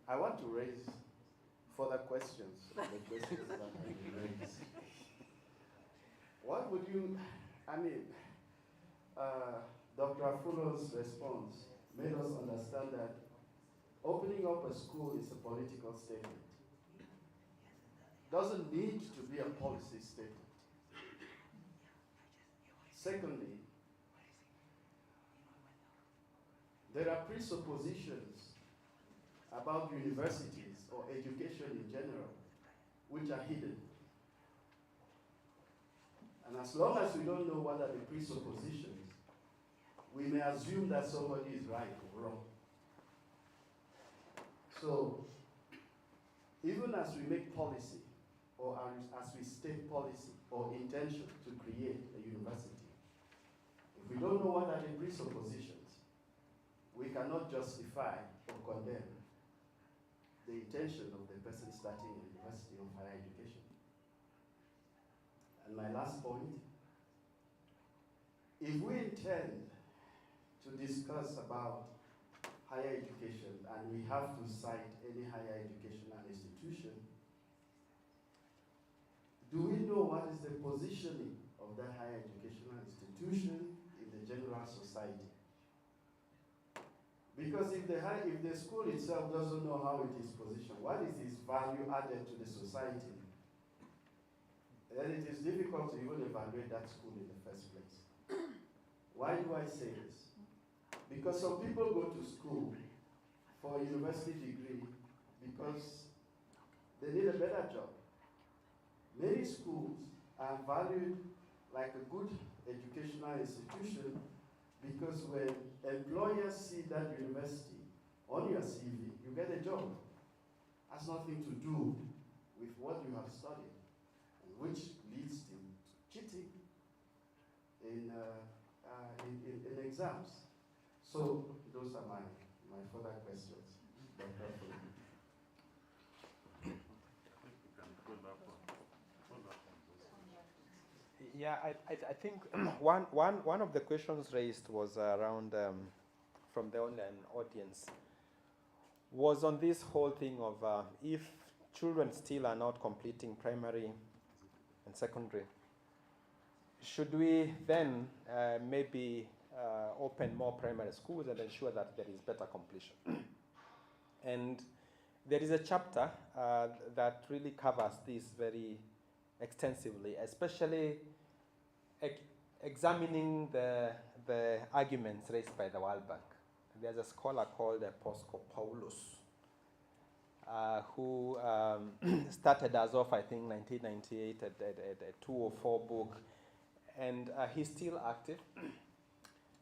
[SPEAKER 15] I want to raise further questions on the questions that have been raised. What would you, Dr. AFULO's response made us understand that opening up a school is a political statement. doesn't need to be a policy statement. Secondly, there are presuppositions about universities or education in general which are hidden. And as long as we don't know what are the presuppositions, we may assume that somebody is right or wrong. So, even as we make policy, or as we state policy or intention to create a university, if we don't know what are the presuppositions, we cannot justify or condemn the intention of the person starting a university of higher education. And my last point, if we intend to discuss about higher education and we have to cite any higher educational institution, do we know what is the positioning of that higher educational institution in the general society? Because if the school itself doesn't know how it is positioned, what is its value added to the society, then it is difficult to even evaluate that school in the first place. Why do I say this? Because some people go to school for a university degree because they need a better job. Many schools are valued like a good educational institution because when employers see that university on your CV, you get a job. Has nothing to do with what you have studied, which leads to cheating in exams. So those are my further questions.
[SPEAKER 12] Yeah, I think one of the questions raised was around, from the online audience, was on this whole thing of if children still are not completing primary and secondary, should we then maybe open more primary schools and ensure that there is better completion? And there is a chapter that really covers this very extensively, especially examining the arguments raised by the World Bank. There's a scholar called Posco Paulus, who started as of, I think, 1998 at a 204 book, and he's still active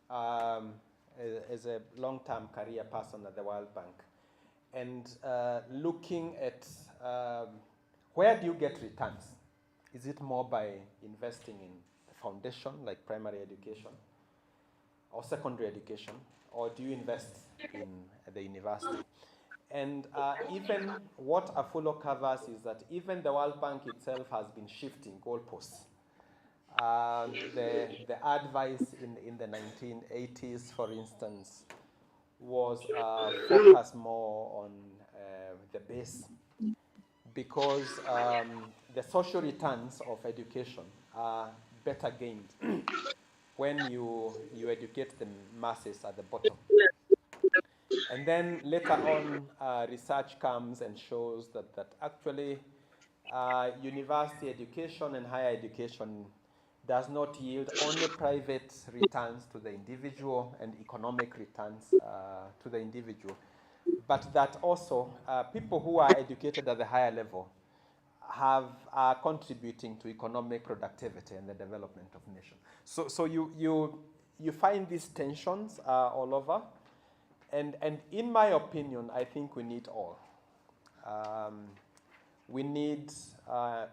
[SPEAKER 12] as a long-term career person at the World Bank. And looking at where do you get returns? Is it more by investing in the foundation, like primary education, or secondary education, or do you invest in the university? And even what AFULO covers is that even the World Bank itself has been shifting goalposts. The advice in the 1980s, for instance, was focused more on the base, because the social returns of education are better gained when you educate the masses at the bottom. And then later on, research comes and shows that actually university education and higher education does not yield only private returns to the individual and economic returns to the individual, but that also people who are educated at the higher level are contributing to economic productivity and the development of nations. So you find these tensions all over, and in my opinion, I think we need all. We need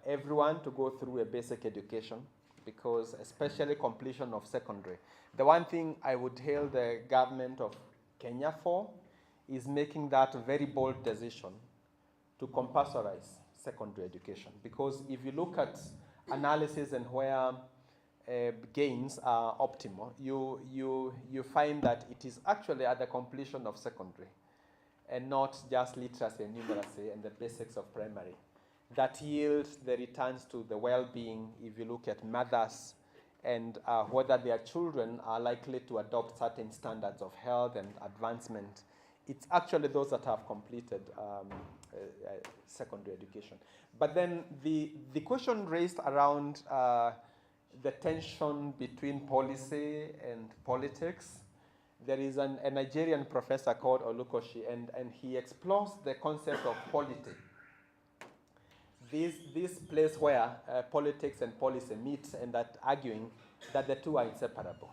[SPEAKER 12] everyone to go through a basic education, because especially completion of secondary. The one thing I would hail the government of Kenya for is making that very bold decision to compulsorize secondary education. Because if you look at analysis and where gains are optimal, you find that it is actually at the completion of secondary and not just literacy and numeracy and the basics of primary that yield the returns to the well-being. If you look at mothers and whether their children are likely to adopt certain standards of health and advancement, it's actually those that have completed secondary education. But then the question raised around the tension between policy and politics. There is a Nigerian professor called Olukoshi, and he explores the concept of polity. This place where politics and policy meet and that arguing that the two are inseparable.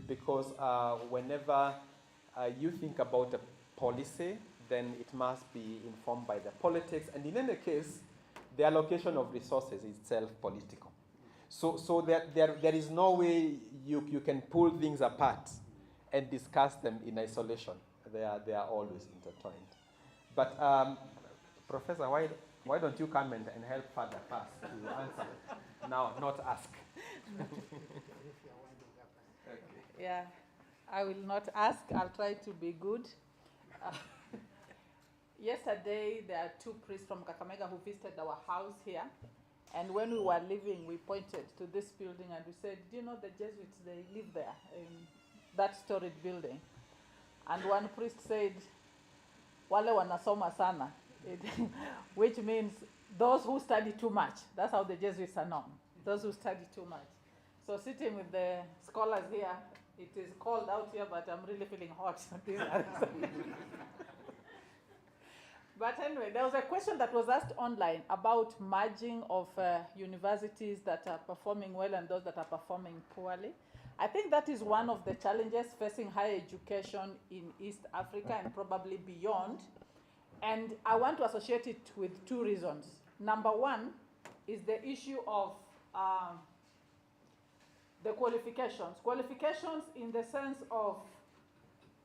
[SPEAKER 12] Because whenever you think about a policy, then it must be informed by the politics. And in any case, the allocation of resources is itself political. So there is no way you can pull things apart and discuss them in isolation. They are always intertwined. But Professor, why don't you come and help Father first to answer? Now, not ask.
[SPEAKER 14] Yeah, I will not ask. I'll try to be good. Yesterday, there are two priests from Kakamega who visited our house here. And when we were leaving, we pointed to this building and we said, do you know the Jesuits, they live there in that storied building? And one priest said, wale wanasoma sana, which means those who study too much. That's how the Jesuits are known, those who study too much. So sitting with the scholars here, it is cold out here, but I'm really feeling hot. But anyway, there was a question that was asked online about merging of universities that are performing well and those that are performing poorly. I think that is one of the challenges facing higher education in East Africa and probably beyond. And I want to associate it with two reasons. Number one is the issue of the qualifications. Qualifications in the sense of,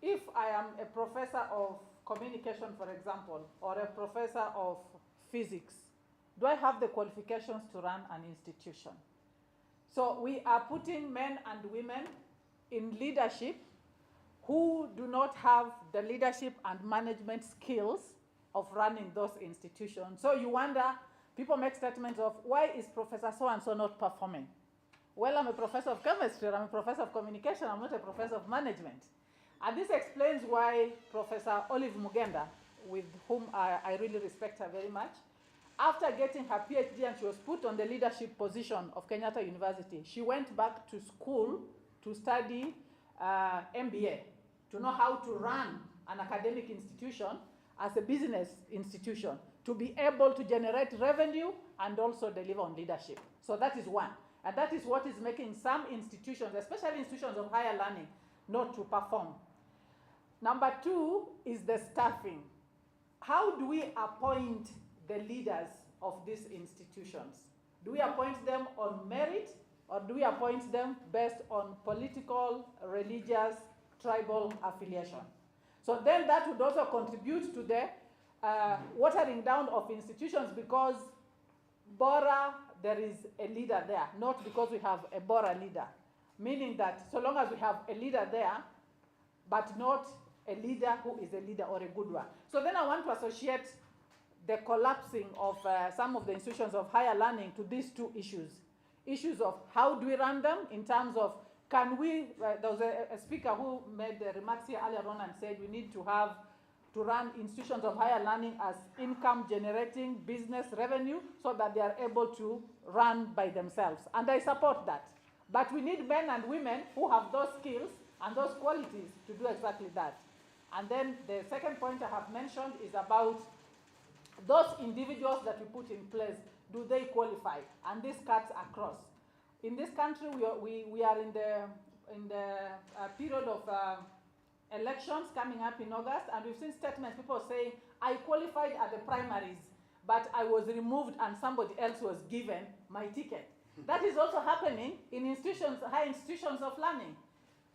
[SPEAKER 14] if I am a professor of communication, for example, or a professor of physics, do I have the qualifications to run an institution? So we are putting men and women in leadership who do not have the leadership and management skills of running those institutions. So you wonder, people make statements of, why is Professor so-and-so not performing? Well, I'm a professor of chemistry, I'm a professor of communication, I'm not a professor of management. And this explains why Professor Olive Mugenda, with whom I really respect her very much, after getting her PhD and she was put on the leadership position of Kenyatta University, she went back to school to study MBA, to know how to run an academic institution as a business institution, to be able to generate revenue and also deliver on leadership. So that is one. And that is what is making some institutions, especially institutions of higher learning, not to perform. Number two is the staffing. How do we appoint the leaders of these institutions? Do we appoint them on merit, or do we appoint them based on political, religious, tribal affiliation? So then that would also contribute to the watering down of institutions, because Bora, there is a leader there, not because we have a Bora leader. Meaning that so long as we have a leader there, but not a leader who is a leader or a good one. So then I want to associate the collapsing of some of the institutions of higher learning to these two issues. Issues of how do we run them in terms of, can we, there was a speaker who made the remarks here earlier on and said we need to run institutions of higher learning as income generating business revenue so that they are able to run by themselves. And I support that. But we need men and women who have those skills and those qualities to do exactly that. And then the second point I have mentioned is about those individuals that we put in place. Do they qualify? And this cuts across. In this country, we are in the period of elections coming up in August, and we've seen statements, people saying, I qualified at the primaries, but I was removed and somebody else was given my ticket. That is also happening in institutions, high institutions of learning.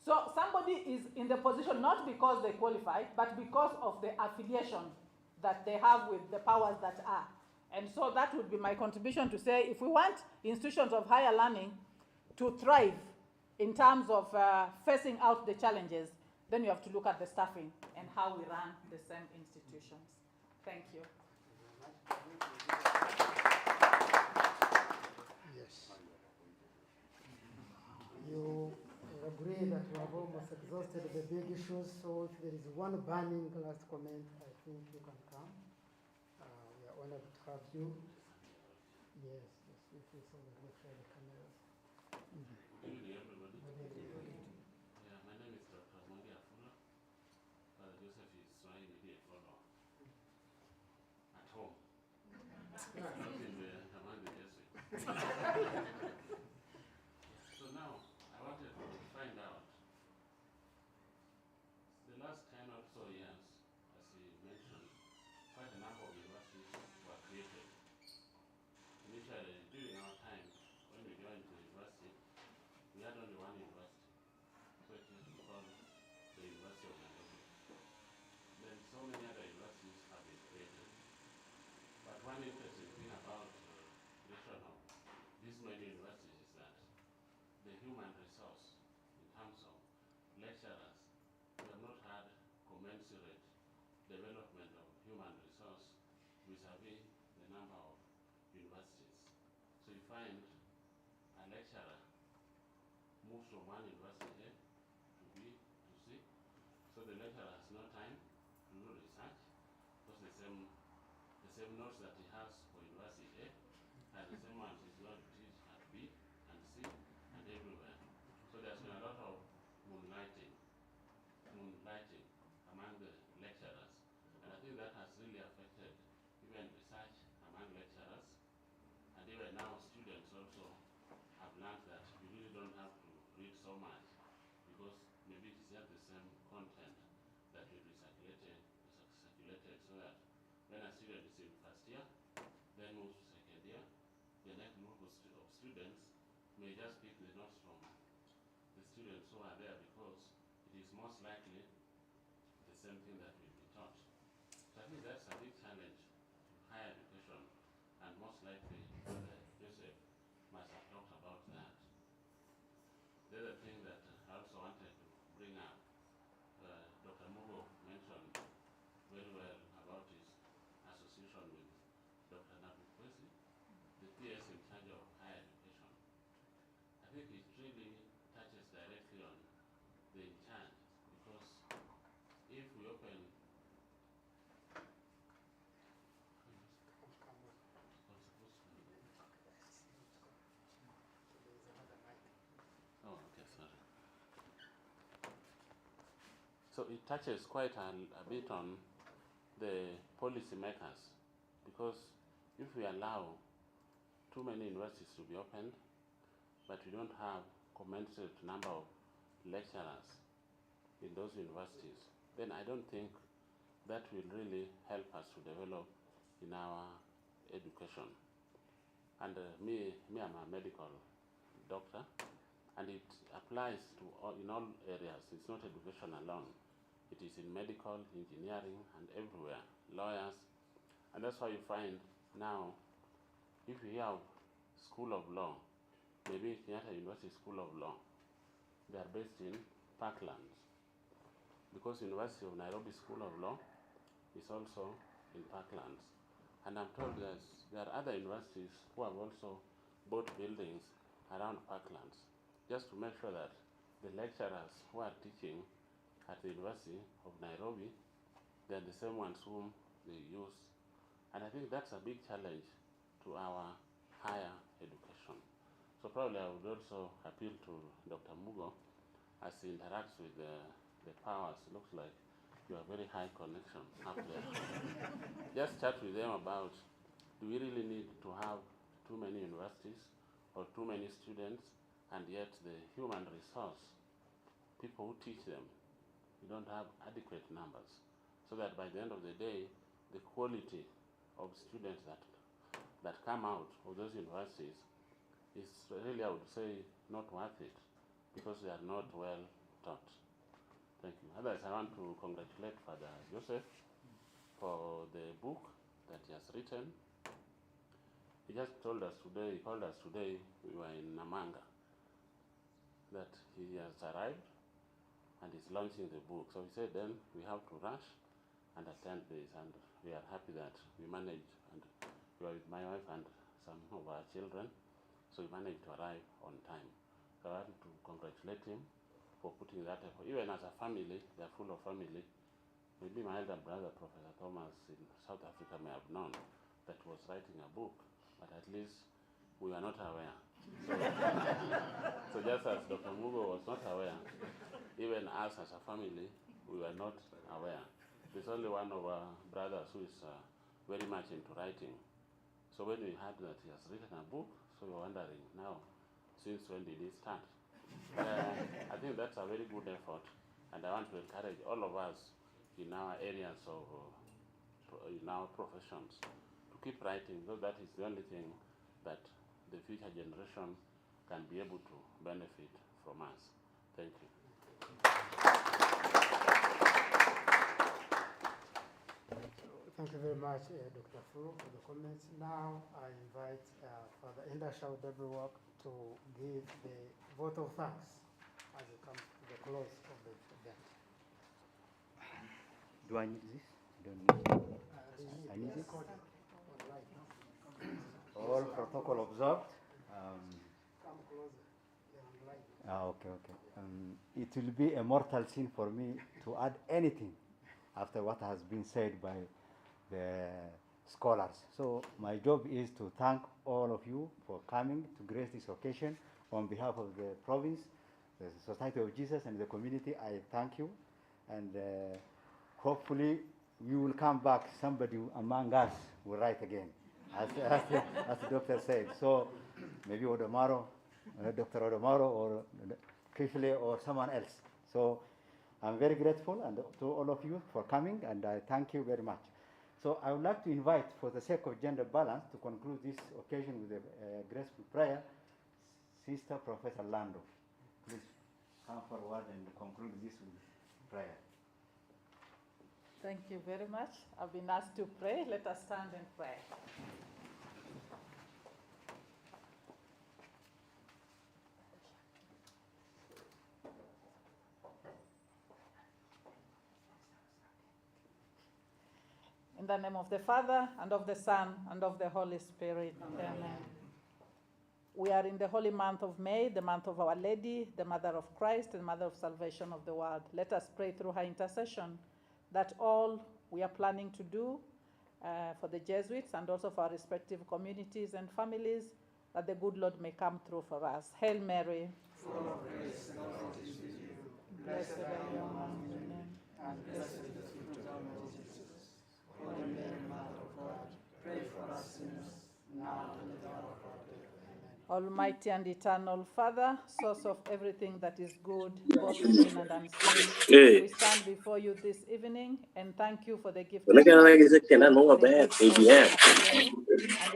[SPEAKER 14] So somebody is in the position not because they qualified, but because of the affiliation that they have with the powers that are. And so that would be my contribution to say, if we want institutions of higher learning to thrive in terms of facing out the challenges, then you have to look at the staffing and how we run the same institutions. Thank you.
[SPEAKER 5] Yes. You agree that we have almost exhausted the big issues, so if there is one burning last comment, I think you can come. honored to have you. Yes, yes, we feel so that we share the cameras.
[SPEAKER 16] Good evening, everybody. Yeah, my name is Dr. AFULO. Father Joseph is trying to be a follow at home, not in the among the Jesuits. So now, I wanted to find out, the last 10 or so years, as he mentioned, quite a number of universities were created. Initially, during our time, when we joined the university, we had only one university, so it used to be called the University of Nairobi. Then so many other universities have been created. But one interesting thing about creation of these many universities is that the human resource, in terms of lecturers, we have not had commensurate development of human resource vis-a-vis the number of universities. So you find a lecturer moves from one university A to B to C, so the lecturer has no time to do research, because the same notes that he has for university A are the same ones he's going to teach at B and C and everywhere. So there's been a lot of moonlighting among the lecturers, and I think that has really affected even research among lecturers, and even now students also have learned that you really don't have to read so much, because maybe it's just the same content that will be circulated, so that when a student is in first year, then moves to second year, the next group of students may just pick the notes from the students who are there, because it is most likely the same thing that will be taught. So I think that's a big challenge to higher education, and most likely Joseph must have talked about that. The other thing that I also wanted to bring up, Dr. Mugo mentioned very well about his association with Dr. Nabukwesi, the PS in charge of higher education. I think it really touches directly on the in charge, because if we open so it touches quite a bit on the policy makers, because if we allow too many universities to be opened, but we don't have commensurate number of lecturers in those universities, then I don't think that will really help us to develop in our education. And me, I'm a medical doctor, and it applies to in all areas. It's not education alone. It is in medical, engineering, and everywhere, lawyers. And that's why you find now, if you have School of Law, maybe Kenyatta University School of Law, they are based in Parklands, because University of Nairobi School of Law is also in Parklands. And I'm told there are other universities who have also bought buildings around Parklands, just to make sure that the lecturers who are teaching at the University of Nairobi, they're the same ones whom they use. And I think that's a big challenge to our higher education. So probably I would also appeal to Dr. Mugo as he interacts with the powers. It looks like you have very high connection up there. Just chat with them about, do we really need to have too many universities or too many students, and yet the human resource, people who teach them, we don't have adequate numbers, so that by the end of the day, the quality of students that come out of those universities is really, I would say, not worth it, because they are not well taught. Thank you. Otherwise, I want to congratulate Father Joseph for the book that he has written. He just told us today, he called us today, we were in Namanga, that he has arrived and is launching the book. So he said then we have to rush and attend this, and we are happy that we managed, and we were with my wife and some of our children, so we managed to arrive on time. So I want to congratulate him for putting that effort. Even as a family, they are full of family. Maybe my elder brother, Professor Thomas in South Africa, may have known, that was writing a book, but at least we were not aware. So just as Dr. Mugo was not aware, even us as a family, we were not aware. There's only one of our brothers who is very much into writing. So when we heard that he has written a book, so we were wondering now, since when did it start? I think that's a very good effort, and I want to encourage all of us in our areas of, in our professions, to keep writing, because that is the only thing that the future generation can be able to benefit from us. Thank you.
[SPEAKER 5] Thank you very much, Dr. Afuro, for the comments. Now I invite Father Endashau Debrewak to give the vote of thanks as we come to the close of the event.
[SPEAKER 17] Do I need this? Don't need it. I need it. All protocol observed.
[SPEAKER 5] Come closer.
[SPEAKER 17] Okay. It will be a mortal sin for me to add anything after what has been said by the scholars. So my job is to thank all of you for coming to grace this occasion on behalf of the province, the Society of Jesus, and the community. I thank you, and hopefully you will come back. Somebody among us will write again, as the doctor said. So maybe Odomaro, Dr. Odomaro, or Kifle, or someone else. So I'm very grateful and to all of you for coming, and I thank you very much. So I would like to invite, for the sake of gender balance, to conclude this occasion with a graceful prayer, Sister Professor Lando. Please come forward and conclude this with prayer.
[SPEAKER 14] Thank you very much. I've been asked to pray. Let us stand and pray. In the name of the Father, and of the Son, and of the Holy Spirit. Amen. We are in the holy month of May, the month of Our Lady, the Mother of Christ, and Mother of Salvation of the world. Let us pray through her intercession that all we are planning to do for the Jesuits and also for our respective communities and families, that the good Lord may come through for us. Hail Mary, full of grace, the Lord is with you. Blessed are you among women, and blessed is the fruit of your womb, Jesus. Holy Mary, Mother of God, pray for us sinners, now and at the hour of our death. Almighty and eternal Father, source of everything that is good, both seen and unseen, we stand before you this evening and thank you for the gift of life, for the gift of academic, and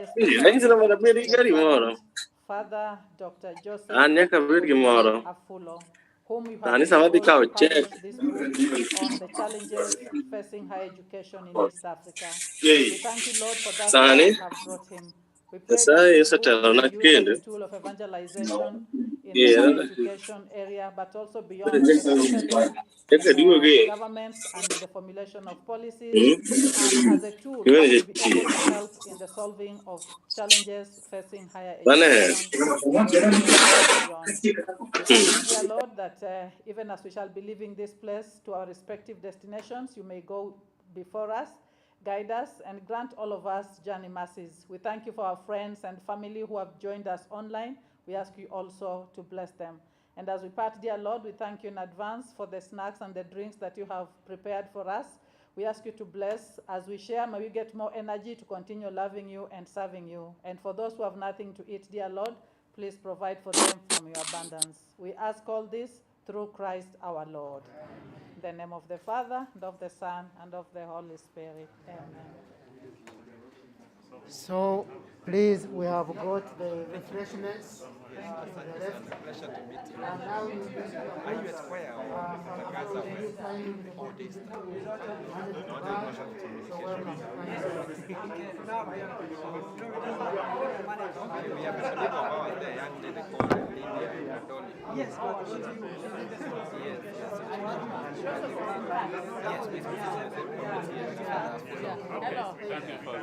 [SPEAKER 14] especially Father Dr. Joseph Afulo, whom you have called to publish this book on the challenges facing higher education in East Africa. We thank you, Lord, for that far you have brought him. We pray that this book will be used as a tool of evangelization in the higher education area, but also beyond, especially in governments and in the formulation of policies, and as a tool that will be able to help in the solving of challenges facing higher education and beyond. We ask, dear Lord, that even as we shall be leaving this place to our respective destinations, you may go before us, guide us, and grant all of us journey mercies. We thank you for our friends and family who have joined us online. We ask you also to bless them. And as we part, dear Lord, we thank you in advance for the snacks and the drinks that you have prepared for us. We ask you to bless as we share. May we get more energy to continue loving you and serving you. And for those who have nothing to eat, dear Lord, please provide for them from your abundance. We ask all this through Christ our Lord. In the name of the Father, and of the Son, and of the Holy Spirit. Amen.
[SPEAKER 5] So, please, we have got the refreshments.
[SPEAKER 12] Pleasure to meet you.
[SPEAKER 5] And now we will
[SPEAKER 12] Are you a square or Gaza? All this stuff. Okay, we have a colleague of ours, the young lady called Lydia Adoli.
[SPEAKER 2] Yes, but
[SPEAKER 12] Yes, we speak the same community as
[SPEAKER 14] Hello.
[SPEAKER 16] Thank you for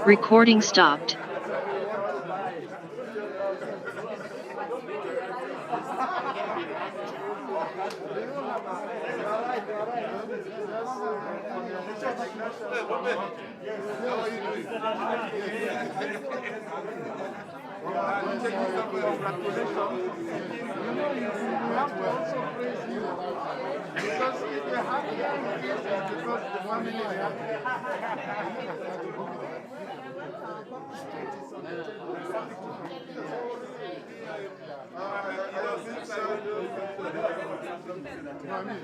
[SPEAKER 18] Recording stopped.
[SPEAKER 1] Because if you have young kids, it's because the family is happy. No, I mean,